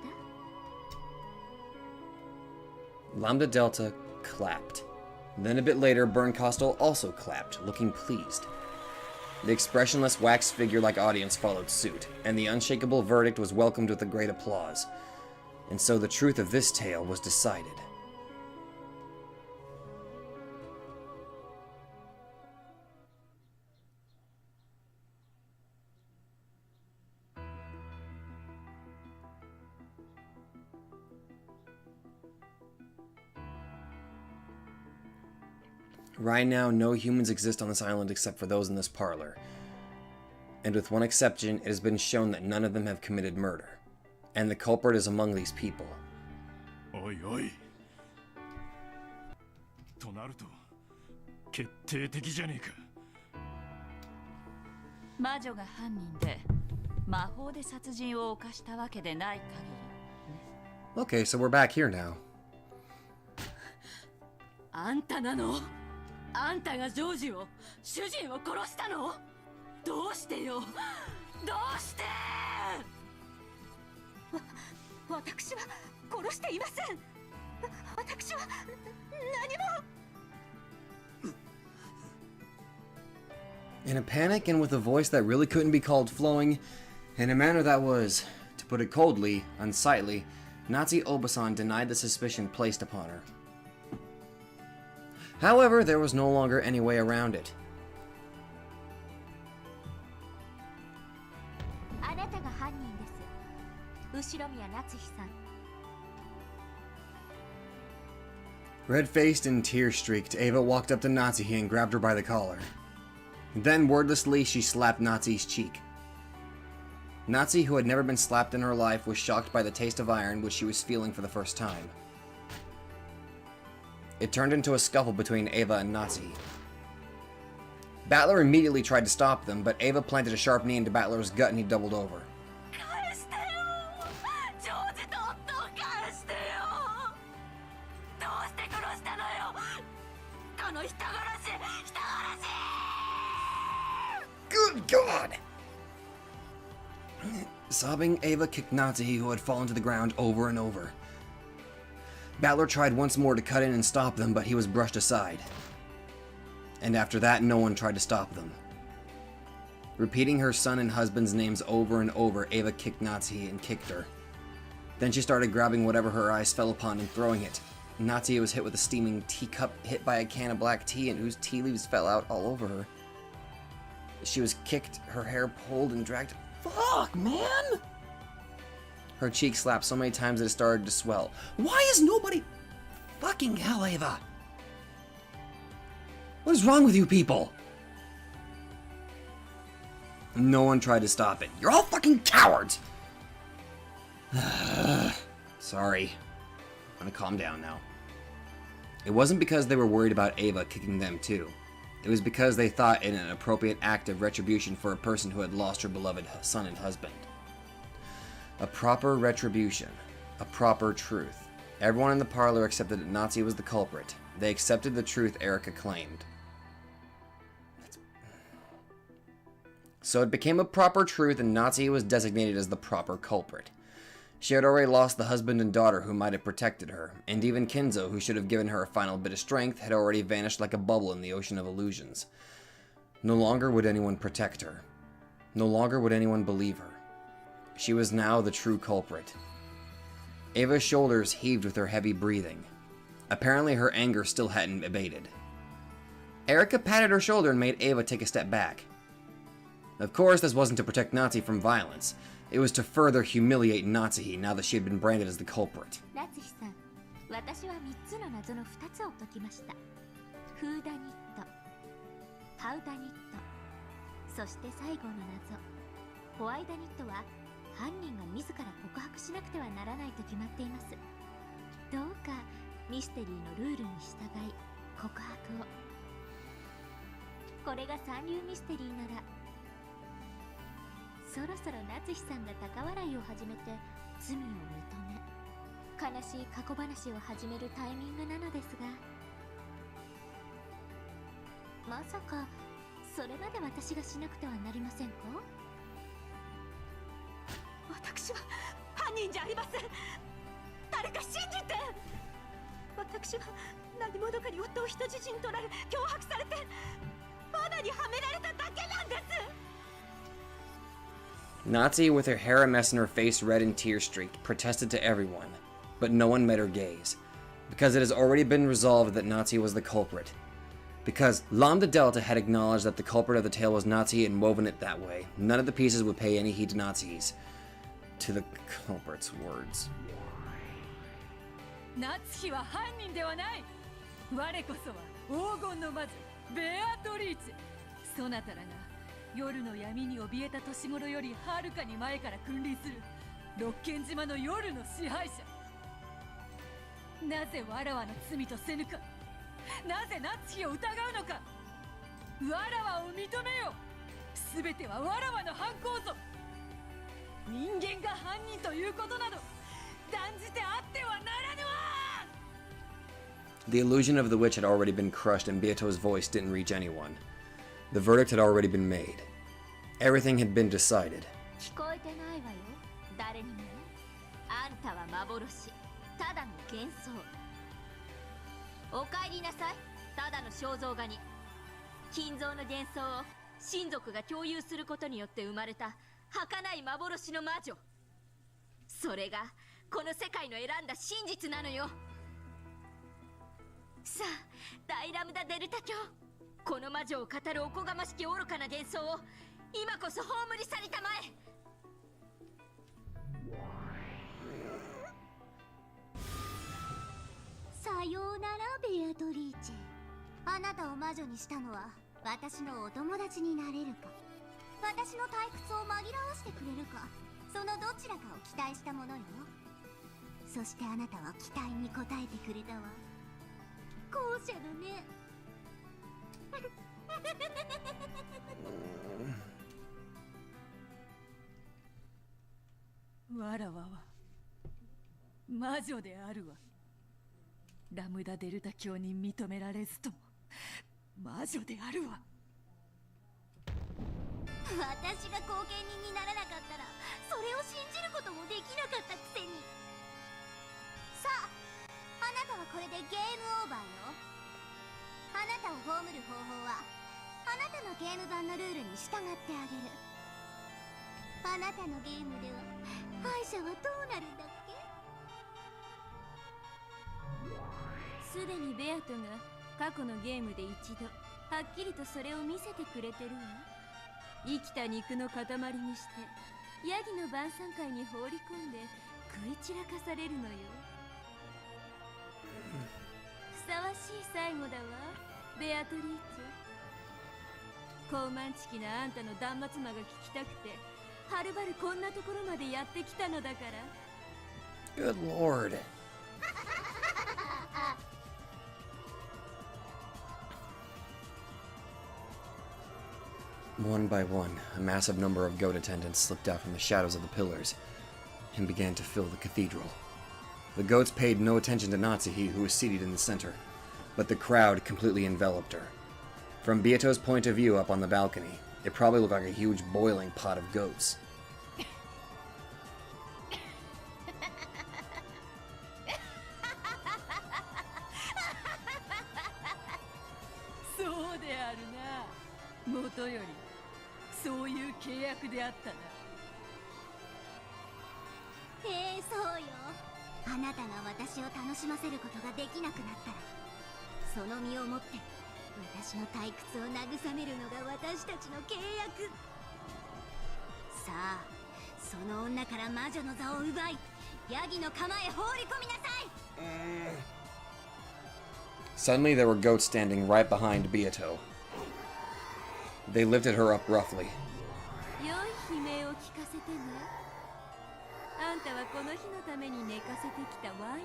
Lambda Delta clapped. Then a bit later, Bernkostel also clapped, looking pleased. The expressionless wax figure-like audience followed suit, and the unshakable verdict was welcomed with a great applause. And so the truth of this tale was decided. Right now, no humans exist on this island except for those in this parlor. And with one exception, it has been shown that none of them have committed murder. And the culprit is among these people. Oi, oi. となると、決定的じゃねえか。魔女が犯人で、魔法で殺人を犯したわけでない限り。Okay, so we're back here now. あんたなの？あんたがジョージを、主人を殺したの？どうしてよ？どうして？私は殺していません。私は何も。In a panic and with a voice that really couldn't be called flowing, in a manner that was, to put it coldly, unsightly, Nazi Obasan denied the suspicion placed upon her. However, there was no longer any way around it. あなたが犯人です。後ろ宮夏日さん。Red-faced and tear-streaked, Ava walked up to Natsuhi and grabbed her by the collar. Then, wordlessly, she slapped Natsuhi's cheek. Natsuhi, who had never been slapped in her life, was shocked by the taste of iron which she was feeling for the first time. It turned into a scuffle between Ava and Natsuhi. Battler immediately tried to stop them, but Ava planted a sharp knee into Battler's gut and he doubled over. Good God! Sobbing, Ava kicked Natsuhi, who had fallen to the ground, over and over. Battler tried once more to cut in and stop them, but he was brushed aside. And after that, no one tried to stop them. Repeating her son and husband's names over and over, Ava kicked Natsuhi and kicked her. Then she started grabbing whatever her eyes fell upon and throwing it. Natsuhi was hit with a steaming teacup, hit by a can of black tea, and whose tea leaves fell out all over her. She was kicked, her hair pulled and dragged. Fuck, man! Her cheek slapped so many times that it started to swell. Why is nobody... Fucking hell, Ava! What is wrong with you people? No one tried to stop it. You're all fucking cowards! Sorry. I'm gonna calm down now. It wasn't because they were worried about Ava kicking them too. It was because they thought it an appropriate act of retribution for a person who had lost her beloved son and husband. A proper retribution. A proper truth. Everyone in the parlor accepted that Nazi was the culprit. They accepted the truth Erica claimed. So it became a proper truth and Nazi was designated as the proper culprit. She had already lost the husband and daughter who might have protected her, and even Kinzo, who should have given her a final bit of strength, had already vanished like a bubble in the ocean of illusions. No longer would anyone protect her. No longer would anyone believe her. She was now the true culprit. Ava's shoulders heaved with her heavy breathing. Apparently her anger still hadn't abated. Erica patted her shoulder and made Ava take a step back. Of course, this wasn't to protect Nazi from violence. It was to further humiliate Natsuhi now that she had been branded as the culprit. 夏日さん、私は3つの謎の2つを解きました。フーダニット、ハウダニット、そして最後の謎、ホワイダニットは犯人が自ら告白しなくてはならないと決まっています。どうかミステリーのルールに従い告白を。これが三流ミステリーなら、そろそろ夏日さんが高笑いを始めて罪を認め悲しい過去話を始めるタイミングなのですが、まさかそれまで私がしなくてはなりませんか？私は犯人じゃありません。誰か信じて。私は何者かに夫を人質に取られ脅迫されて罠にはめられただけなんです。 Nazi, with her hair a mess and her face red and tear-streaked, protested to everyone, but no one met her gaze, because it has already been resolved that Nazi was the culprit. Because Lambda Delta had acknowledged that the culprit of the tale was Nazi and woven it that way, none of the pieces would pay any heed to Nazis. To the culprit's words. 夏日は犯人ではない。我こそは黄金の魔女ベアトリーチェ。そなたらが夜の闇に怯えた年頃よりはるかに前から君臨する六軒島の夜の支配者。なぜわらわの罪とせぬか。なぜ夏日を疑うのか。わらわを認めよ。すべてはわらわの犯行ぞ。人間が犯人ということなど断じてあってはならぬわ。 The illusion of the witch had already been crushed and Beato's voice didn't reach anyone. The verdict had already been made. Everything had been decided. 聞こえてないわよ、誰にも。あんたは幻、ただの幻想。お帰りなさい、ただの肖像画に。金像の幻想を親族が共有することによって生まれた儚い幻の魔女。それがこの世界の選んだ真実なのよ。さあ、大ラムダデルタ教、この魔女を語るおこがましき愚かな幻想を今こそ葬り去りたまえ。さようならベアトリーチェ。あなたを魔女にしたのは私のお友達になれるか、私の退屈を紛らわしてくれるか、そのどちらかを期待したものよ。そしてあなたは期待に応えてくれたわ。後者だね。わらわは魔女であるわ。ラムダデルタ教に認められずとも魔女であるわ。私が後見人にならなかったらそれを信じることもできなかったくせに。さあ、あなたはこれでゲームオーバーよ。あなたを葬る方法はあなたのゲーム版のルールに従ってあげる。あなたのゲームでは敗者はどうなるんだっけ。すでにベアトが過去のゲームで一度はっきりとそれを見せてくれてるわ。生きた肉の塊にしてヤギの晩餐会に放り込んで食い散らかされるのよ。ふさわしい最後だわ、ベアトリーチェ。高慢ちきなあんたの断末魔が聞きたくてはるばるこんなところまでやってきたのだから。 Good lord. One by one, a massive number of goat attendants slipped out from the shadows of the pillars and began to fill the cathedral. The goats paid no attention to Natsuhi, who was seated in the center, but the crowd completely enveloped her. From Beato's point of view up on the balcony, it probably looked like a huge boiling pot of goats. そうであるな。もとよりそういう契約であったな。そうよ。あなたが私を楽しませることができなくなったらその身をもって私の退屈を慰めるのが私たちの契約。さあ、その女から魔女の座を奪いヤギの釜へ放り込みなさい。Suddenly there were goats standing right behind Beato. They lifted her up roughly. 良い悲鳴を聞かせてね。あんたはこの日のために寝かせてきたワイン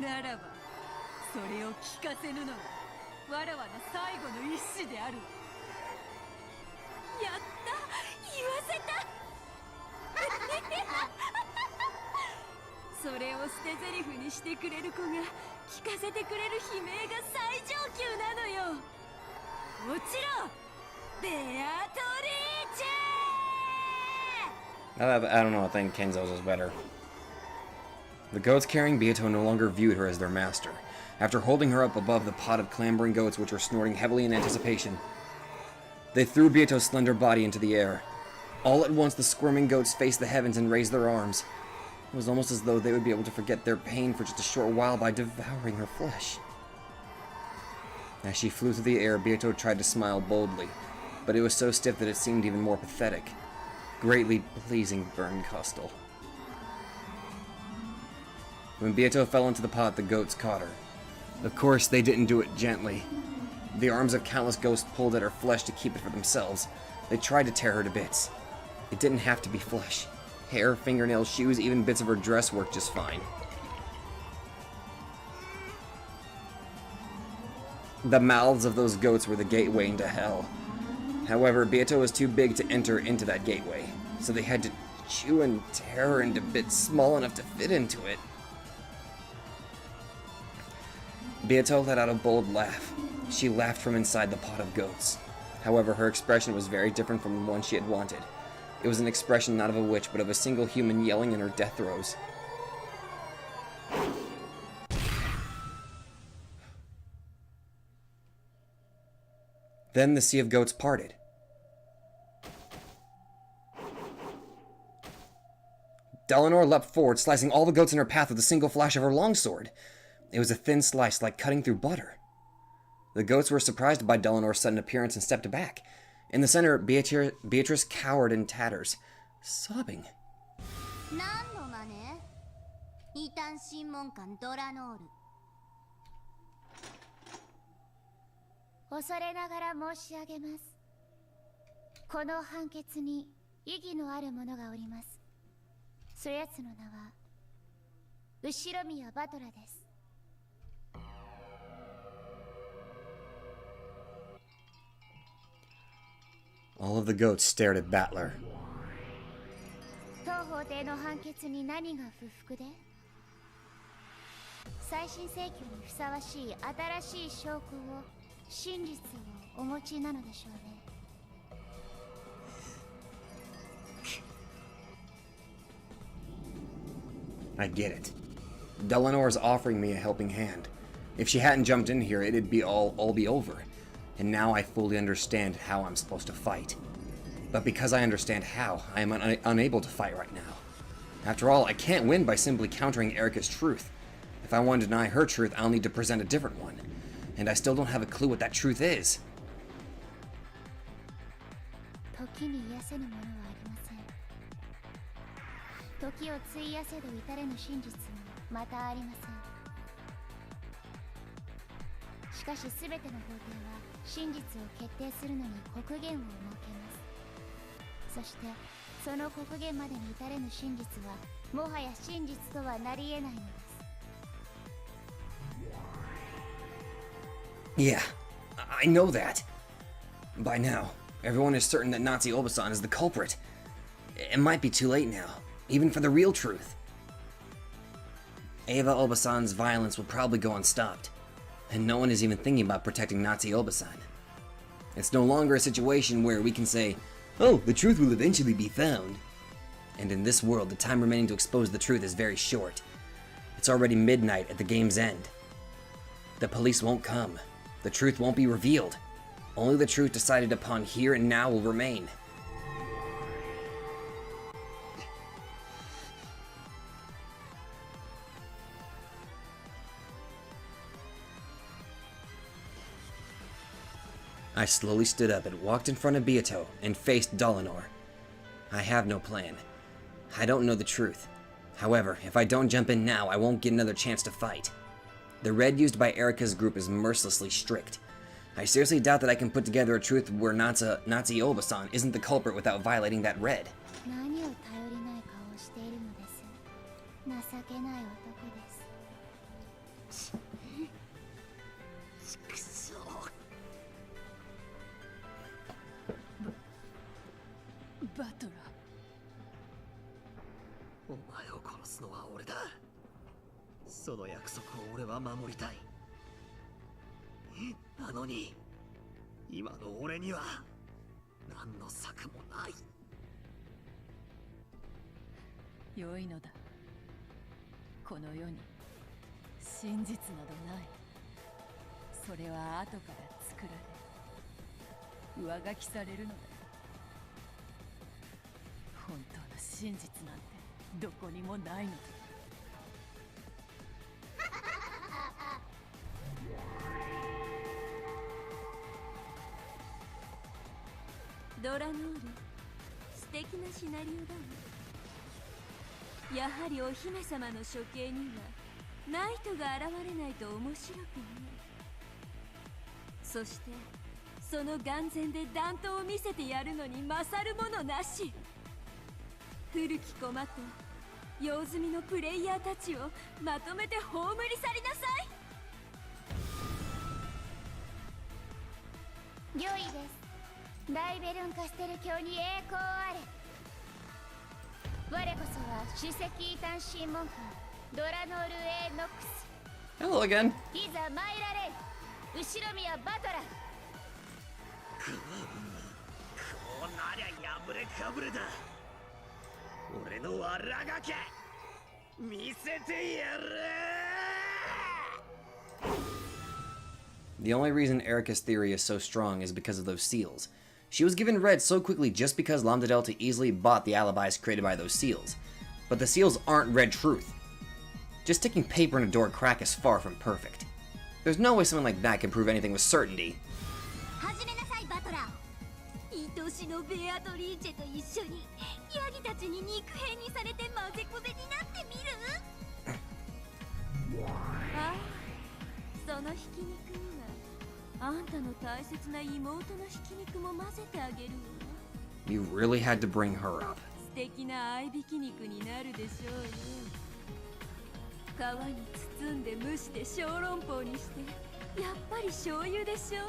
よ。ならばそれを聞かせぬのがわらわの最後の一子である。やった、言わせた。それを捨て台詞にしてくれる子が聞かせてくれる悲鳴が最上級なのよ。もちろんベアトリーチェ。 I don't know, I think Kinzo's is better. The goats carrying Beato no longer viewed her as their master. After holding her up above the pod of clambering goats which were snorting heavily in anticipation, they threw Beato's slender body into the air. All at once, the squirming goats faced the heavens and raised their arms. It was almost as though they would be able to forget their pain for just a short while by devouring her flesh. As she flew through the air, Beato tried to smile boldly, but it was so stiff that it seemed even more pathetic. Greatly pleasing Bern Costal. When Beato fell into the pot, the goats caught her. Of course, they didn't do it gently. The arms of countless ghosts pulled at her flesh to keep it for themselves. They tried to tear her to bits. It didn't have to be flesh. Hair, fingernails, shoes, even bits of her dress worked just fine. The mouths of those goats were the gateway into hell. However, Beato was too big to enter into that gateway, so they had to chew and tear her into bits small enough to fit into it. Beato let out a bold laugh. She laughed from inside the pot of goats. However, her expression was very different from the one she had wanted. It was an expression not of a witch, but of a single human yelling in her death throes. Then the sea of goats parted. Dalinar leapt forward, slicing all the goats in her path with a single flash of her longsword. It was a thin slice, like cutting through butter. The goats were surprised by Dalinar's sudden appearance and stepped back. In the center, Beatrice cowered in tatters, sobbing. All of the goats stared at Battler. I get it. Dalinar is offering me a helping hand. If she hadn't jumped in here, it'd be all be over. And now I fully understand how I'm supposed to fight. But because I understand how, I am unable to fight right now. After all, I can't win by simply countering Erika's truth. If I want to deny her truth, I'll need to present a different one. And I still don't have a clue what that truth is. Yeah, I know that. By now, everyone is certain that Nazi Obasan is the culprit. It might be too late now, even for the real truth. Eva Obasan's violence will probably go unstopped, and no one is even thinking about protecting Nazi Obasan. It's no longer a situation where we can say, oh, the truth will eventually be found. And in this world, the time remaining to expose the truth is very short. It's already midnight at the game's end. The police won't come. The truth won't be revealed. Only the truth decided upon here and now will remain. I slowly stood up and walked in front of Beato and faced Dalinar. I have no plan. I don't know the truth. However, if I don't jump in now, I won't get another chance to fight. The red used by Erika's group is mercilessly strict. I seriously doubt that I can put together a truth where Nazi Obasan isn't the culprit without violating that red. Battler. お前を殺すのは俺だ。その約束を俺は守りたい。なのに、今の俺には何の策もない。良いのだ。この世に真実などない。それは後から作られ上書きされるのだ。本当の真実なんてどこにもないのだ。ドラノール、素敵なシナリオだわ。やはりお姫様の処刑にはナイトが現れないと面白くない。そしてその眼前で弾頭を見せてやるのに勝るものなし。古き駒と用済みのプレイヤーたちをまとめて葬り去りなさい。御意です。大ベルンカステル教に栄光あれ。我こそは首席異端審問官ドラノール・エノックス。 Hello again. いざ参られ後ろ宮バトラ。こうなりゃ破れかぶれだ。俺のわらがけ見せてやる。 The only reason Erica's theory is so strong is because of those seals. She was given red so quickly just because Lambda Delta easily bought the alibis created by those seals. But the seals aren't red truth. Just sticking paper in a door crack is far from perfect. There's no way someone like that can prove anything with certainty. 始めなさいバトラー。愛しのベアトリーチェと一緒にヤギたちに肉片にされて混ぜこぜになってみる。ああ、そのひき肉にはあんたの大切な妹のひき肉も混ぜてあげるわ。 You really had to bring her up. 素敵な合いびき肉になるでしょうよ。皮に包んで蒸して小籠包にしてやっぱり醤油でしょ。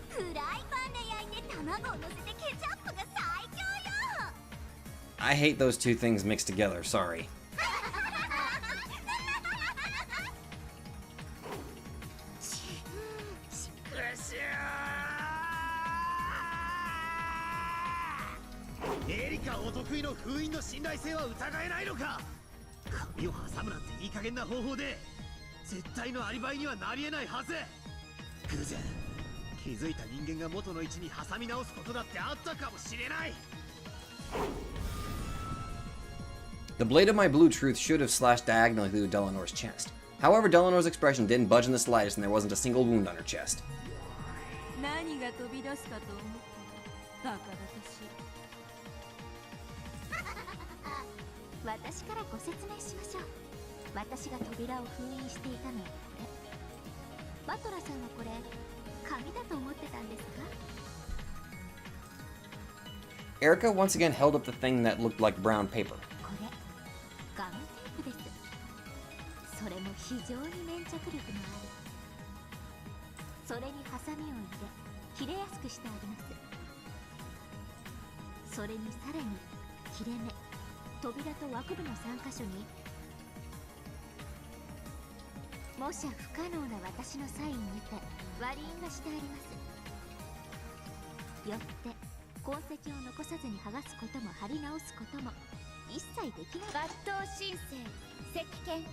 フライパンで焼いて卵を乗せてケチャップが最強よ。 I hate those two things mixed together, sorry. エリカお得意の封印の信頼性は疑えないのか。髪を挟むなんていい加減な方法で絶対のアリバイにはなり得ないはず。偶然気づいた人間が元の位置に挟み直すことだってあったかもしれない。 The blade of my blue truth should have slashed diagonally through Delanor's chest. However, Delanor's expression didn't budge in the slightest and there wasn't a single wound on her chest. 何が飛び出すかと思ったバカバカしい。私からご説明しましょう。私が扉を封印していたのはこれ。バトラさんはこれ紙だと思ってたんですか？ Erica once again held up the thing that looked like brown paper. これガムテープです。それも非常に粘着力のある。それにハサミを入れ切れやすくしてあります。それにさらに切れ目、扉と枠部の3箇所にもしや不可能な私のサインにて割り印がしてあります。よって痕跡を残さずに剥がすことも貼り直すことも一切できない。抜刀申請石剣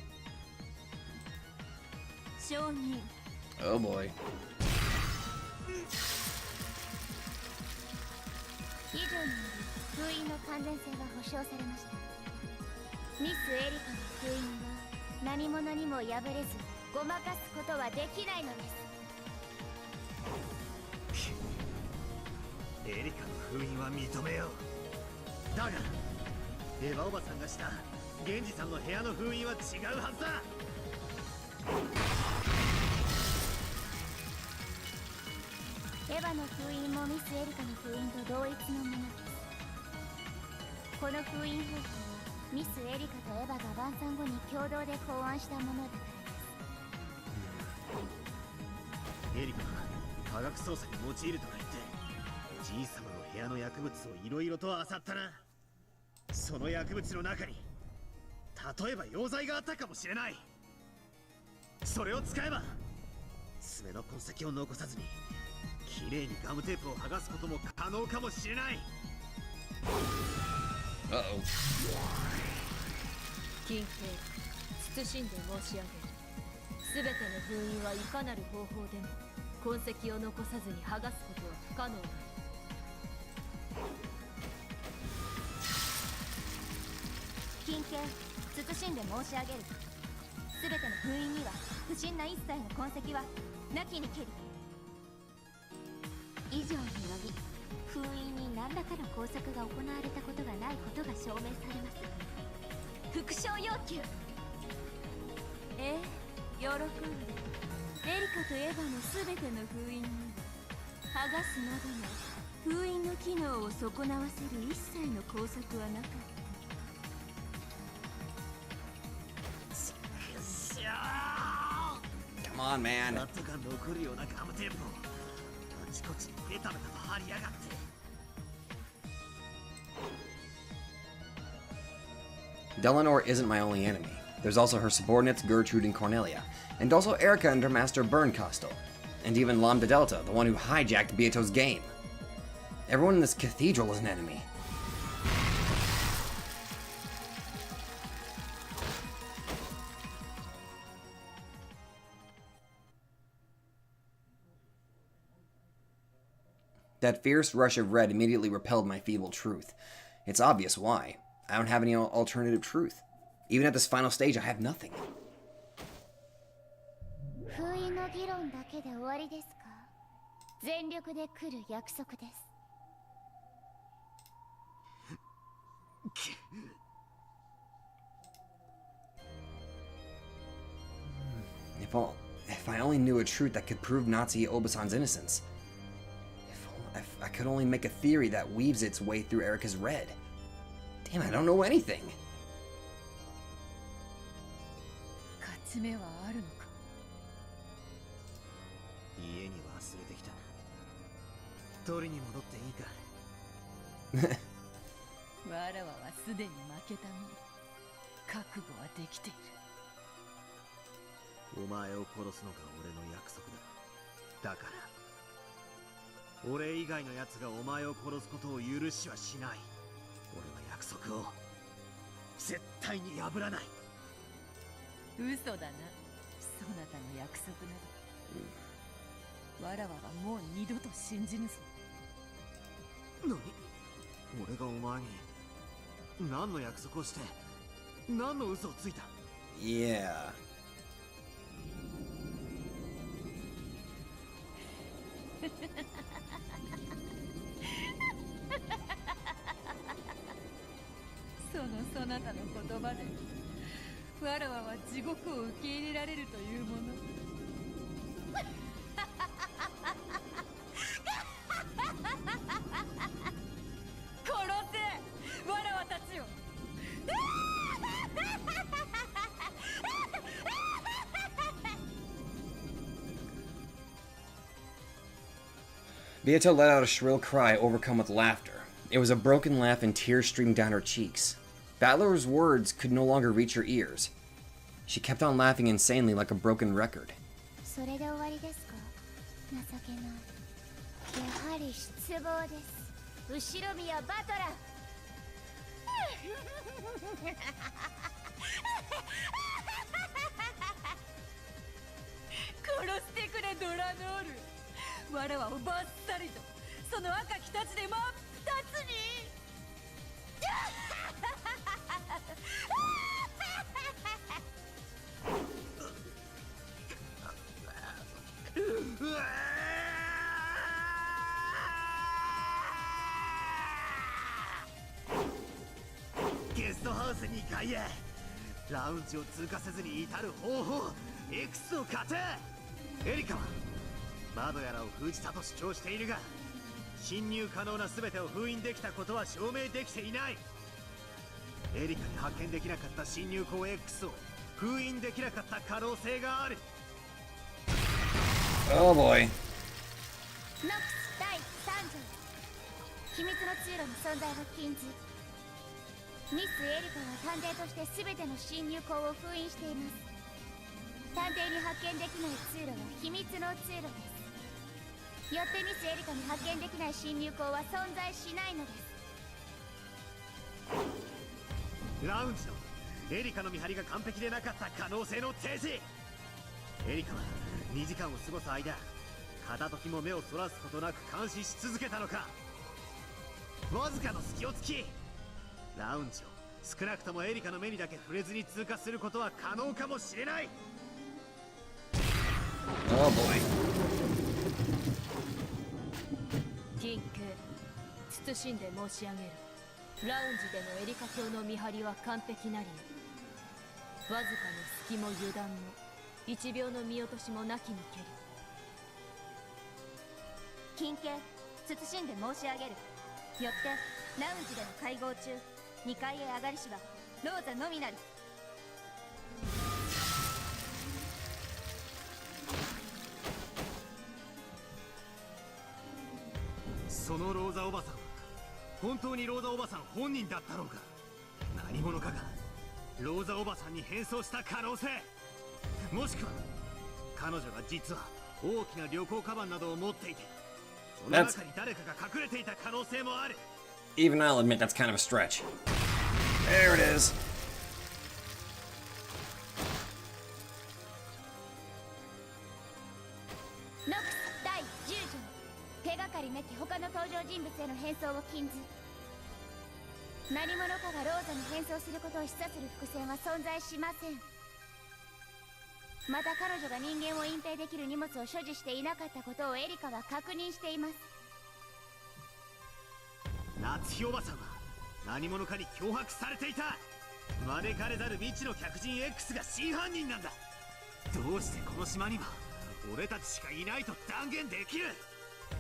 承認。 Oh boy. 以上により封印の完全性が保証されました。ミスエリカの封印は何者にも破れずごまかすことはできないのです。エリカの封印は認めよう。だがエヴァおばさんがした源氏さんの部屋の封印は違うはずだ。エヴァの封印もミスエリカの封印と同一のものです。この封印方法はミスエリカとエヴァが晩餐後に共同で考案したものだからです。エリカは科学操作に用いるとか言ってじいさまの部屋の薬物をいろいろと漁ったな。その薬物の中に例えば溶剤があったかもしれない。それを使えば爪の痕跡を残さずにきれいにガムテープを剥がすことも可能かもしれない。 Uh-oh. 近景謹んで申し上げる。全ての封印はいかなる方法でも痕跡を残さずに剥がすことは不可能だ。近景謹んで申し上げる。全ての封印には不審な一切の痕跡はなきにけり。以上により封印に何らかの工作が行われたことがないことが証明されます。復唱要求。喜んで。エリカとエヴァの全ての封印には剥がすなどの封印の機能を損なわせる一切の工作はなかった。Come on, man. なんとか残るようなガムテープをあちこちにベタベタと貼りやがって。Delanor isn't my only enemy. There's also her subordinates Gertrude and Cornelia, and also Erica and her master Bernkastel, and even Lambda Delta, the one who hijacked Beato's game. Everyone in this cathedral is an enemy. That fierce rush of red immediately repelled my feeble truth. It's obvious why. I don't have any alternative truth. Even at this final stage, I have nothing. 封印の議論だけで終わりですか？全力で来る約束です。If I only knew a truth that could prove Nazi Obasan's innocence. If I could only make a theory that weaves its way through Erica's red. Damn, I don't know anything. 勝ち目はあるのか。家に忘れてきた。取りに戻っていいか。わらわはすでに負けた身。覚悟はできている。お前を殺すのが俺の約束だ。だから俺以外の奴がお前を殺すことを許しはしない。俺は約束を絶対に破らない。嘘だな、そなたの約束など。わらわはもう二度と信じぬぞ。何？俺がお前に何の約束をして何の嘘をついた？ Yeah. そなたの言葉でわらわは地獄を受け入れられるというもの。殺せわらわたちを。Beato let out a shrill cry, overcome with laughter. It was a broken laugh and tears streamed down her cheeks. Battler's words could no longer reach her ears. She kept on laughing insanely like a broken record. それで終わりですか？情けない。やはり失望です。後ろ宮バトラー。殺してくれドラノール。わらわをバッサリとその赤きたちで真っ二つに。ゲストハウス2階へ。ラウンジを通過せずに至る方法、いくつを勝て。エリカは窓やらを封じたと主張しているが、侵入可能な全てを封印できたことは証明できていない。エリカに発見できなかった侵入口 X を封印できなかった可能性がある。 Oh boy. ノックス第3条。秘密の通路の存在は禁ず。ミス・エリカは探偵として全ての侵入口を封印しています。探偵に発見できない通路は秘密の通路です。よってミス・エリカに発見できない侵入口は存在しないのです。ラウンジのエリカの見張りが完璧でなかった可能性の提示。エリカは2時間を過ごす間、片時も目をそらすことなく監視し続けたのか。わずかの隙を突き、ラウンジを少なくともエリカの目にだけ触れずに通過することは可能かもしれない。Oh boy. 緊急謹んで申し上げる。ラウンジでのエリカ卿の見張りは完璧なり、わずかの隙も油断も1秒の見落としもなきにけり。緊急謹んで申し上げる。よってラウンジでの会合中、2階へ上がりしはローザのみなり。そのローザおばさんは本当にローザおばさん本人だったろうか。何者かがローザおばさんに変装した可能性、もしくは彼女が実は大きな旅行カバンなどを持っていて、その中に誰かが隠れていた可能性もある。 Even I'll admit that's kind of a stretch. There it is. ノックス第10条、手がかりなき他の登場人物への変装を禁ず。何者かがローザに変装することを示唆する伏線は存在しません。また彼女が人間を隠蔽できる荷物を所持していなかったことをエリカは確認しています。夏日おばさんは何者かに脅迫されていた。招かれざる未知の客人 X が真犯人なんだ。どうしてこの島には俺たちしかいないと断言できる。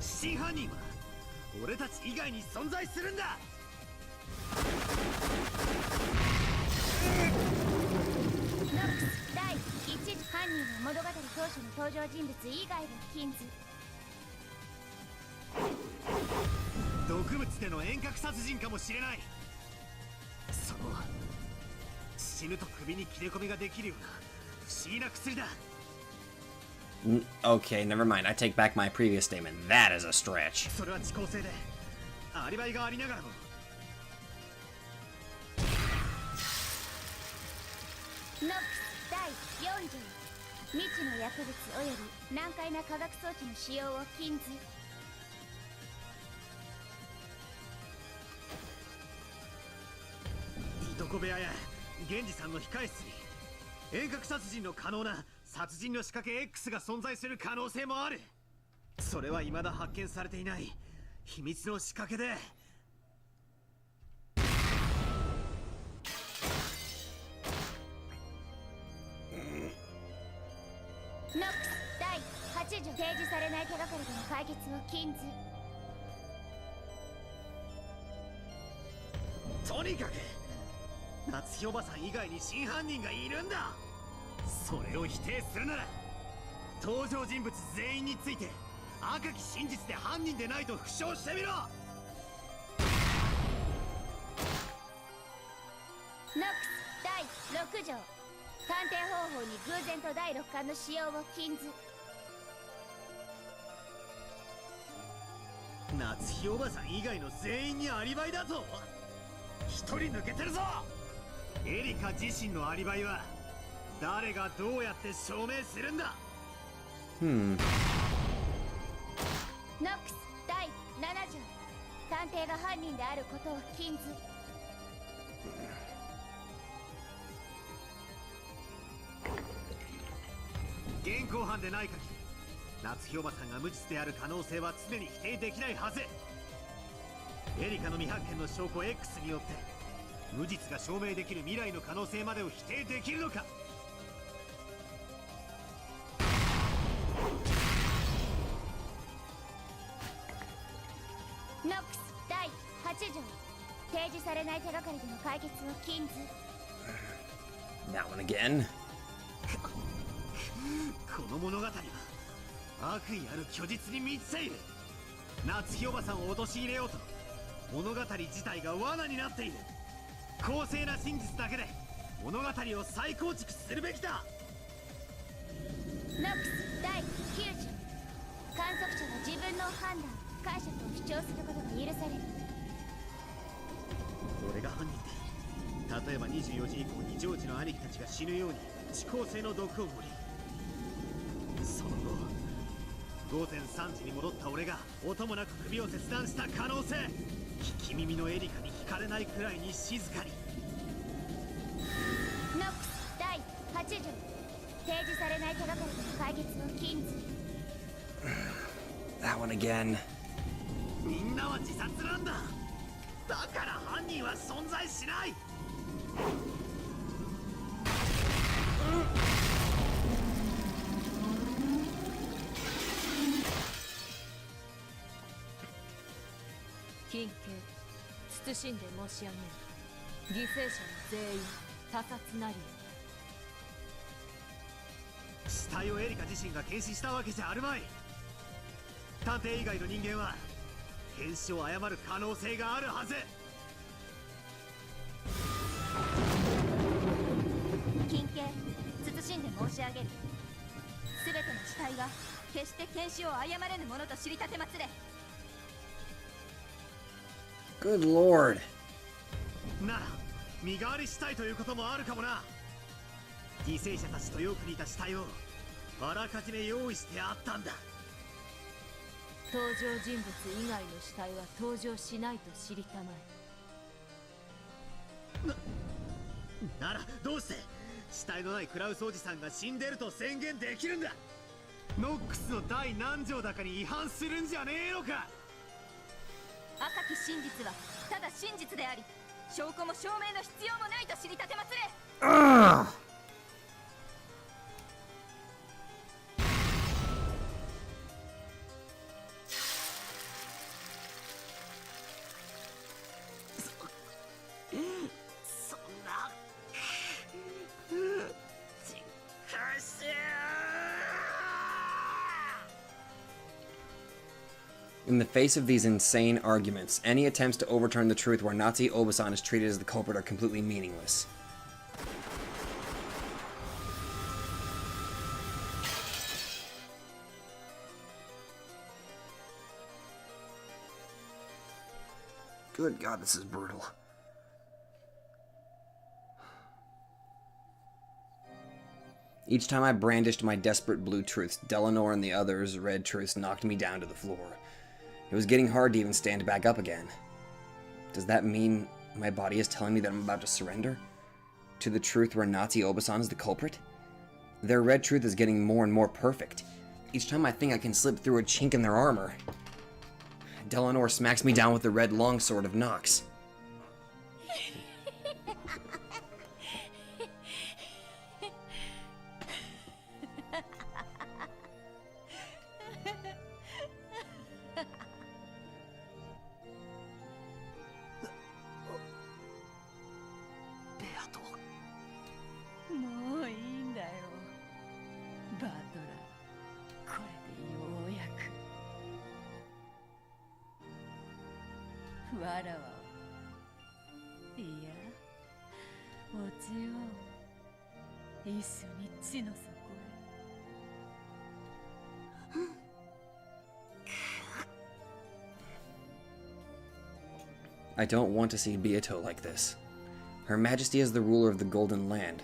真犯人は俺たち以外に存在するんだ。ノックス第1条、犯人は物語当初の登場人物以外は禁ず。毒物での遠隔殺人かもしれない。その死ぬと首に切れ込みができるような不思議な薬だ。Okay, never mind. I take back my previous statement. That is a stretch. それは遅効性でアリバイがありながらも。ノックス第4条、未知の薬物および難解な化学装置の使用を禁ず。いとこ部屋や源氏さんの控え室に遠隔殺人の可能な殺人の仕掛け X が存在する可能性もある。それは未だ発見されていない秘密の仕掛けで。ノックス第8条、提示されない手がかりでの解決を禁ず。とにかく夏日おばさん以外に真犯人がいるんだ。それを否定するなら登場人物全員について赤き真実で犯人でないと負傷してみろ。ノックス第6条、鑑定方法に偶然と第6巻の使用を禁ず。夏日おばさん以外の全員にアリバイだぞ。一人抜けてるぞ。エリカ自身のアリバイは誰がどうやって証明するんだ。ノックス第7条、探偵が犯人であることを禁ず。現行犯でない限り夏日おばさんが無実である可能性は常に否定できないはず。エリカの未発見の証拠 X によって無実が証明できる未来の可能性までを否定できるのか。ノックス第8条、提示されない手がかりでの解決を禁ず。 That one again. この物語は悪意ある虚実に満ちている。夏日おばさんを陥れようと物語自体が罠になっている。公正な真実だけで物語を再構築するべきだ。ノックス第9条、観測者は自分の判断解釈を主張することが許される。俺が犯人で例えば24時以降にジョージの兄貴たちが死ぬように遅効性の毒を盛り、その後午前3時に戻った俺が音もなく首を切断した可能性、聞き耳のエリカに聞かれないくらいに静かに。ノックス第8条、提示されない手がかりの解決を禁ず。That one again. みんなは自殺なんだ。だから犯人は存在しない。金刑、謹んで申し上げる。犠牲者の全員他殺なり。死体をエリカ自身が検視したわけじゃあるまい。探偵以外の人間は検視を誤る可能性があるはず。金刑、謹んで申し上げる。すべての死体は決して検視を誤れぬものと知りたてまつれ。Good lord. なら身代わりしたいということもあるかもな。犠牲者たちとよく似た死体をあらかじめ用意してあったんだ。登場人物以外の死体は登場しないと知りたまえ。ならどうして死体のないクラウスおじさんが死んでると宣言できるんだ。ノックスの第何条だかに違反するんじゃねえのか。赤き真実はただ真実であり、証拠も証明の必要もないと知りたてまつれ。そんなIn the face of these insane arguments, any attempts to overturn the truth where Nazi Obasan is treated as the culprit are completely meaningless. Good God, this is brutal. Each time I brandished my desperate blue truths, Delanor and the others' red truths knocked me down to the floor. It was getting hard to even stand back up again. Does that mean my body is telling me that I'm about to surrender? To the truth where Nazi Obasan is the culprit? Their red truth is getting more and more perfect. Each time I think I can slip through a chink in their armor. Delanor smacks me down with the red longsword of Nox. I don't want to see Beato like this. Her Majesty is the ruler of the Golden Land.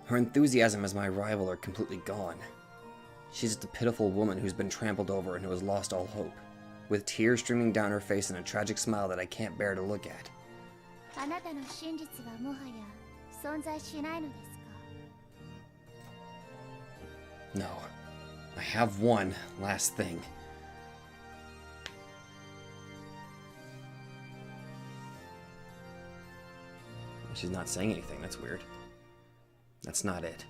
Her enthusiasm as my rival are completely gone. She's just a pitiful woman who's been trampled over and who has lost all hope, with tears streaming down her face and a tragic smile that I can't bear to look at. あなたの真実はもはや存在しないのですか? No. I have one last thing. She's not saying anything. That's weird. That's not it.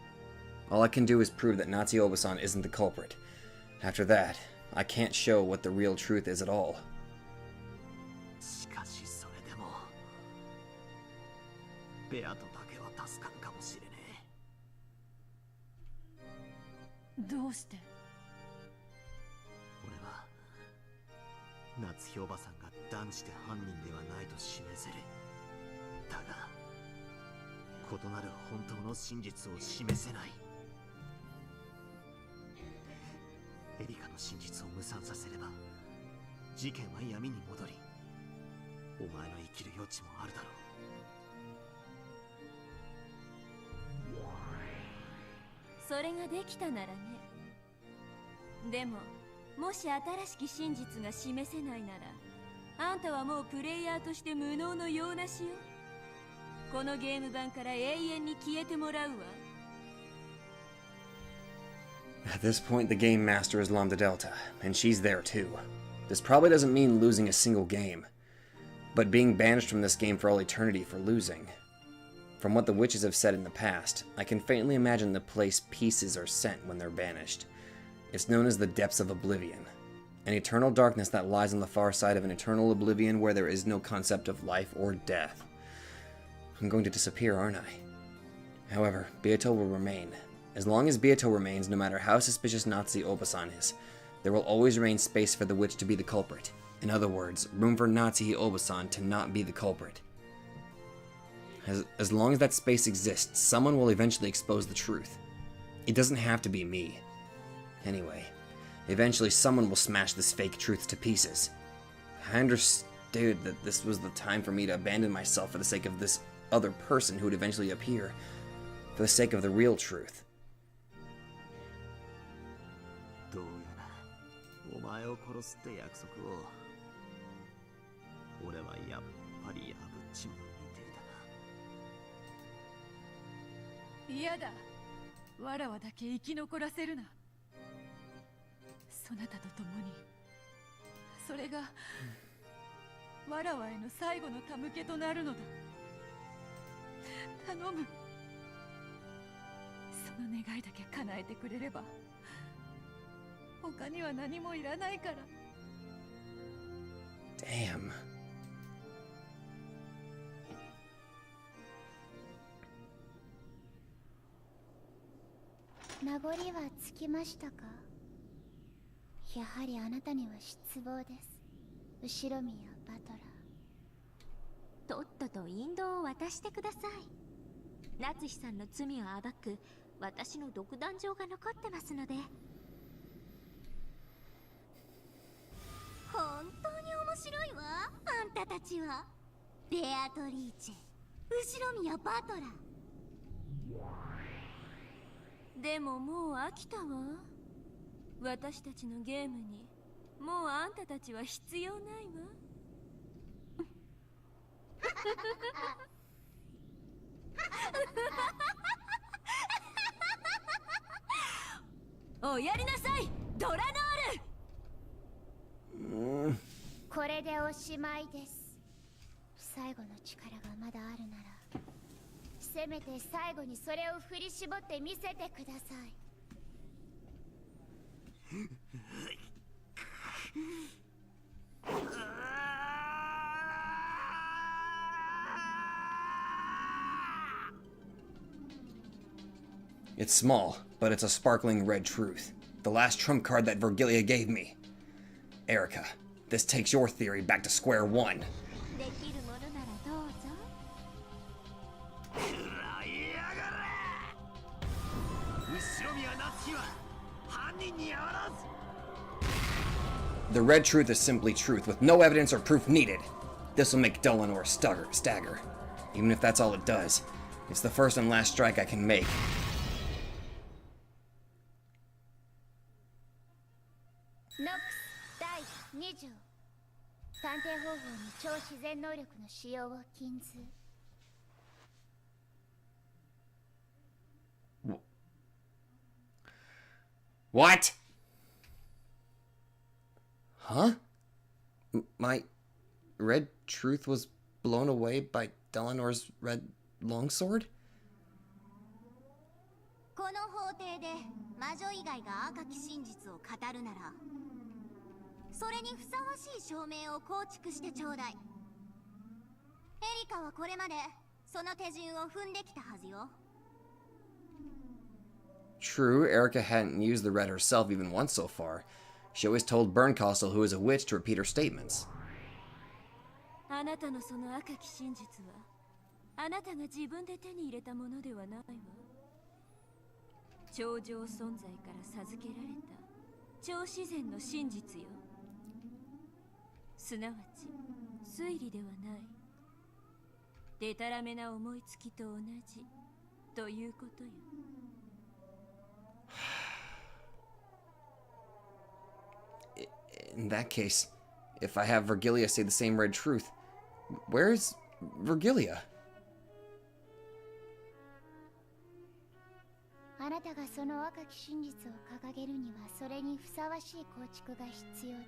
All I can do is prove that Nazi Obasan isn't the culprit. After that, I can't show what the real truth is at all. しかしそれでもベアトだけは助かるかもしれねえ。どうして？俺は夏日おばさんが断じて犯人ではないと示せる。だが異なる本当の真実を示せない。エリカの真実を無産させれば事件は闇に戻り、お前の生きる余地もあるだろそれができたならね。でももし新しき真実が示せないなら、あんたはもうプレイヤーとして無能の用なしよ。このゲーム版から永遠に消えてもらうわ。At this point, the game master is Lambda Delta, and she's there too. This probably doesn't mean losing a single game, but being banished from this game for all eternity for losing. From what the witches have said in the past, I can faintly imagine the place pieces are sent when they're banished. It's known as the depths of oblivion, an eternal darkness that lies on the far side of an eternal oblivion where there is no concept of life or death. I'm going to disappear, aren't I? However, Beato will remain. As long as Beato remains, no matter how suspicious Nazi Obasan is, there will always remain space for the witch to be the culprit. In other words, room for Nazi Obasan to not be the culprit. As long as that space exists, someone will eventually expose the truth. It doesn't have to be me. Anyway, eventually someone will smash this fake truth to pieces. I understood that this was the time for me to abandon myself for the sake of this other person who would eventually appear, for the sake of the real truth. どうやらお前を殺すって約束を俺はやっぱり破っちまうみてえだな。嫌だ。わらわだけ生き残らせるな。そなたと共にそれがわらわへの最後の手向けとなるのだ。頼む。その願いだけ叶えてくれれば他には何もいらないから。 Damn. 名残はつきましたか。やはりあなたには失望です。後ろ宮バトラー。とっとと引導を渡してください。夏日さんの罪を暴く私の独壇場が残ってますので。本当に面白いわ、あんたたちは。ベアトリーチェ、後ろ宮バトラー。でももう飽きたわ。私たちのゲームにもうあんたたちは必要ないわ。おやりなさい、ドラノール。これでおしまいです。最後の力がまだあるなら、せめて最後にそれを振り絞って見せてください。It's small, but it's a sparkling red truth. The last trump card that Vergilia gave me. Erica, this takes your theory back to square one. できるものならどうぞ。 The red truth is simply truth, with no evidence or proof needed. This will make Dullin stagger. Even if that's all it does, it's the first and last strike I can make. NOX 第20。探偵方法に超自然能力の使用を禁ず。What? Huh? My red truth was blown away by Delanor's red longsword? この法廷で魔女以外が赤き真実を語るなら、それにふさわしい証明を構築してちょうだい。エリカはこれまでその手順を踏んできたはずよ。 True, Erica hadn't used the red herself even once so far. She always told Berncastle, who is a witch, to repeat her statements. あなたのその赤き真実は、あなたが自分で手に入れたものではないわ。超常存在から授けられた超自然の真実よ。すなわち推理ではない。でたらめな思いつきと同じということよ。In that case, if I have Virgilia say the same red truth, where's Virgilia? あなたがその若き真実を掲げるにはそれにふさわしい構築が必要で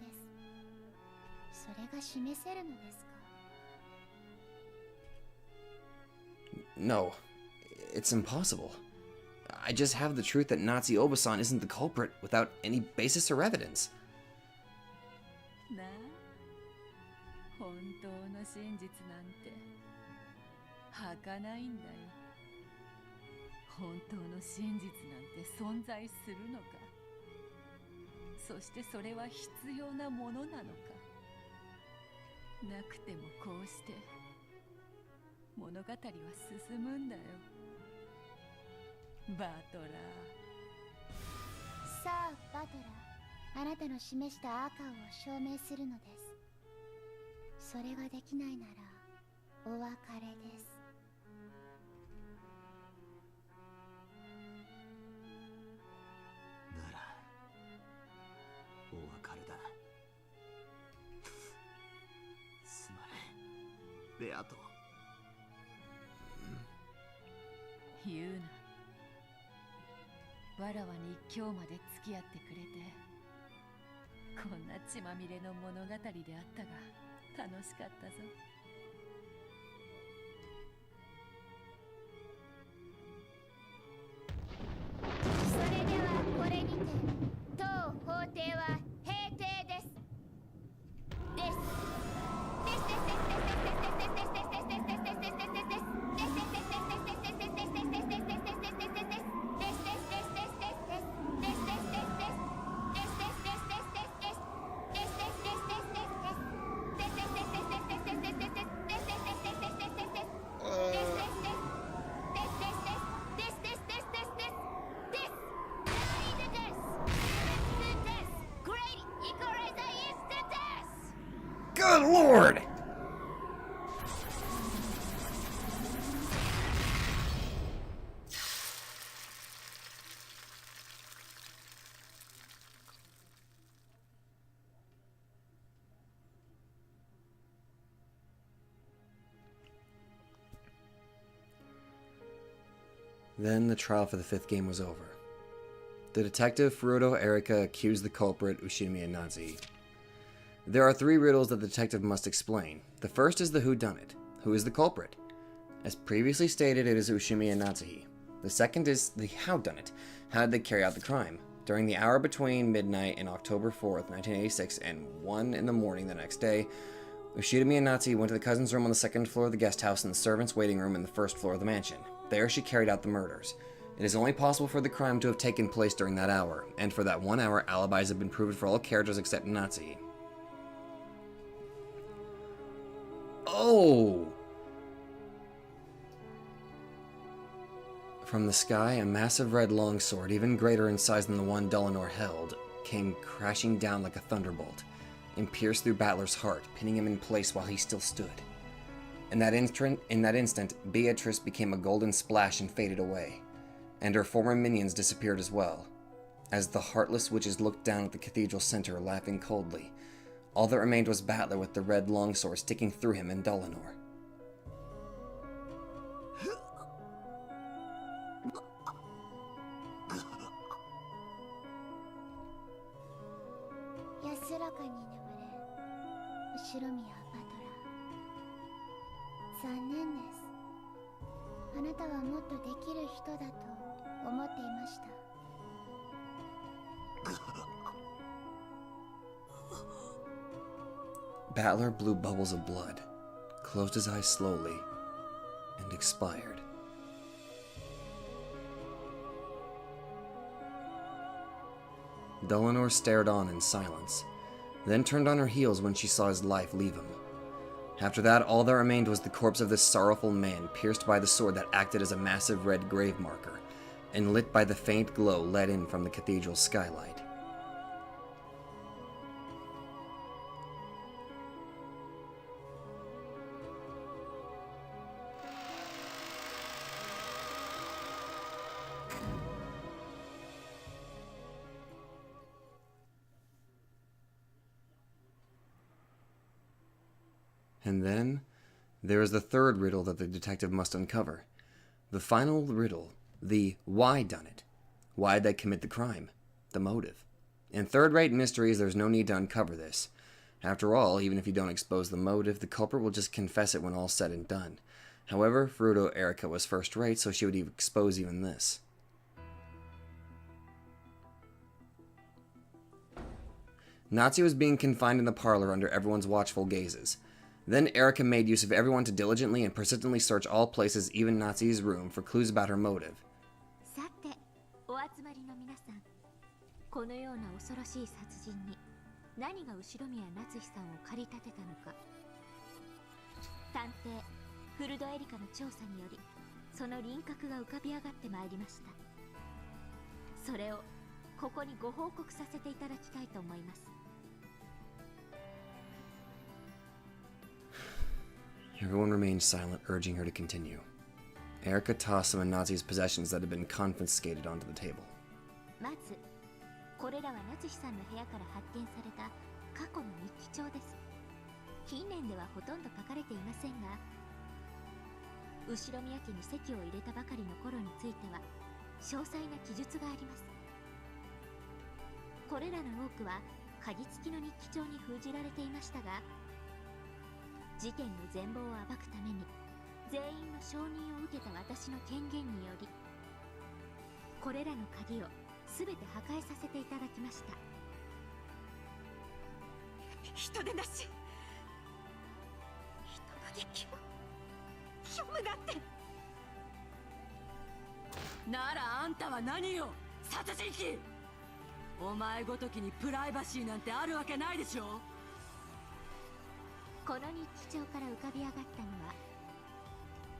す。それが示せるのですか？ No, it's impossible. I just have the truth that Nazi Obasan isn't the culprit without any basis or evidence. なあ、本当の真実なんて儚いんだよ。本当の真実なんて存在するのか。そしてそれは必要なものなのか。なくてもこうして物語は進むんだよ。バトラー。さあ、バトラー、あなたの示した赤を証明するのです。それができないならお別れです。ならお別れだ。すまないベアト。言うな。わらわに今日まで付き合ってくれて、こんな血まみれの物語であったが楽しかったぞ。それではこれにて当法廷は閉廷です。Good Lord! Then the trial for the fifth game was over. The detective Furuto Erika accused the culprit Ushimiya Nazi. There are three riddles that the detective must explain. The first is the whodunit. Who is the culprit? As previously stated, it is Ushimiya Nazi. The second is the howdunit. How did they carry out the crime? During the hour between midnight and October 4th, 1986 and 1 in the morning the next day, Ushimiya Nazi went to the cousin's room on the second floor of the guest house and the servant's waiting room in the first floor of the mansion. There she carried out the murders. It is only possible for the crime to have taken place during that hour, and for that 1 hour, alibis have been proven for all characters except Nazi. Oh! From the sky, a massive red longsword, even greater in size than the one Delaunor held, came crashing down like a thunderbolt, and pierced through Battler's heart, pinning him in place while he still stood. In that instant, Beatrice became a golden splash and faded away, and her former minions disappeared as well. As the heartless witches looked down at the cathedral center, laughing coldly, all that remained was Battler with the red longsword sticking through him and Delaunor. Battler blew bubbles of blood, closed his eyes slowly, and expired. Delaunor stared on in silence, then turned on her heels when she saw his life leave him. After that, all that remained was the corpse of this sorrowful man, pierced by the sword that acted as a massive red grave marker, and lit by the faint glow let in from the cathedral's skylight. And then there is the third riddle that the detective must uncover. The final riddle, the why done it. Why did they commit the crime? The motive. In third-rate mysteries, there's no need to uncover this. After all, even if you don't expose the motive, the culprit will just confess it when all's said and done. However, Furuto Erika was first-rate, so she would expose even this. Natsuki was being confined in the parlor under everyone's watchful gazes. Then Erika made use of everyone to diligently and persistently search all places, even Natsuki's room, for clues about her motive. さて、お集まりの皆さん、このような恐ろしい殺人に何が後宮夏日さんを駆り立てたのか。探偵フルドエリカの調査により、その輪郭が浮かび上がってまいりました。それをここにご報告させていただきたいと思います。Everyone remained silent, urging her to continue. Erika tossed some of Natsuki's possessions that had been confiscated onto the table. まず、これらは夏日さんの部屋から発見された過去の日記帳です。近年ではほとんど書かれていませんが、後宮家に籍を入れたばかりの頃については詳細な記述があります。これらの多くは鍵付きの日記帳に封じられていましたが、事件の全貌を暴くために全員の承認を受けた私の権限により、これらの鍵を全て破壊させていただきました。人でなし、人の日記を読むなんて。ならあんたは何よ、殺人鬼。お前ごときにプライバシーなんてあるわけないでしょ。この日記帳から浮かび上がったのは、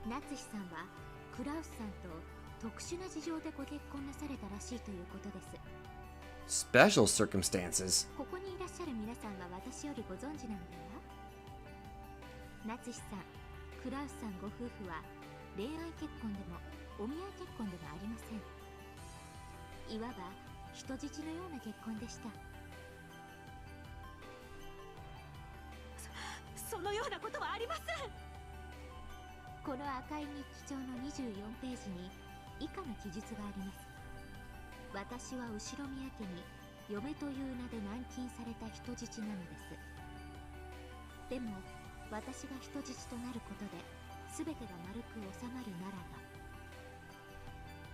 夏日さんはクラウスさんと特殊な事情でご結婚なされたらしいということです。Special circumstances. ここにいらっしゃる皆さんは私よりご存知なのでは？夏日さん、クラウスさんご夫婦は恋愛結婚でもお見合い結婚でもありません。いわば人質のような結婚でした。そのようなことはありません。この赤い日記帳の24ページに以下の記述があります。私は後宮家に嫁という名で軟禁された人質なのです。でも私が人質となることで全てが丸く収まるならば、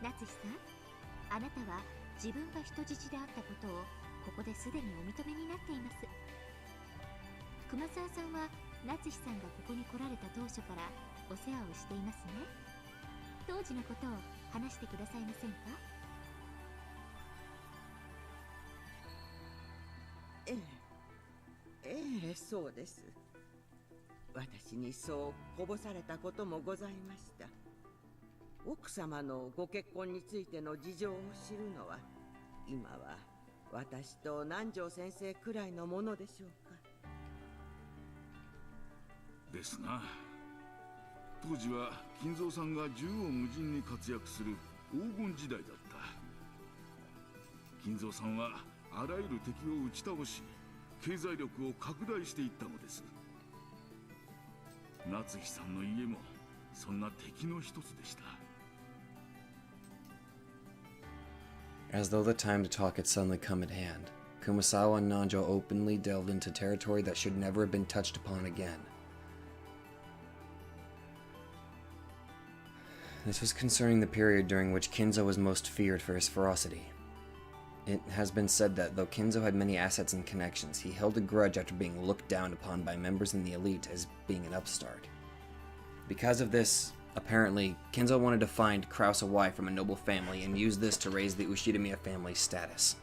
夏日さん、あなたは自分が人質であったことをここですでにお認めになっています。熊沢さんは夏日さんがここに来られた当初からお世話をしていますね。当時のことを話してくださいませんか？そうです。私にそうこぼされたこともございました。奥様のご結婚についての事情を知るのは、今は私と南條先生くらいのものでしょうか。ですな。当時は金蔵さんが縦横無尽に活躍する黄金時代だった。金蔵さんはあらゆる敵を打ち倒し、経済力を拡大していったのです。夏日さんの家もそんな敵の一つでした。As though the time to talk had suddenly come at hand, Kumasawa and Nanjo openly delved into territory that should never have been touched upon again. This was concerning the period during which Kinzo was most feared for his ferocity. It has been said that though Kinzo had many assets and connections, he held a grudge after being looked down upon by members in the elite as being an upstart. Because of this, apparently, Kinzo wanted to find Kraus a wife from a noble family and use this to raise the Ushidamiya family's status.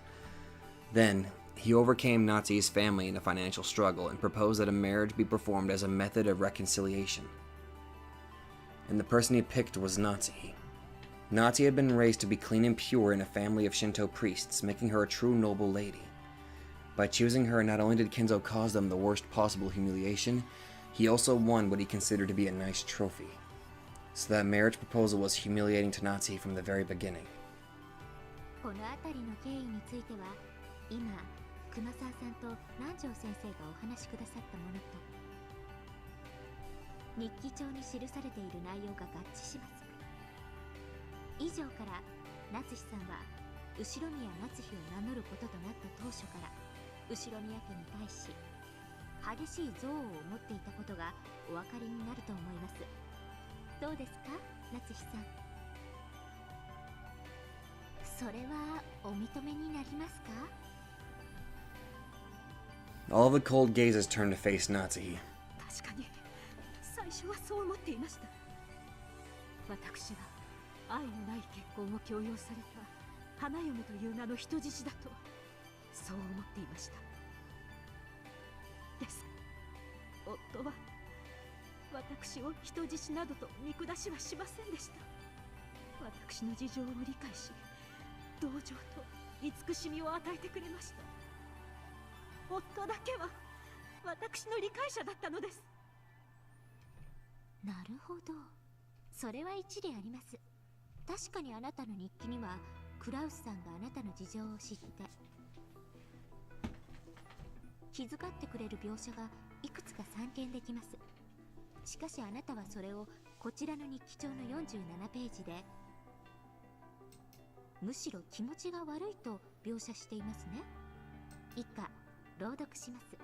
Then, he overcame Natsuki's family in a financial struggle and proposed that a marriage be performed as a method of reconciliation. And the person he picked was Natsuki. Natsuki had been raised to be clean and pure in a family of Shinto priests, making her a true noble lady. By choosing her, not only did Kinzo cause them the worst possible humiliation, he also won what he considered to be a nice trophy. So that marriage proposal was humiliating to Natsuki from the very beginning. この辺りの経緯については、今、熊沢さんと南條先生がお話しくださったものと、日記帳に記されている内容が合致します。以上から夏日さんは後宮夏日を名乗ることとなった当初から後宮家に対し激しい憎悪を持っていたことがお分かりになると思います。どうですか、夏日さん。それはお認めになりますか？ All the cold gazes turn to face Natsuhi. 確かに最初はそう思っていました。私は愛のない結婚を強要された花嫁という名の人質だとそう思っていました。です。夫は私を人質などと見下しはしませんでした。私の事情を理解し、同情と慈しみを与えてくれました。夫だけは私の理解者だったのです。なるほど、それは一理あります。確かにあなたの日記にはクラウスさんがあなたの事情を知って気遣ってくれる描写がいくつか散見できます。しかしあなたはそれをこちらの日記帳の47ページでむしろ気持ちが悪いと描写していますね。以下朗読します。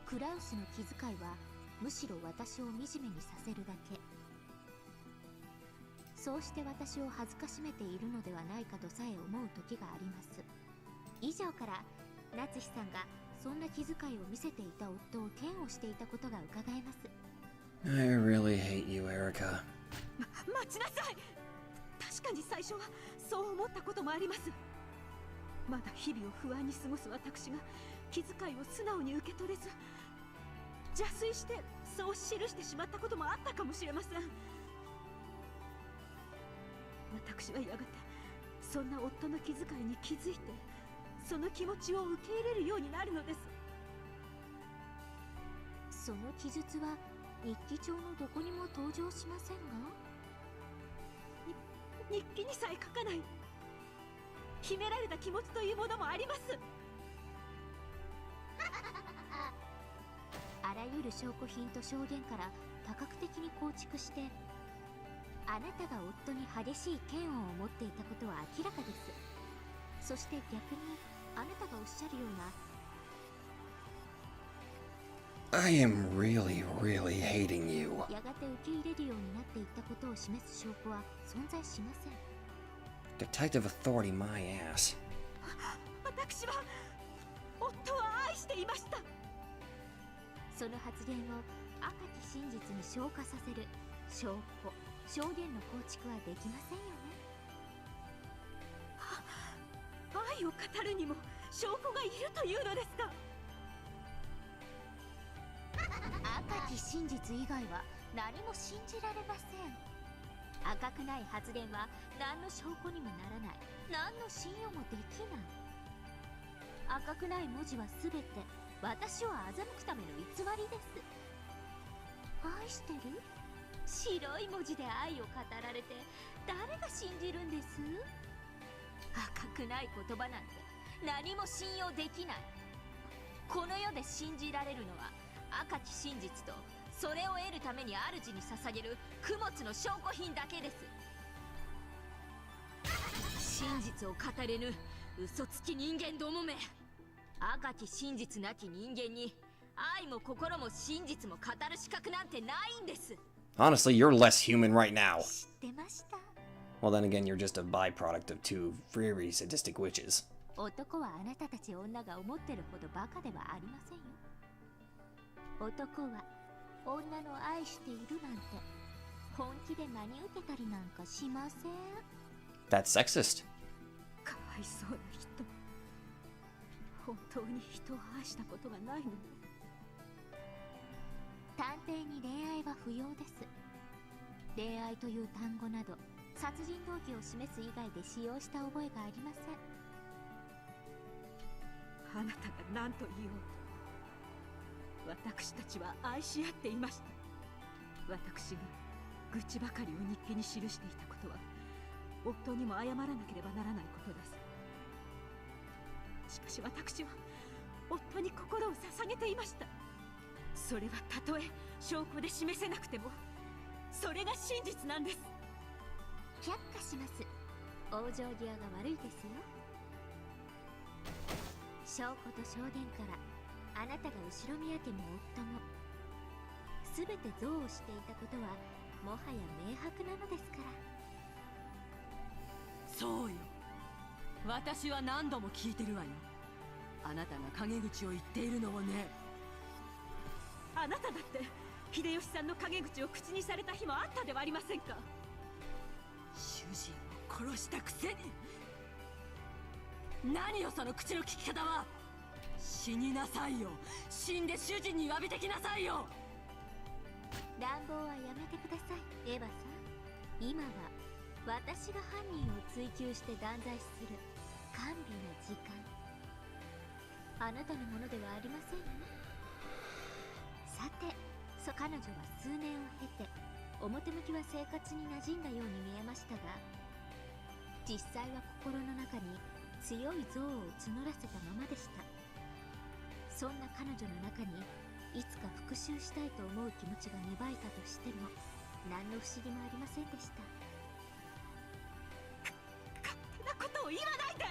クラウスの気遣いはむしろ私を惨めにさせるだけ。そうして私を恥ずかしめているのではないかとさえ思う時があります。以上から夏日さんがそんな気遣いを見せていた夫を嫌悪していたことが伺えます。 I really hate you, Erica. 待ちなさい。確かに最初はそう思ったこともあります。まだ日々を不安に過ごす私が気遣いを素直に受け取れず邪推してそう記してしまったこともあったかもしれません。私はやがてそんな夫の気遣いに気づいてその気持ちを受け入れるようになるのです。その記述は日記帳のどこにも登場しませんが、日記にさえ書かない秘められた気持ちというものもあります。あらゆる証拠品と証言から多角的に構築してあなたが夫に激しい嫌悪を持っていたことは明らかです。そして逆にあなたがおっしゃるような I am really, really hating you. やがて受け入れるようになっていったことを示す証拠は存在しません。Detective authority, my ass. 私は夫を愛していました。その発言を赤き真実に昇華させる証拠、証言の構築はできませんよね。愛を語るにも証拠がいるというのですか。赤き真実以外は何も信じられません。赤くない発言は何の証拠にもならない、何の信用もできない。赤くない文字は全て私を欺くための偽りです。愛してる？白い文字で愛を語られて誰が信じるんです？赤くない言葉なんて何も信用できない。この世で信じられるのは赤き真実とそれを得るために主に捧げる供物の証拠品だけです。真実を語れぬ嘘つき人間どもめ。赤き真実なき人間に愛も心も真実も語る資格なんてないんです。 Honestly, you're less human right now. 知ってました。 Well, then again, you're just a byproduct of two very sadistic witches. 男はあなたたち女が思ってるほどバカではありませんよ。男は女の愛しているなんて本気で真に受けたりなんかしません。 That's sexist. かわいそうな人。本当に人を愛したことがないのね。探偵に恋愛は不要です。恋愛という単語など殺人動機を示す以外で使用した覚えがありません。あなたが何と言おうと私たちは愛し合っていました。私が愚痴ばかりを日記に記していたことは夫にも謝らなければならないことです。しかし私は夫に心を捧げていました。それはたとえ証拠で示せなくてもそれが真実なんです。却下します。往生際が悪いですよ。証拠と証言からあなたが後ろ宮家も夫も全て憎悪していたことはもはや明白なのですから。そうよ、私は何度も聞いてるわよ。あなたが陰口を言っているのをね。あなただって秀吉さんの陰口を口にされた日もあったではありませんか。主人を殺したくせに。何よその口の利き方は。死になさいよ。死んで主人に詫びてきなさいよ。乱暴はやめてください、エヴァさん。今は私が犯人を追及して断罪する甘美な時間。あなたのものではありませんよ。さて、彼女は数年を経て表向きは生活に馴染んだように見えましたが、実際は心の中に強い憎悪を募らせたままでした。そんな彼女の中にいつか復讐したいと思う気持ちが芽生えたとしても何の不思議もありませんでした。勝手なことを言わないで。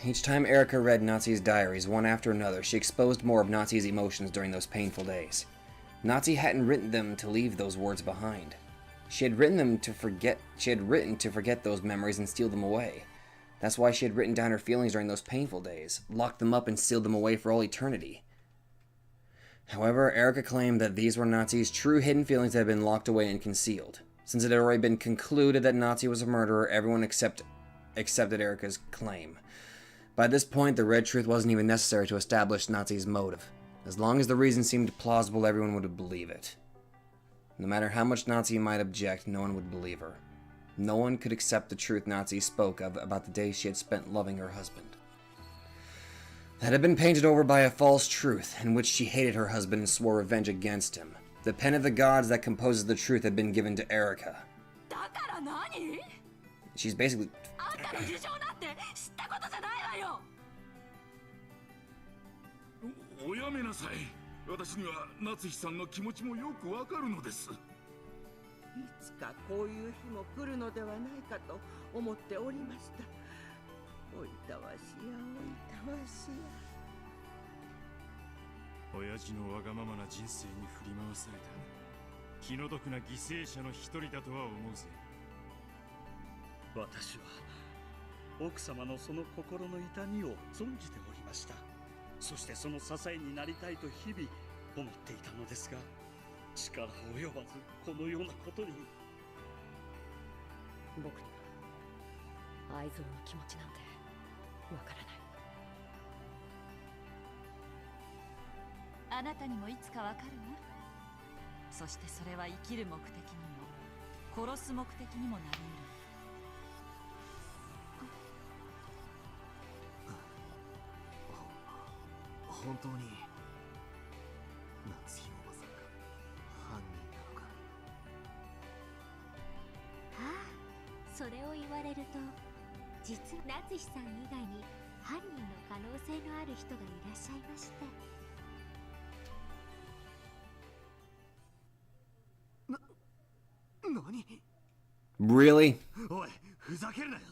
Each time Erica read Natsu's diaries, one after another, she exposed more of Natsu's emotions during those painful days. Natsu hadn't written them to leave those words behind. She had written to forget those memories and steal them away. That's why she had written down her feelings during those painful days, locked them up and sealed them away for all eternity. However, Erica claimed that these were Natsu's true hidden feelings that had been locked away and concealed. Since it had already been concluded that Natsu was a murderer, everyone accepted Erica's claim. By this point, the red truth wasn't even necessary to establish Natsu's motive. As long as the reason seemed plausible, everyone would believe it. No matter how much Natsu might object, no one would believe her. No one could accept the truth Natsu spoke of about the days she had spent loving her husband. That had been painted over by a false truth, in which she hated her husband and swore revenge against him. The pen of the gods that composes the truth had been given to Erica. She's basically... おやめなさい。私には夏日さんの気持ちもよくわかるのです。いつかこういう日も来るのではないかと思っておりました。おいたわしや、おいたわしや。親父のわがままな人生に振り回された気の毒な犠牲者の一人だとは思うぜ。私は奥様のその心の痛みを存じておりました。そしてその支えになりたいと日々思っていたのですが、力及ばずこのようなことに。僕には愛憎の気持ちなんてわからない。あなたにもいつかわかるわ。そしてそれは生きる目的にも殺す目的にもなり得る。本当に夏日おばさんが犯人なのか。ああ、それを言われると実は夏日さん以外に犯人の可能性のある人がいらっしゃいまして。何 Really? おい、ふざけるなよ。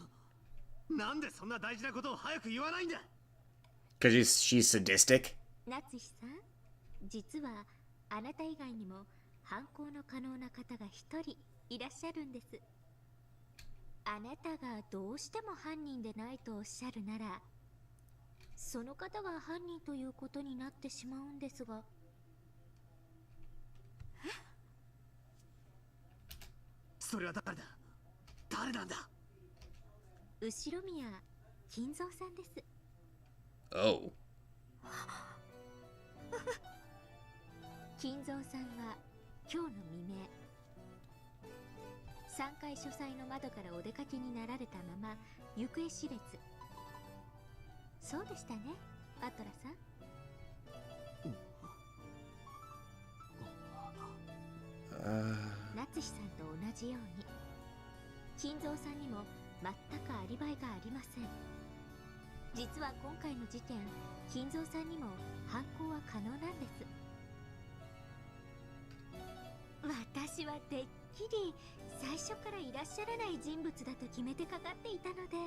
なんでそんな大事なことを早く言わないんだ。Because she's sadistic? 夏日さん、実はあなた以外にも犯行の可能な方が一人いらっしゃるんです。あなたがどうしても犯人でないとおっしゃるなら、その方が犯人ということになってしまうんですが。それは誰だ？誰なんだ？後ろ宮金蔵さんです。Oh. 金蔵さんは今日の未明、3階書斎の窓からお出かけになられたまま行方知れず。そうでしたね、バトラさん。夏日さんと同じように金蔵さんにも全くアリバイがありません。実は今回の時点、金蔵さんにも犯行は可能なんです。私はてっきり最初からいらっしゃらない人物だと決めてかかっていたので、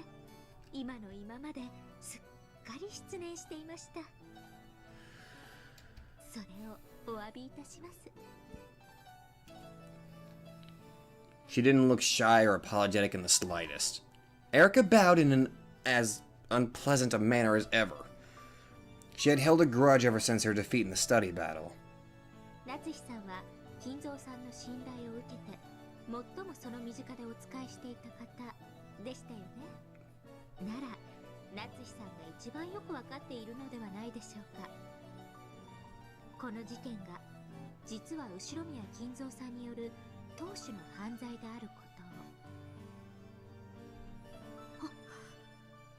今の今まですっかり失念していました。それをお詫びいたします。 She didn't look shy or apologetic in the slightest. Erica bowed in an as unpleasant a manner as ever. She had held a grudge ever since her defeat in the study battle. 夏日さんは金蔵さんの信頼を受けて最もその身近でお仕えしていた方でしたよね。なら夏日さんが一番よくわかっているのではないでしょうか。この事件が実は後宮金蔵さんによる当主の犯罪であるこ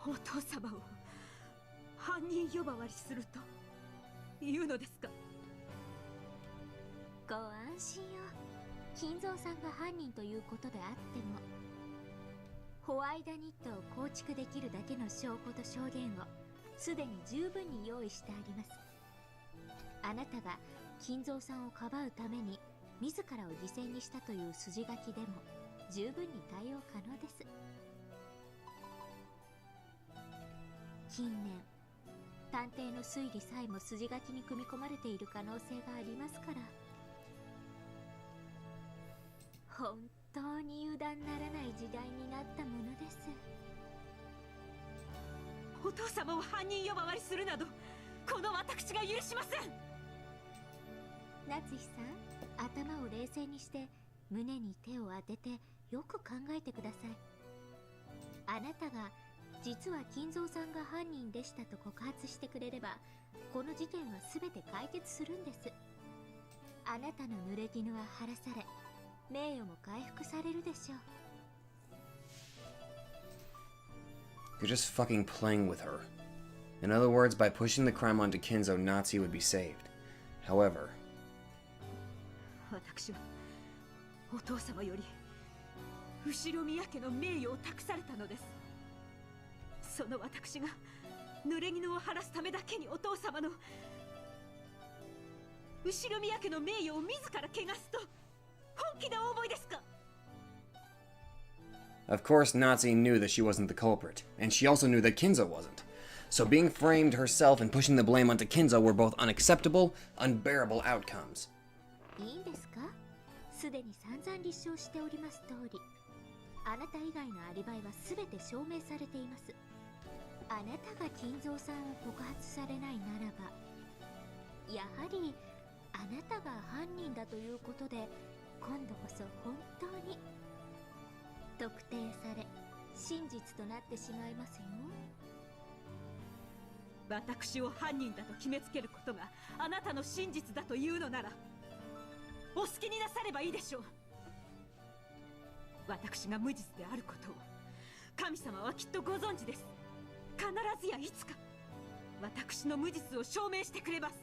とを。お父様を犯人呼ばわりするというのですか。ご安心よ。金蔵さんが犯人ということであっても、ホワイトニットを構築できるだけの証拠と証言をすでに十分に用意してあります。あなたが金蔵さんをかばうために自らを犠牲にしたという筋書きでも十分に対応可能です。近年探偵の推理さえも筋書きに組み込まれている可能性がありますから、本当に油断ならない時代になったものです。お父様を犯人呼ばわりするなど、この私が許しません。夏日さん、頭を冷静にして胸に手を当ててよく考えてください。あなたが実は金蔵さんが犯人でしたと告発してくれれば、この事件は全て解決するんです。あなたの濡れ衣は晴らされ、名誉も回復されるでしょう。 You're just fucking playing with her. In other words, by pushing the crime onto Kinzo, Natsu would be saved. However, 私はお父様より後宮家の名誉を託されたのです。その私が濡れ衣を晴らすためだけにお父様の後宮家の名誉を自ら汚すと本気でお思いですか。 of course, Natsu knew that she wasn't the culprit, and she also knew that Kinzo wasn't. So being framed herself and pushing the blame onto Kinzo were both unacceptable, unbearable outcomes. いいんですか。すでに散々立証しております通り、あなた以外のアリバイは全て証明されています。あなたが金蔵さんを告発されないならば、やはりあなたが犯人だということで、今度こそ本当に特定され真実となってしまいますよ。私を犯人だと決めつけることがあなたの真実だというのなら、お好きになさればいいでしょう。私が無実であることを神様はきっとご存知です。必ずやいつか私の無実を証明してくれます。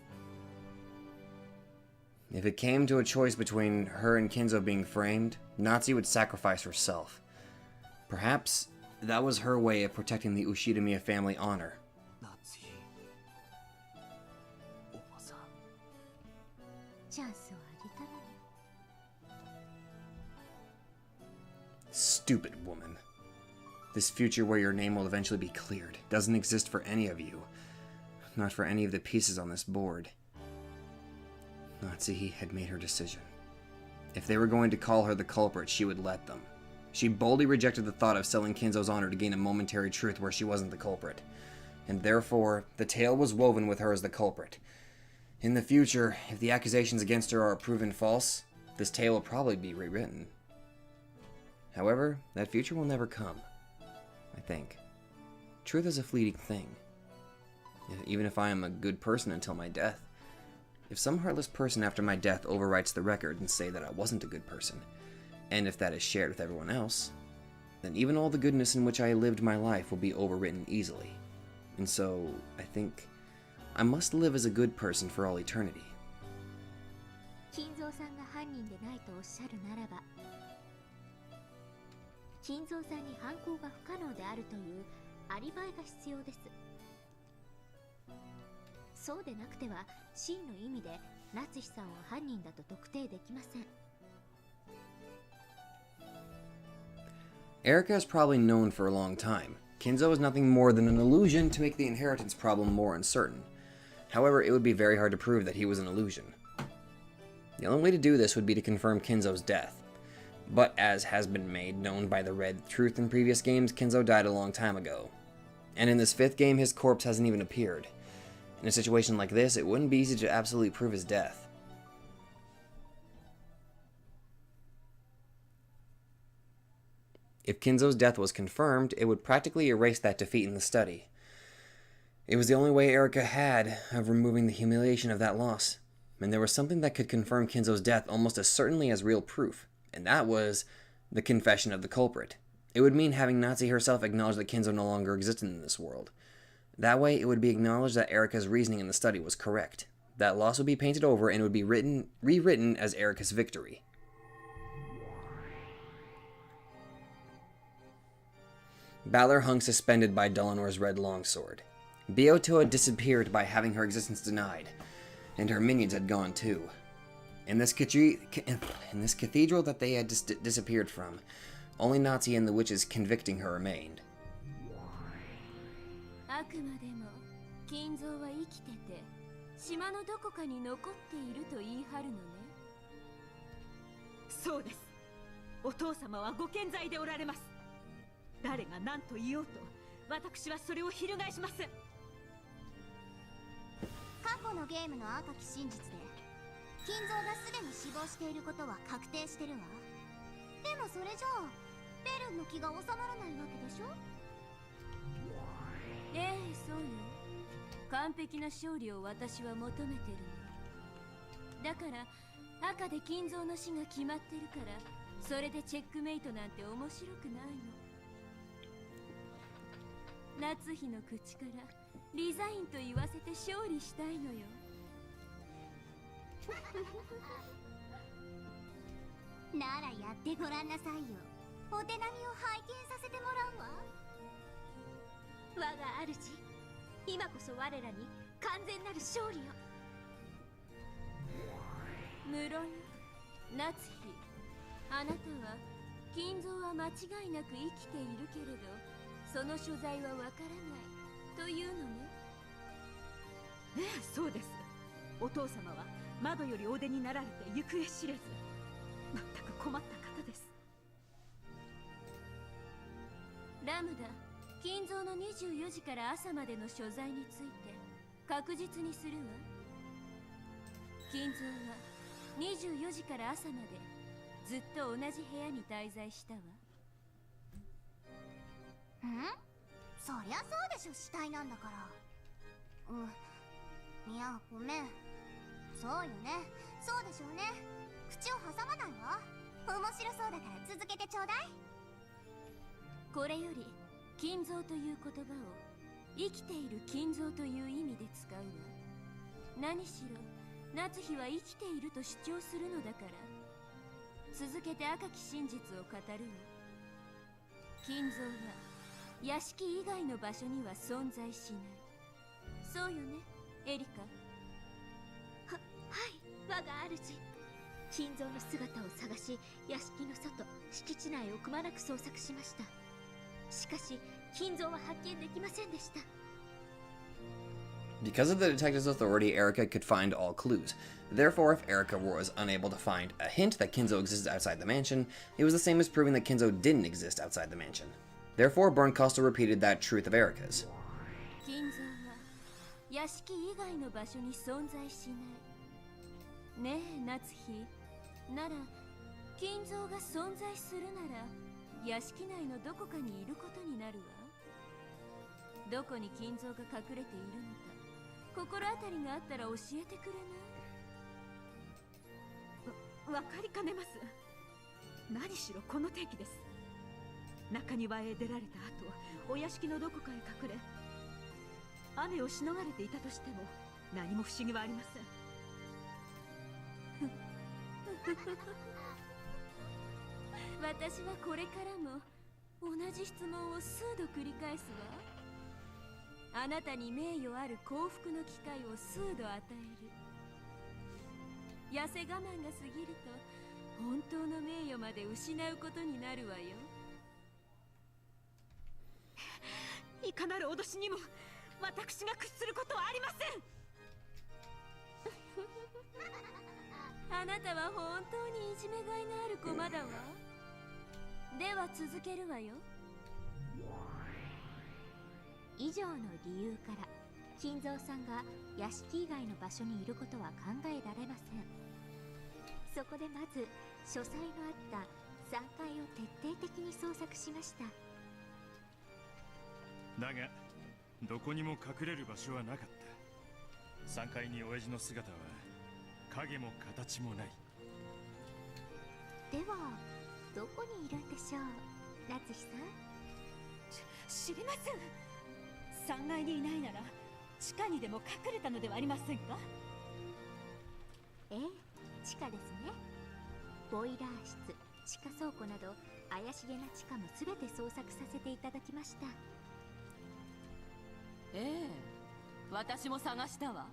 If it came to a choice between her and Kinzo being framed, Natsu would sacrifice herself. Perhaps that was her way of protecting the Ushidamiya family honor. Stupid woman. This future where your name will eventually be cleared doesn't exist for any of you. Not for any of the pieces on this board. Natsuhi had made her decision. If they were going to call her the culprit, she would let them. She boldly rejected the thought of selling Kinzo's honor to gain a momentary truth where she wasn't the culprit. And therefore, the tale was woven with her as the culprit. In the future, if the accusations against her are proven false, this tale will probably be rewritten. However, that future will never come, I think. Truth is a fleeting thing. Even if I am a good person until my death, if some heartless person after my death overwrites the record and say that I wasn't a good person, and if that is shared with everyone else, then even all the goodness in which I lived my life will be overwritten easily. And so, I think I must live as a good person for all eternity. 金蔵さんが犯人でないとおっしゃるならば、金蔵さんに犯行が不可能であるというアリバイが必要です。そうでなくては真の意味で夏日さんを犯人だと特定できません。 Erica is probably known for a long time. Kinzo is nothing more than an illusion to make the inheritance problem more uncertain. However, it would be very hard to prove that he was an illusion. The only way to do this would be to confirm Kinzo's death. But as has been made known by the Red Truth in previous games, Kinzo died a long time ago. And in this 5th game, his corpse hasn't even appeared. In a situation like this, it wouldn't be easy to absolutely prove his death. If Kinzo's death was confirmed, it would practically erase that defeat in the study. It was the only way Erica had of removing the humiliation of that loss, and there was something that could confirm Kinzo's death almost as certainly as real proof, and that was the confession of the culprit. It would mean having Natsu herself acknowledge that Kinzo no longer existed in this world. That way, it would be acknowledged that Erica's reasoning in the study was correct. That loss would be painted over and would be rewritten as Erica's victory. Balor hung suspended by Dolinor's red longsword. Bioto had disappeared by having her existence denied, and her minions had gone too. In this cathedral that they had disappeared from, only Natsu and the witches convicting her remained. あくまでも金蔵は生きてて島のどこかに残っていると言い張るのね。そうです。お父様はご健在でおられます。誰が何と言おうと私はそれを翻しません。過去のゲームの赤き真実で金蔵がすでに死亡していることは確定してるわ。でもそれじゃあベルンの気が収まらないわけでしょ。ええ、そうよ。完璧な勝利を私は求めてるの。だから赤で金蔵の死が決まってるからそれでチェックメイトなんて面白くないの。夏日の口からリザインと言わせて勝利したいのよ。ならやってごらんなさいよ。お手並みを拝見させてもらうわ。我が主、今こそ我らに完全なる勝利を。無論よ、夏日。あなたは金蔵は間違いなく生きているけれどその所在はわからないというのね。ええ、そうです。お父様は窓よりお出になられて行方知れず、全く困った方です。ラムダ、金蔵の24時から朝までの所在について確実にするわ。金蔵は24時から朝までずっと同じ部屋に滞在したわ。そりゃそうでしょ、死体なんだから。いや、ごめん。そうよね、そうでしょうね。口を挟まないわ。面白そうだから続けてちょうだい。これより金蔵という言葉を生きている金蔵という意味で使うわ。何しろ夏日は生きていると主張するのだから。続けて赤き真実を語るわ。金蔵は屋敷以外の場所には存在しない。そうよね、エリカ。はい、我が主。金蔵の姿を探し、屋敷の外、敷地内をくまなく捜索しました。しかし、金蔵は発見できませんでした。Because of the detective's authority, Erica could find all clues. Therefore, if Erica was unable to find a hint that Kinzo existed outside the mansion, it was the same as proving that Kinzo didn't exist outside the mansion. Therefore, Bernkastel repeated that truth of Erica's. 金蔵は屋敷以外の場所に存在しない。ねえ、夏日。なら、金蔵が存在するなら、屋敷内のどこかにいることになるわ。どこに金蔵が隠れているのか。心当たりがあったら教えてくれない？わかりかねます。何しろこの定期です。中庭へ出られた後、お屋敷のどこかへ隠れ、雨をしのがれていたとしても何も不思議はありません。私はこれからも同じ質問を数度繰り返すわ。あなたに名誉ある幸福の機会を数度与える。痩せ我慢が過ぎると本当の名誉まで失うことになるわよ。いかなる脅しにも私が屈することはありません。あなたは本当にいじめがいのある駒だわ。では続けるわよ。以上の理由から金蔵さんが屋敷以外の場所にいることは考えられません。そこでまず書斎のあった3階を徹底的に捜索しました。だがどこにも隠れる場所はなかった。3階に親父の姿は影も形もない。ではどこにいるんでしょう、夏日さん。知りません。3階にいないなら地下にでも隠れたのではありませんか。ええ、地下ですね。ボイラー室、地下倉庫など怪しげな地下も全て捜索させていただきました。ええ、私も探したわ。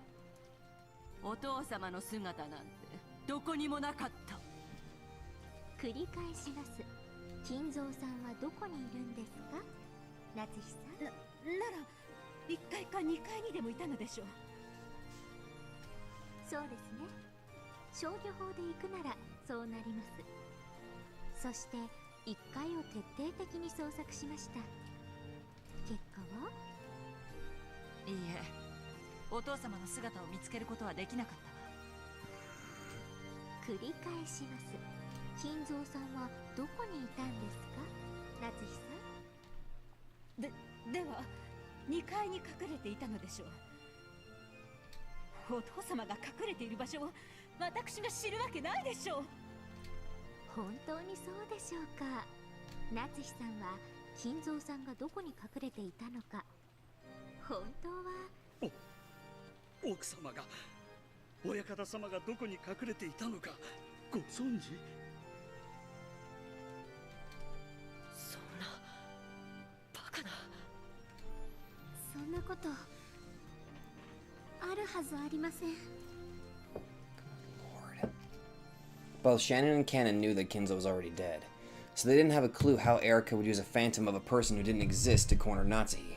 お父様の姿なんてどこにもなかった。繰り返します。金蔵さんはどこにいるんですか、夏日さん。なら1階か2階にでもいたのでしょう。そうですね。消去法で行くならそうなります。そして1階を徹底的に捜索しました。結果は？いいえ、お父様の姿を見つけることはできなかったわ。繰り返します。金蔵さんはどこにいたんですか、夏日さん。では2階に隠れていたのでしょう。お父様が隠れている場所を私が知るわけないでしょう。本当にそうでしょうか。夏日さんは金蔵さんがどこに隠れていたのか、本当は奥様が、親方様がどこに隠れていたのかご存知？そんなバカな。そんなことあるはずありません。Both Shannon and Cannon knew that Kinzo was already dead, so they didn't have a clue how Erica would use a phantom of a person who didn't exist to corner Natsuhi.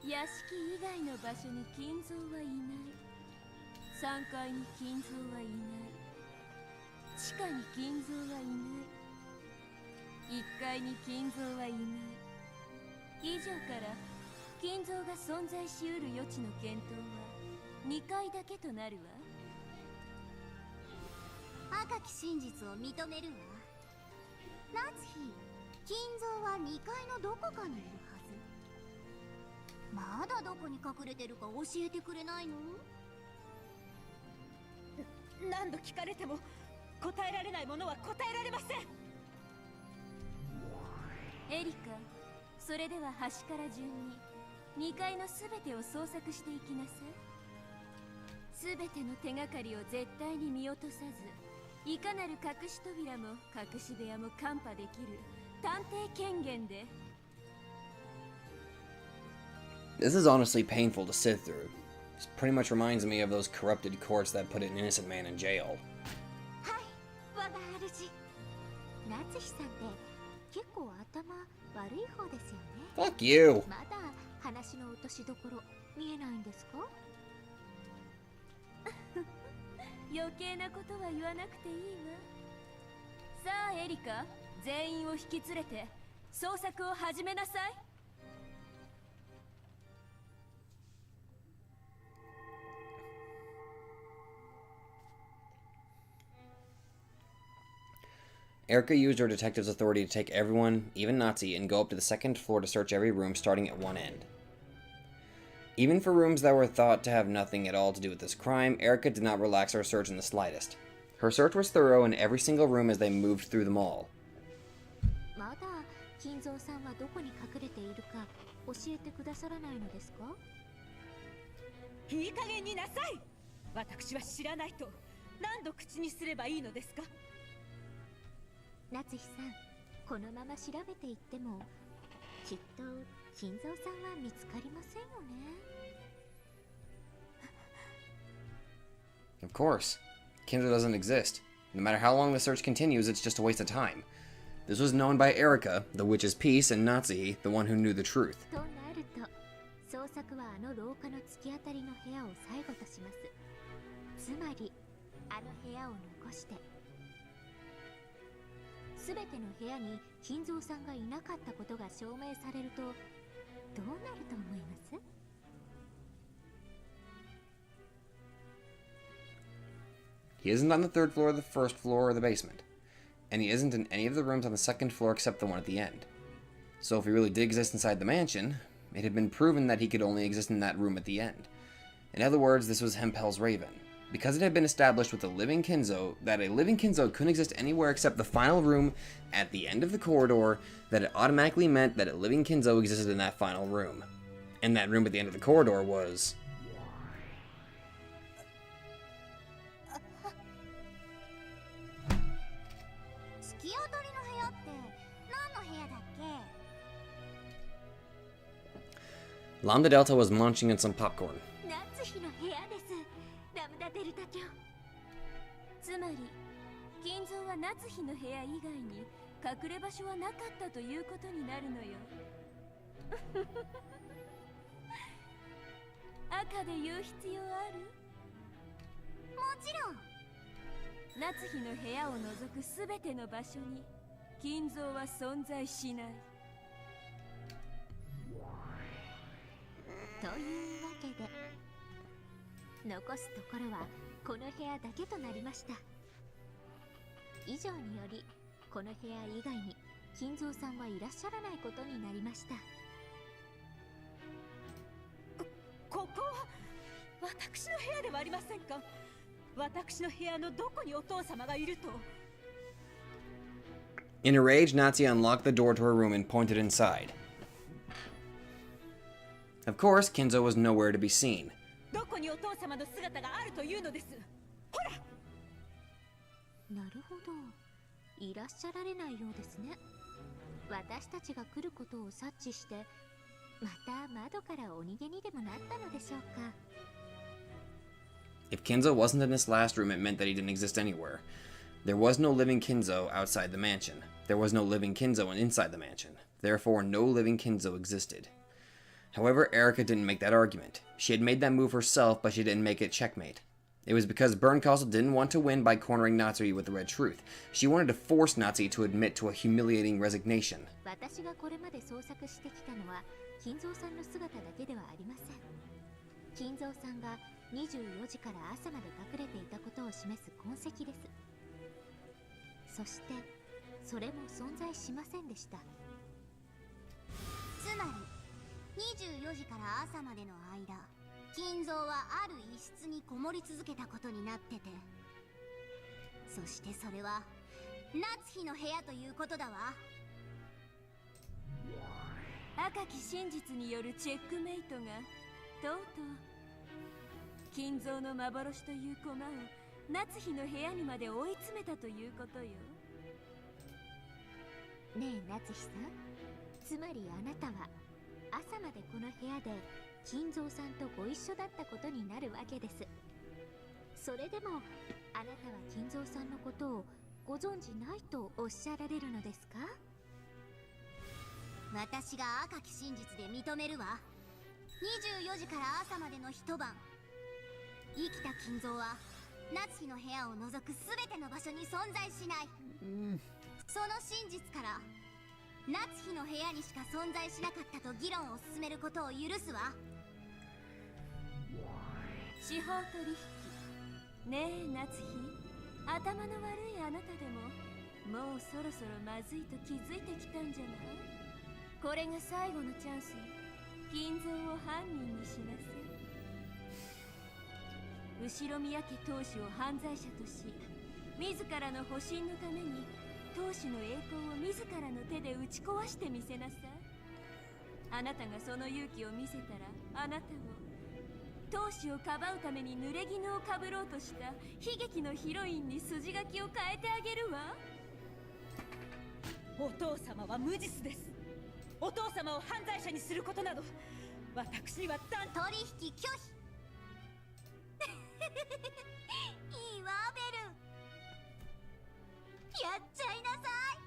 屋敷以外の場所に金蔵はいない。3階に金蔵はいない。地下に金蔵はいない。1階に金蔵はいない。以上から金蔵が存在しうる余地の検討は2階だけとなるわ。赤き真実を認めるわ。夏日、金蔵は2階のどこかにいるはず。まだどこに隠れてるか教えてくれないの？何度聞かれても答えられないものは答えられません。エリカ、それでは端から順に2階の全てを捜索していきなさい。全ての手がかりを絶対に見落とさず、いかなる隠し扉も隠し部屋も看破できる探偵権限で。This is honestly painful to sit through. This pretty much reminds me of those corrupted courts that put an innocent man in jail. はい、我が主。夏日さんって結構頭悪い方ですよね。Fuck you! まだ話の落としどころ見えないんですか？余計なことは言わなくていいわ。さあエリカ、全員を引き連れて捜索を始めなさい。Erica used her detective's authority to take everyone, even Nazi, and go up to the second floor to search every room starting at one end. Even for rooms that were thought to have nothing at all to do with this crime, Erica did not relax her search in the slightest. Her search was thorough in every single room as they moved through them all. まだ金蔵さんはどこに隠れているか教えてくださらないのですか？いい加減になさい。私は知らないと何度口にすればいいのですか？夏日さん、このまま調べていってもきっと金蔵さんは見つかりませんよね。 Of course. Kinzo doesn't exist. No matter how long the search continues, it's just a waste of time. This was known by Erika, the witch's piece, and Natsuhi, the one who knew the truth. となると、捜索はあの廊下の突き当たりの部屋を最後とします。つまり、あの部屋を残して、すべての部屋に金蔵さんがいなかったことが証明されると、どうなると思います？ He isn't on the third floor, the first floor, or the basement. And he isn't in any of the rooms on the second floor except the one at the end. So if he really did exist inside the mansion, it had been proven that he could only exist in that room at the end. In other words, this was Hempel's Raven. Because it had been established with a living Kinzo that a living Kinzo couldn't exist anywhere except the final room at the end of the corridor, that it automatically meant that a living Kinzo existed in that final room. And that room at the end of the corridor was... 突き当たりの部屋って何の部屋だっけ？ Lambda Delta was munching on some popcorn. 夏日の部屋です。ラムダデルタ卿。つまり金蔵は夏日の部屋以外に隠れ場所はなかったということになるのよ。赤で言う必要ある？もちろん。夏日の部屋を除くすべての場所に金蔵は存在しない。というわけで、残すところはこの部屋だけとなりました。以上により、この部屋以外に金蔵さんはいらっしゃらないことになりました。ここは私の部屋ではありませんか。私の部屋のどこにお父様がいると。 In a rage, Natsuhi unlocked the door to her room and pointed inside. Of course, Kinzo was nowhere to be seen. どこにお父様の姿があるというのです。ほら。なるほど、いらっしゃられないようですね。私たちが来ることを察知して、また窓からお逃げにでもなったのでしょうか。 If Kinzo wasn't in this last room, it meant that he didn't exist anywhere. There was no living Kinzo outside the mansion. There was no living Kinzo inside the mansion. Therefore, no living Kinzo existed. However, Erika didn't make that argument. She had made that move herself, but she didn't make it checkmate. It was because Burn Castle didn't want to win by cornering Natsuhi with the red truth. She wanted to force Natsuhi to admit to a humiliating resignation. 私がこれまで捜索してきたのは金蔵さんの姿だけではありません。金蔵さんが24時から朝まで隠れていたことを示す痕跡です。そしてそれも存在しませんでした。つまり24時から朝までの間、金蔵はある一室にこもり続けたことになってて、そしてそれは夏日の部屋ということだわ。赤き真実によるチェックメイトがとうとう金蔵の幻という駒を夏日の部屋にまで追い詰めたということよ。ねえ夏日さん、つまりあなたは朝までこの部屋で金蔵さんとご一緒だったことになるわけです。それでもあなたは金蔵さんのことをご存じないとおっしゃられるのですか？私が赤き真実で認めるわ。24時から朝までの一晩、生きた金蔵は夏日の部屋を除く全ての場所に存在しない。その真実から夏日の部屋にしか存在しなかったと議論を進めることを許すわ。司法取引ねえ夏日、頭の悪いあなたでももうそろそろまずいと気づいてきたんじゃない？これが最後のチャンス。金蔵を犯人にしなさい。後宮家当主を犯罪者とし、自らの保身のために当主の栄光を自らの手で打ち壊してみせなさい。あなたがその勇気を見せたら、あなたを当主をかばうために濡れ衣をかぶろうとした悲劇のヒロインに筋書きを変えてあげるわ。お父様は無実です。お父様を犯罪者にすることなど私には断取引拒否いいわベル、やっちゃいなさい。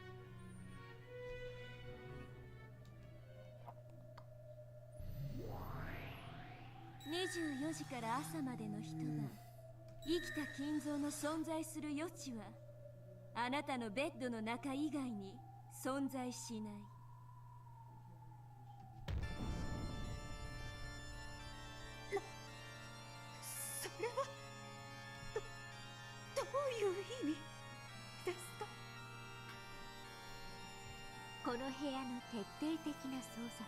24時から朝までの一晩、生きた金蔵の存在する余地はあなたのベッドの中以外に存在しない。それはどういう意味ですか？この部屋の徹底的な捜索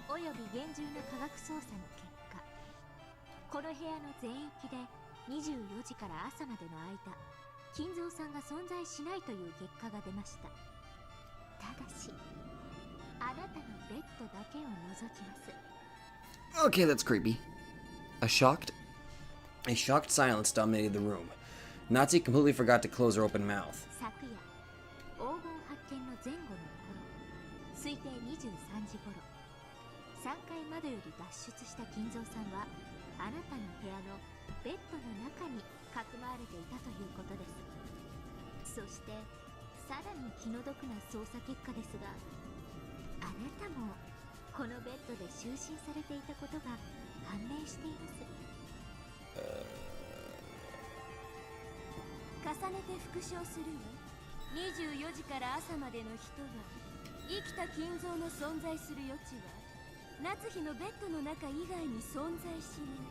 および厳重な科学捜査の結果、この部屋の全域で24時から朝までの間、金蔵さんが存在しないという結果が出ました。ただしあなたのベッドだけを除きます。 Okay, that's creepy. A shocked silence dominated the room. Nazi completely forgot to close her open mouth. 昨夜、黄金発見の前後の頃、推定23時頃、3階窓より脱出した金蔵さんは、あなたの部屋のベッドの中にかくまわれていたということです。そして、さらに気の毒な捜査結果ですが、あなたもこのベッドで就寝されていたことが判明しています。重ねて復唱するわ。24時から朝までの人は生きた金蔵の存在する余地は夏日のベッドの中以外に存在しない。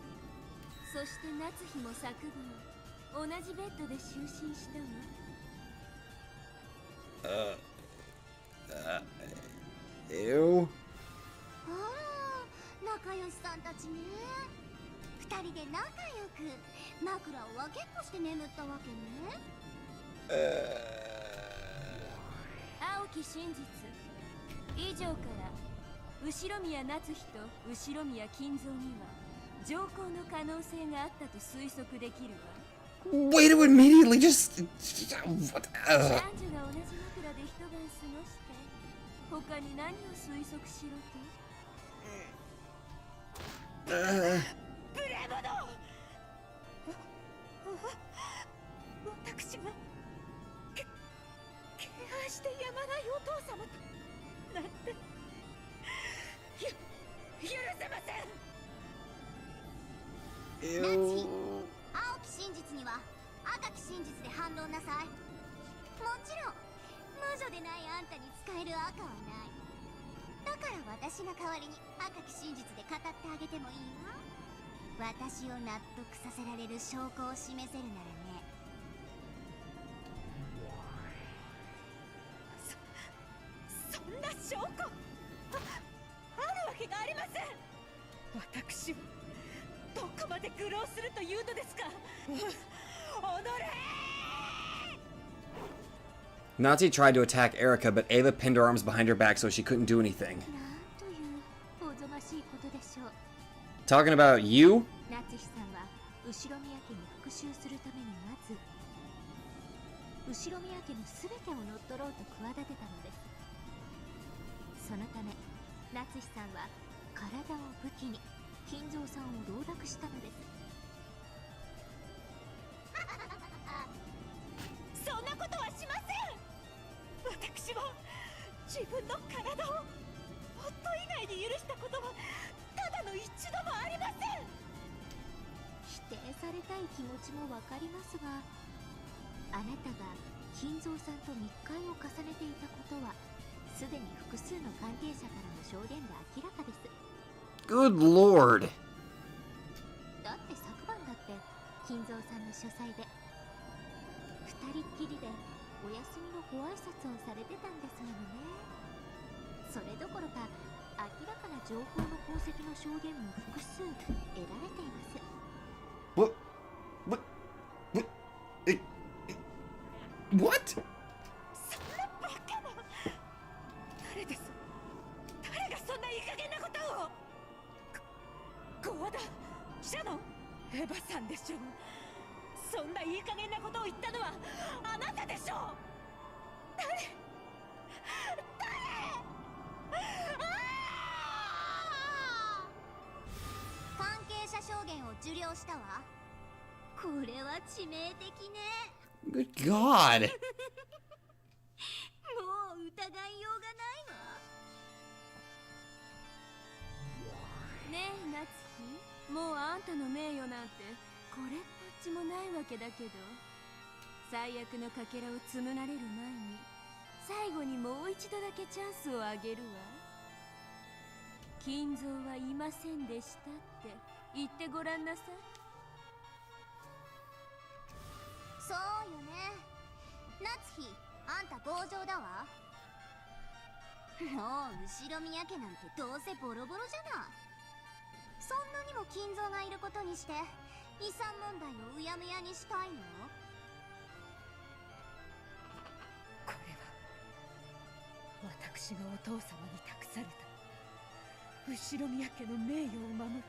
そして夏日も昨晩同じベッドで就寝したわ。Ew. あら、仲良しさんたちね。2人で仲良く枕を分けっこして眠ったわけね。青き真実以上から後宮夏日と後宮金蔵には乗降の可能性があったと推測できるわ。 Way to immediately just. What? 男女が同じ枕で一晩過ごして他に何を推測しろと。無礼者！私が敬愛してやまないお父様となんて許せません。ナチ、青き真実には赤き真実で反論なさい。もちろん魔女でないあんたに使える赤はない。だから私が代わりに赤き真実で語ってあげてもいいわ。私を納得させられる証拠を示せるならね。そんな証拠 あるわけがありません。私をどこまで愚弄するというのですか。Nazi tried to attack Erica, but Ava pinned her arms behind her back so she couldn't do anything. なんというおぞましいことでしょう。 Talking about you? ナチヒさんは後宮家に復讐するためにまず後宮家の全てを乗っ取ろうと企てたのです。そのためナチヒさんは体を武器に金蔵さんを籠絡したのです。そんなことはしません。私は自分の体を夫以外に許したことはただの一度もありません。否定されたい気持ちもわかりますが、あなたが金蔵さんと密会を重ねていたことはすでに複数の関係者からの証言で明らかです。 Good lord. だって昨晩だって金蔵さんの書斎で二人っきりでお休みのご挨拶をされてたんですものね。それどころか明らかな情報の功績の証言も複数得られています。 What? そんなバカな。誰です。誰がそんないい加減なことを。ゴーダシャノンエヴァさんでしょう。そんないい加減なことを言ったのはあなたでしょう。誰受領したわ。これは致命的ね。 Good God! もう疑いようがないわ。ねえ夏日、もうあんたの名誉なんてこれっぽっちもないわけだけど、最悪のかけらを紡がれる前に最後にもう一度だけチャンスをあげるわ。金蔵はいませんでしたって言ってごらんなさい。そうよね。夏日、あんた強情だわ。もう後ろ宮家なんてどうせボロボロじゃな。そんなにも金蔵がいることにして遺産問題をうやむやにしたいの？これは私がお父様に託された後ろ宮家の名誉を守る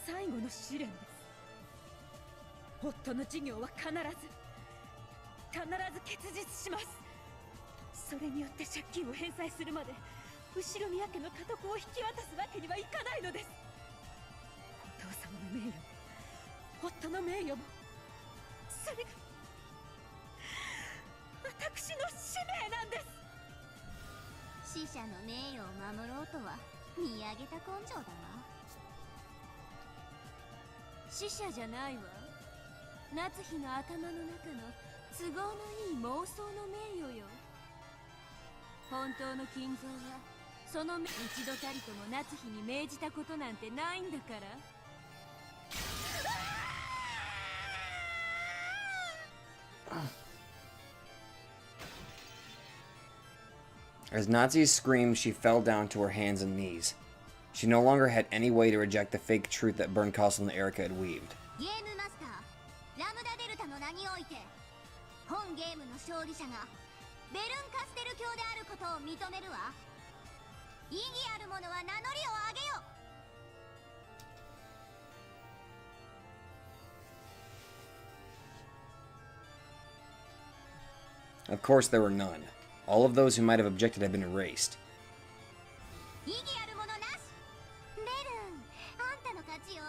最後の試練です。夫の事業は必ず結実します。それによって借金を返済するまで後ろ宮家の家督を引き渡すわけにはいかないのです。お父様の名誉も夫の名誉も、それが私の使命なんです。死者の名誉を守ろうとは見上げた根性だわ。死者じゃないわ。夏日の頭の中の都合のいい妄想の名誉よ。本当の金蔵はその一度たりとも夏日に命じたことなんてないんだから。As Nazi screamed, she fell down to her hands and knees. She no longer had any way to reject the fake truth that Bernkastel and Erica had weaved. ゲームマスターラムダデルタの名において本ゲームの勝利者がベルンカステル教であることを認めるわ。意義ある者は名乗りを上げよ。 Of course, there were none. All of those who might have objected had been erased. 意義ある者なし。ベルン、あんたの勝ちよ。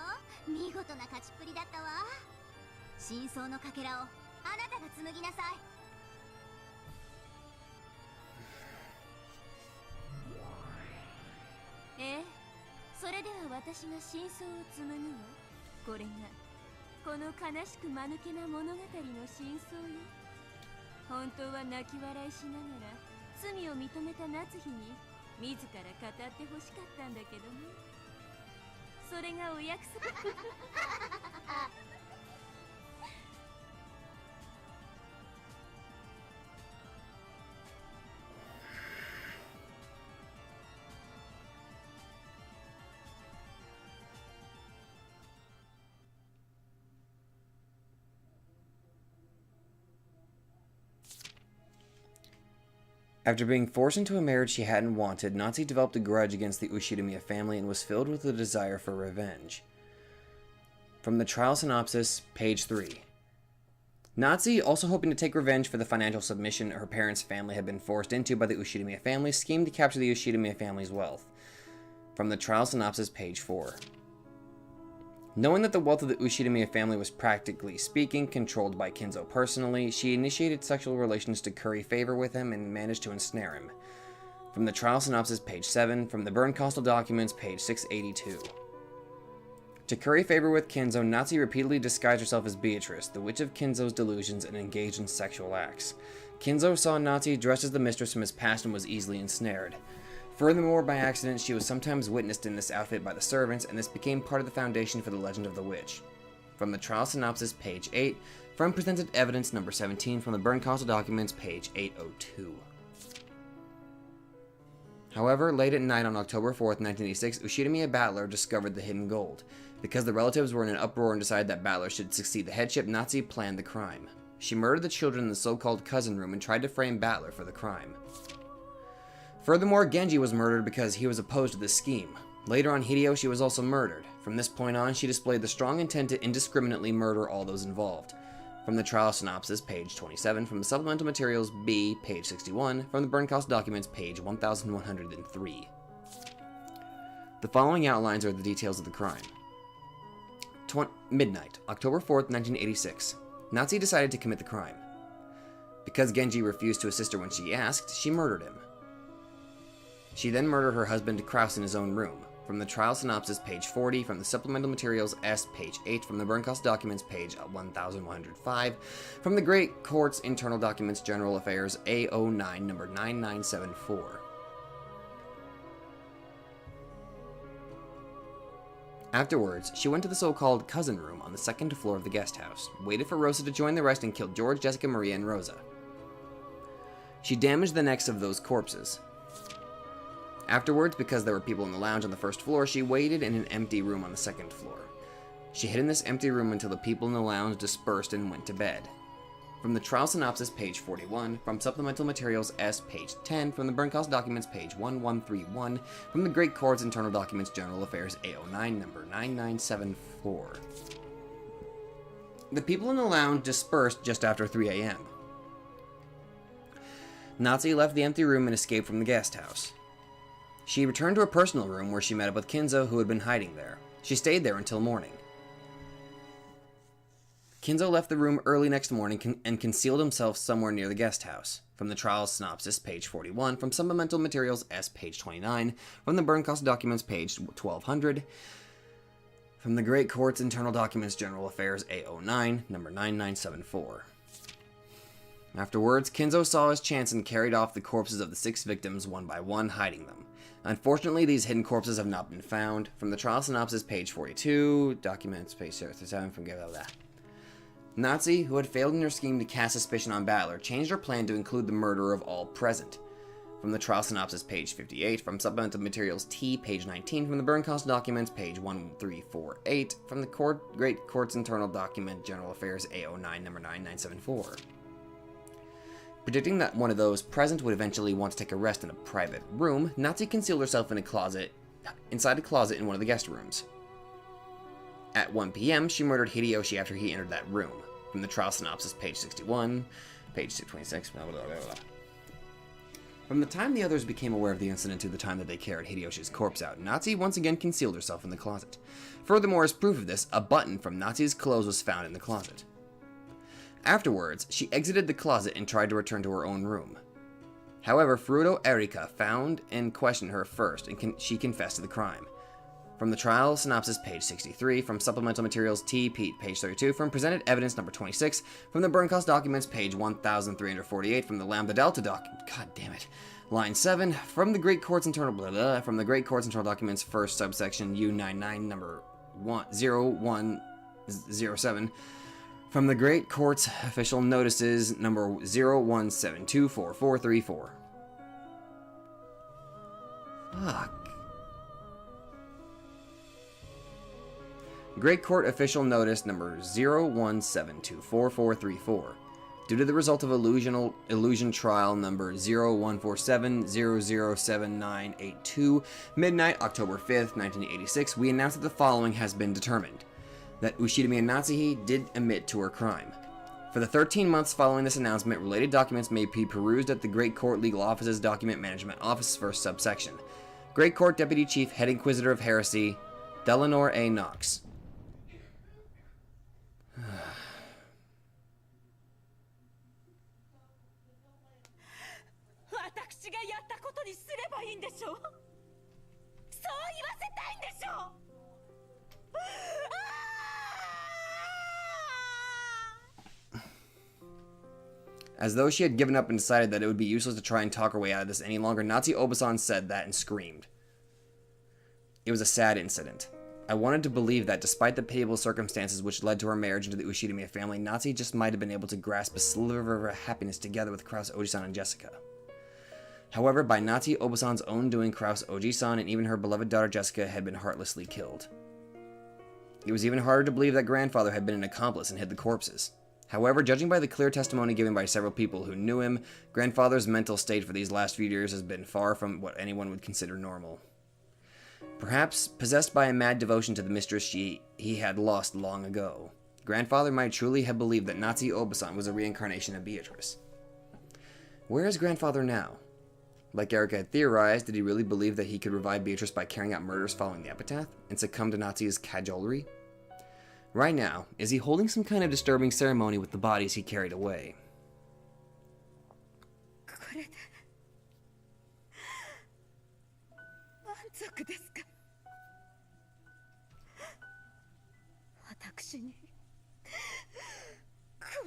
見事な勝ちっぷりだったわ。真相のかけらをあなたが紡ぎなさい。ええ、それでは私が真相を紡ぐわ。これがこの悲しく間抜けな物語の真相よ。本当は泣き笑いしながら罪を認めた夏日に自ら語ってほしかったんだけどね。それがお約束。After being forced into a marriage she hadn't wanted, Natsu developed a grudge against the Ushidamiya family and was filled with a desire for revenge. From the trial synopsis, page 3. Natsu, also hoping to take revenge for the financial submission her parents' family had been forced into by the Ushidamiya family, schemed to capture the Ushidamiya family's wealth. From the trial synopsis, page 4. Knowing that the wealth of the Ushidamiya family was, practically speaking, controlled by Kinzo personally, she initiated sexual relations to curry favor with him and managed to ensnare him. From the trial synopsis, page 7. From the Bernkastel documents, page 682. To curry favor with Kinzo, Natsu repeatedly disguised herself as Beatrice, the witch of Kinzo's delusions, and engaged in sexual acts. Kinzo saw Natsu dressed as the mistress from his past and was easily ensnared. Furthermore, by accident, she was sometimes witnessed in this outfit by the servants, and this became part of the foundation for the legend of the witch. From the trial synopsis, page 8. From presented evidence, number 17. From the Bernkastel documents, page 802. However, late at night on October 4th, 1986, Ushidamiya Battler discovered the hidden gold. Because the relatives were in an uproar and decided that Battler should succeed the headship, Natsu planned the crime. She murdered the children in the so-called cousin room and tried to frame Battler for the crime. Furthermore, Genji was murdered because he was opposed to this scheme. Later on, Hideyoshi was also murdered. From this point on, she displayed the strong intent to indiscriminately murder all those involved. From the trial synopsis, page 27. From the supplemental materials, B, page 61. From the Bernkastel documents, page 1103. The following outlines are the details of the crime. midnight, October 4th, 1986, Natsu decided to commit the crime. Because Genji refused to assist her when she asked, she murdered him. She then murdered her husband Kraus in his own room. From the trial synopsis, page 40, from the supplemental materials, S, page 8, from the burn cost documents, page 1105, from the Great Court's internal documents, General Affairs, A09, number 9974. Afterwards, she went to the so-called cousin room on the second floor of the guest house, waited for Rosa to join the rest, and killed George, Jessica, Maria, and Rosa. She damaged the necks of those corpses. Afterwards, because there were people in the lounge on the first floor, she waited in an empty room on the second floor. She hid in this empty room until the people in the lounge dispersed and went to bed. From the trial synopsis, page 41, from supplemental materials, S, page 10, from the burn cost documents, page 1131, from the Great Court's internal documents, General Affairs, A09, number 9974. The people in the lounge dispersed just after 3 a.m. Natsu left the empty room and escaped from the guest house. She returned to her personal room where she met up with Kinzo, who had been hiding there. She stayed there until morning. Kinzo left the room early next morning and concealed himself somewhere near the guest house. From the trial synopsis, page 41, from supplemental materials, S, page 29, from the burn cost documents, page 1200, from the Great Court's internal documents, General Affairs, A09, number 9974. Afterwards, Kinzo saw his chance and carried off the corpses of the 6 victims one by one, hiding them. Unfortunately, these hidden corpses have not been found. From the trial synopsis, page 42, documents, page 37, from blah, blah, blah. Natsu, who had failed in her scheme to cast suspicion on Battler, changed her plan to include the murder of all present. From the trial synopsis, page 58, from supplemental materials T, page 19, from the burn cost documents, page 1348, from the Great Court's internal document, General Affairs, A09, number 9974. Predicting that one of those present would eventually want to take a rest in a private room, Natsu concealed herself inside a closet in one of the guest rooms. At 1 p.m., she murdered Hideyoshi after he entered that room. From the trial synopsis, page 61, page 626, blah, blah, blah, blah. From the time the others became aware of the incident to the time that they carried Hideyoshi's corpse out, Natsu once again concealed herself in the closet. Furthermore, as proof of this, a button from Natsu's clothes was found in the closet. Afterwards, she exited the closet and tried to return to her own room. However, Furuto Erika found and questioned her first, and she confessed to the crime. From the trial synopsis, page 63, from supplemental materials T, page 32, from presented evidence number 26, from the burn cost documents, page 1348, from the Lambda Delta line 7, from the Great Court's internal from the Great Court's internal documents, first subsection U99, number 0107, from the Great Court's official notices, number 01724434. Fuck. Great Court official notice number 01724434. Due to the result of illusion trial number 0147007982, midnight, October 5th, 1986, we announce that the following has been determined. That Ushidami Natsuhi did admit to her crime. For the 13 months following this announcement, related documents may be perused at the Great Court Legal Office's Document Management Office, first subsection. Great Court Deputy Chief, Head Inquisitor of Heresy, Delanor A. Knox. 私がやったことにすればいいんでしょ。そう言わせたいんでしょ。 As though she had given up and decided that it would be useless to try and talk her way out of this any longer, Natsu Obasan said that and screamed. It was a sad incident. I wanted to believe that despite the pitiable circumstances which led to her marriage into the Ushidamiya family, Natsu just might have been able to grasp a sliver of happiness together with Kraus Oji-san and Jessica. However, by Natsu Obasan's own doing, Kraus Oji-san and even her beloved daughter Jessica had been heartlessly killed. It was even harder to believe that grandfather had been an accomplice and hid the corpses. However, judging by the clear testimony given by several people who knew him, grandfather's mental state for these last few years has been far from what anyone would consider normal. Perhaps, possessed by a mad devotion to the mistress he had lost long ago, grandfather might truly have believed that Natsu Obasan was a reincarnation of Beatrice. Where is grandfather now? Like Erika had theorized, did he really believe that he could revive Beatrice by carrying out murders following the Epitaph, and succumb to Natsu's cajolery? Right now, is he holding some kind of disturbing ceremony with the bodies he carried away? これで満足ですか？私にこう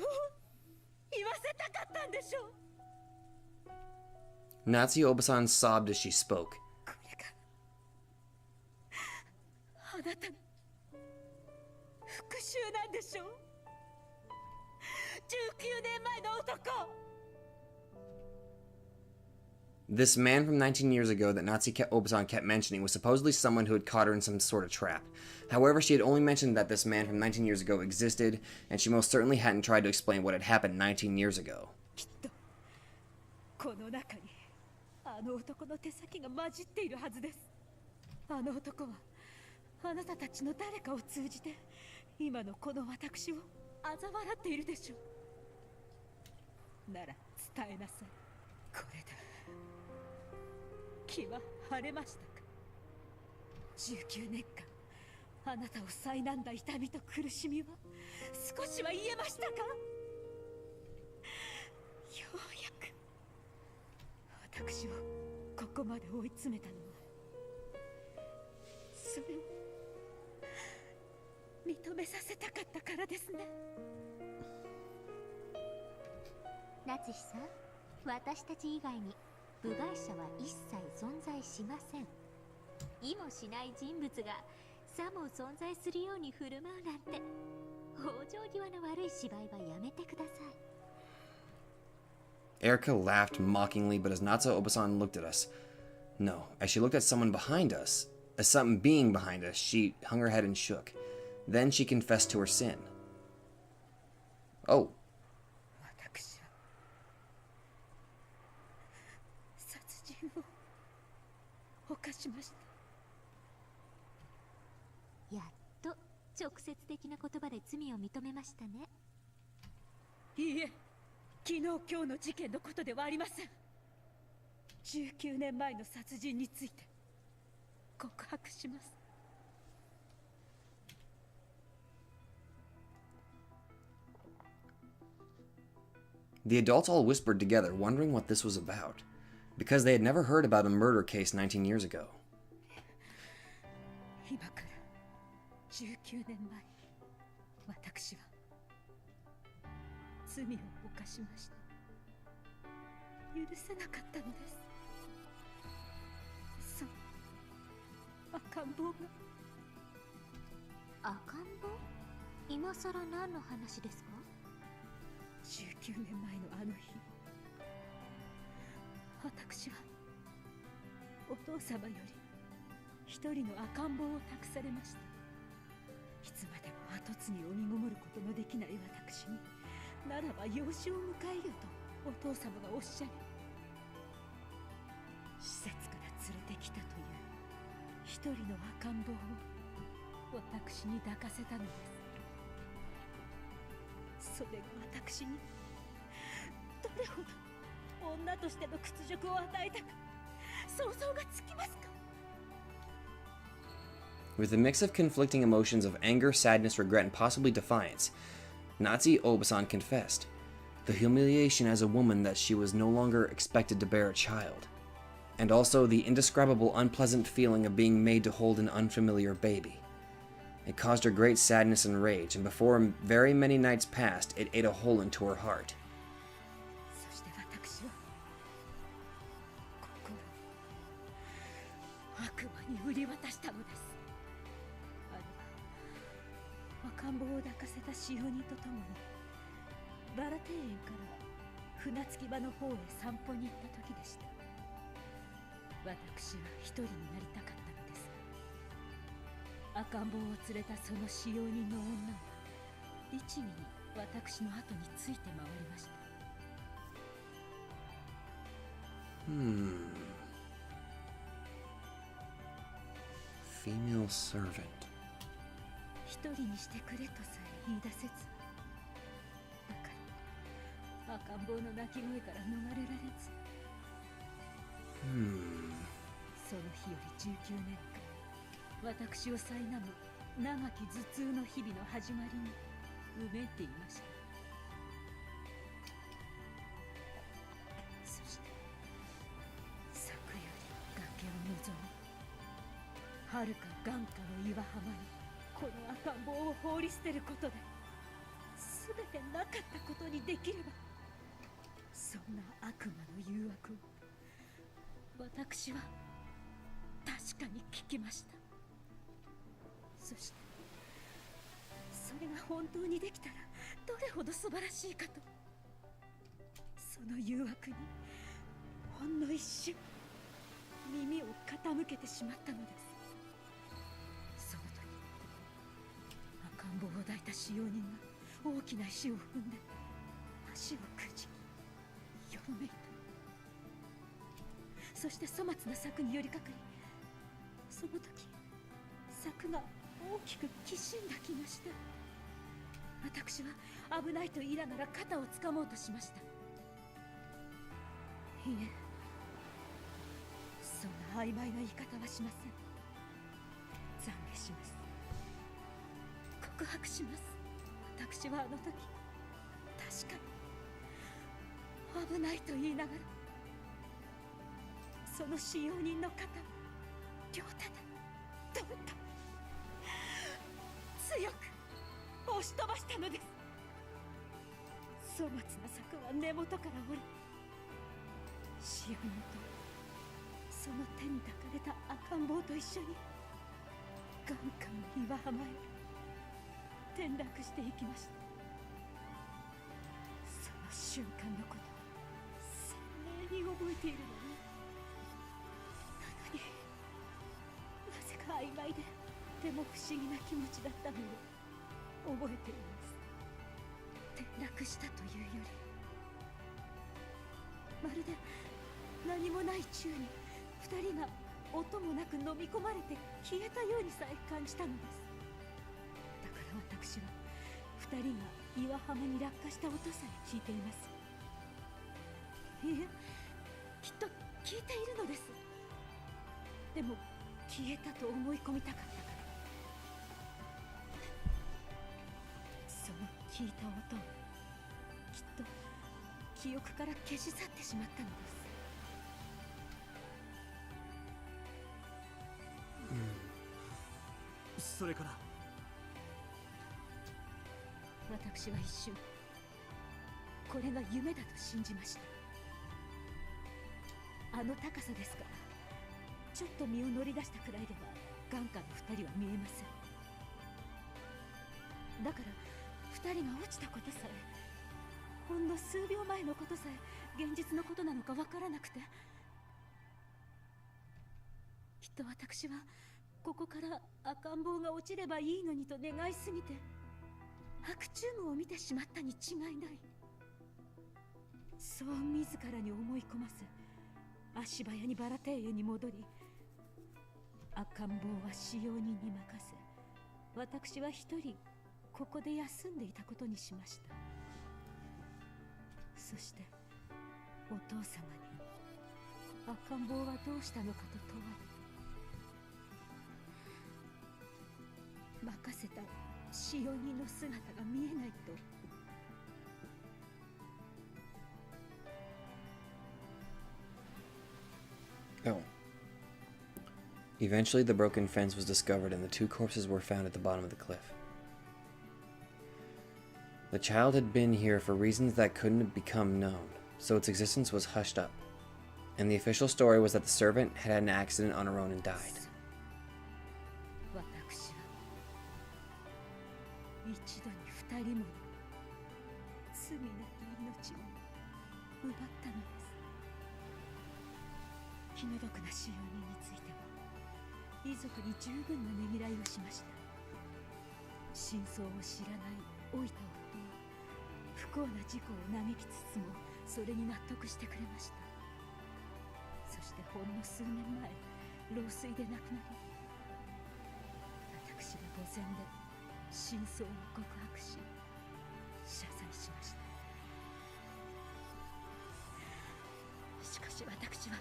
言わせたかったんでしょう。 Natsuki Obasan sobbed as she spoke. あなたの復讐なんでしょう。19年前の男。 This man from 19 years ago that Natsuki Obasan kept mentioning was supposedly someone who had caught her in some sort of trap. However, she had only mentioned that this man from 19 years ago existed, and she most certainly hadn't tried to explain what had happened 19 years ago. この中にあの男の手先が混じっているはずです。あの男はあなたたちの誰かを通じて今のこの私を嘲笑っているでしょう。なら伝えなさい。これで気は晴れましたか？19年間あなたを災難だ痛みと苦しみは少しは癒えましたか？ようやく私をここまで追い詰めたのはそれを認めさせたかったからですね。夏日さん、私たち以外に部外者は一切存在しません。意もしない人物がさも存在するように振る舞うなんて往生際の悪い芝居はやめてください。 Erica laughed mockingly, but as Natsuki Obasan looked at us, no, as she looked at someone behind us, as something being behind us, she hung her head and shook. Then she confessed to her sin. Oh. 私は殺人を犯しました。やっと直接的な言葉で罪を認めましたね。いいえ、昨日今日の事件のことではありません。19年前の殺人について告白します。 The adults all whispered together, wondering what this was about, because they had never heard about a murder case 19 years ago. 今から19年前、私は罪を犯しました。許せなかったのです。そう、赤ん坊が。赤ん坊？今さら何の話ですか？19年前のあの日、私はお父様より一人の赤ん坊を託されました。いつまでも跡継ぎを身ごもることのできない私に、ならば養子を迎えよとお父様がおっしゃり、施設から連れてきたという一人の赤ん坊を私に抱かせたのです。 それが私にどれほど女としての屈辱を与えたか想像がつきますか？ With a mix of conflicting emotions of anger, sadness, regret, and possibly defiance, Natsuki Obasan confessed the humiliation as a woman that she was no longer expected to bear a child, and also the indescribable unpleasant feeling of being made to hold an unfamiliar baby. It caused her great sadness and rage, and before very many nights passed, it ate a hole into her heart. そして私は心を悪魔に売り渡したのです。あの赤ん坊を抱かせた使用人とともにバラ庭園から船着き場の方へ散歩に行った時でした。私は一人になりたかったのですが、赤ん坊を連れたその使用人の女は律儀に私の後について回りました。Female servant. 一人にしてくれとさえ言い出せず、ばかり赤ん坊の泣き声から逃れられず、その日より19年間私を苛む長き頭痛の日々の始まりにうめいていました。そして昨夜崖を望み、はるか眼下の岩浜にこの赤ん坊を放り捨てることで全てなかったことにできれば、そんな悪魔の誘惑を私は確かに聞きました。そしてそれが本当にできたらどれほど素晴らしいかと、その誘惑にほんの一瞬耳を傾けてしまったのです。その時赤ん坊を抱いた使用人が大きな石を踏んで足をくじきよろめいた。そして粗末な柵に寄りかかり、その時柵が大きくきしんだ気がした。私は危ないと言いながら肩をつかもうとしました。いえ、そんな曖昧な言い方はしません。懺悔します。告白します。私はあの時確かに危ないと言いながらその使用人の肩を両手でどんと強く押し飛ばしたのです。粗末な柵は根元から折れ、使用人とその手に抱かれた赤ん坊と一緒に眼下の岩浜へ転落していきました。その瞬間のことを鮮明に覚えているのに、なのになぜか曖昧でとても不思議な気持ちだったのを覚えています。転落したというより、まるで何もない宙に二人が音もなく飲み込まれて消えたようにさえ感じたのです。だから私は二人が岩浜に落下した音さえ聞いています。いえ、きっと聞いているのです。でも消えたと思い込みたかったから、その聞いた音をきっと記憶から消し去ってしまったのです。それから私は一瞬これが夢だと信じました。あの高さですから、ちょっと身を乗り出したくらいでは眼下の二人は見えません。だから二人が落ちたことさえ、ほんの数秒前のことさえ現実のことなのかわからなくて、きっと私はここから赤ん坊が落ちればいいのにと願いすぎて白チュームを見てしまったに違いない。そう自らに思い込ませ、足早にバラ庭園に戻り、赤ん坊は使用人に任せ、私は一人ここで休んでいたことにしました。そしてお父様に赤ん坊はどうしたのかと問われ、任せた使用人の姿が見えないと。Oh. Eventually, the broken fence was discovered and the two corpses were found at the bottom of the cliff. The child had been here for reasons that couldn't become known, so its existence was hushed up. And the official story was that the servant had had an accident on her own and died. 私は一度に二人もの罪なき命を奪ったのです。気の毒な使用人については遺族に十分なねぎらいをしました。真相を知らない老いた夫は不幸な事故を嘆きつつもそれに納得してくれました。そしてほんの数年前、老衰で亡くなり、私は墓前で真相を告白し謝罪しました。しかし私は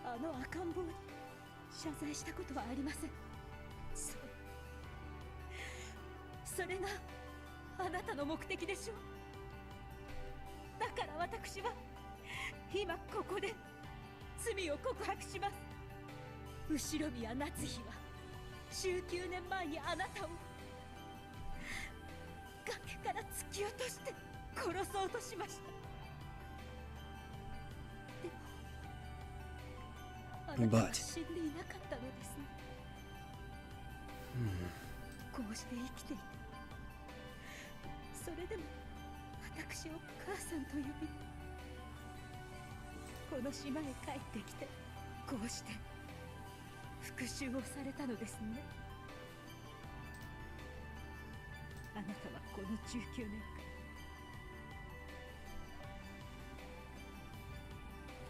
あの赤ん坊に謝罪したことはありません。そうそれがあなたの目的でしょう。だから私は今ここで罪を告白します。後宮夏日は19年前にあなたを崖から突き落として殺そうとしました。でもあなたは死んでいなかったのですね。こうして生きていて、それでも私を母さんと呼び、この島へ帰ってきて、こうして復讐をされたのですね。あなたはこの19年間、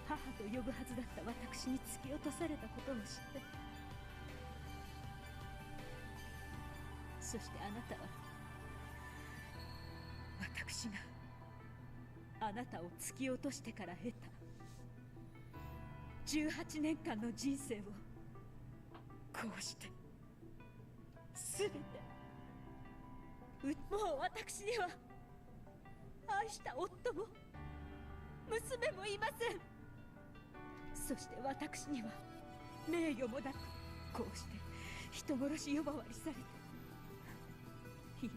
母と呼ぶはずだった私に突き落とされたことを知って、そしてあなたは私があなたを突き落としてから得た18年間の人生をこうして全てもう私には愛した夫も娘もいません。そして私には名誉もなく、こうして人殺し呼ばわりされて、いえ、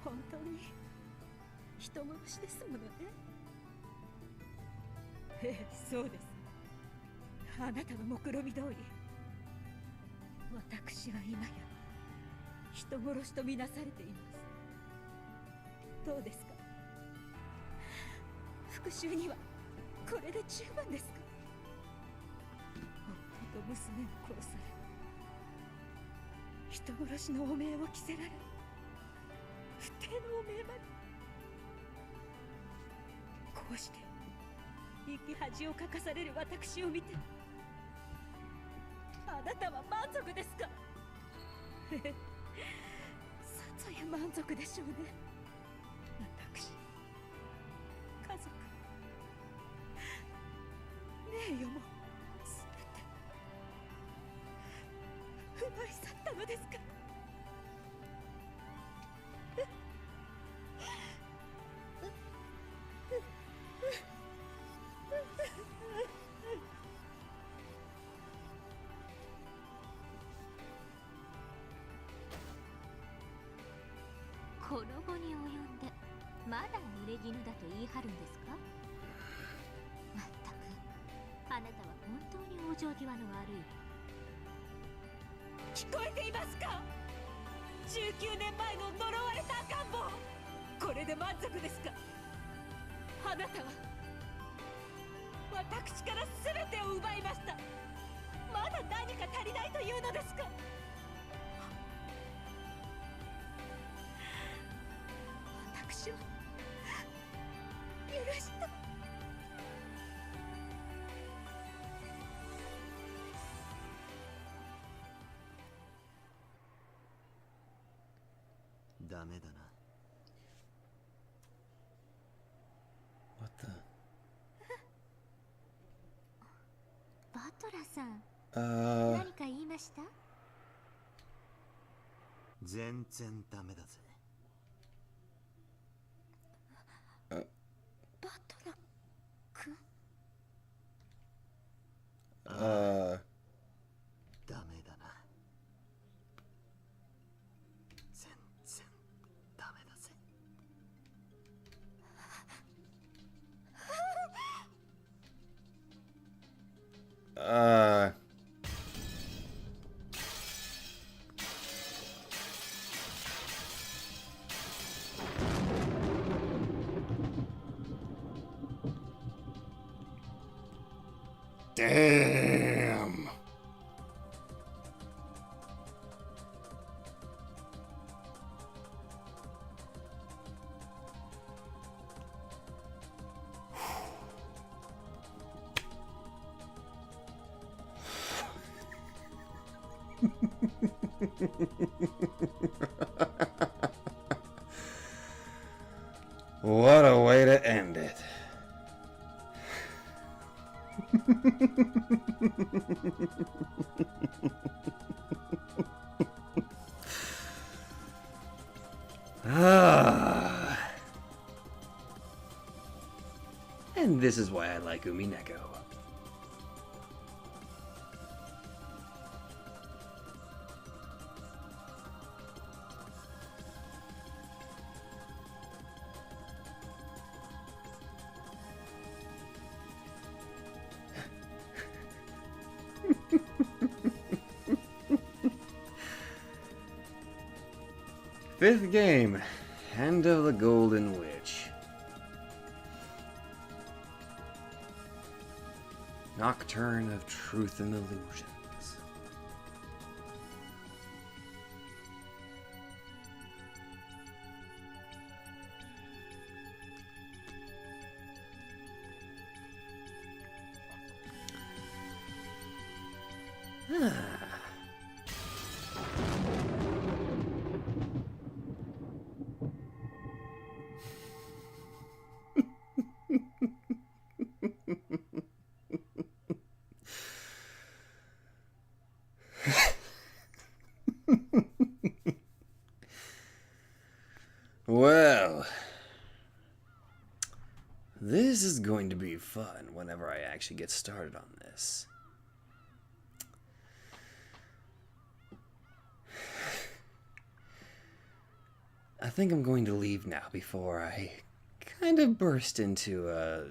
本当に人殺しですものね。ええ、そうです。あなたの目論見通り、私は今や人殺しとみなされています。どうですか？復讐にはこれで十分ですか？夫と娘を殺され、人殺しの汚名を着せられ、不貞の汚名まで、こうして生き恥をかかされる私を見て、あなたは満足ですか？さぞや満足でしょうね。私、家族、名誉も全て奪い去ったのですか？この後に及んでまだ濡れ衣だと言い張るんですか？まったく、あなたは本当に往生際の悪い。聞こえていますか？19年前の呪われた赤ん坊、これで満足ですか？あなたは私から全てを奪いました。まだ何か足りないというのですか？私は許した。ダメだな。What the? バトラさん、何か言いました？全然ダメだぜ。バトラ君？ダメだな。全然ダメだぜ。Damn. What a way to end it. And this is why I like Umineko. Fifth game, Hand of the Golden Witch. Nocturne of Truth and Illusions. Well, this is going to be fun whenever I actually get started on this. I think I'm going to leave now before I kind of burst into a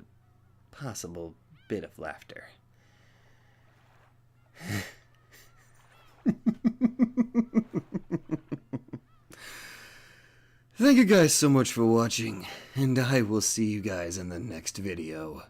possible bit of laughter. Thank you guys so much for watching, and I will see you guys in the next video.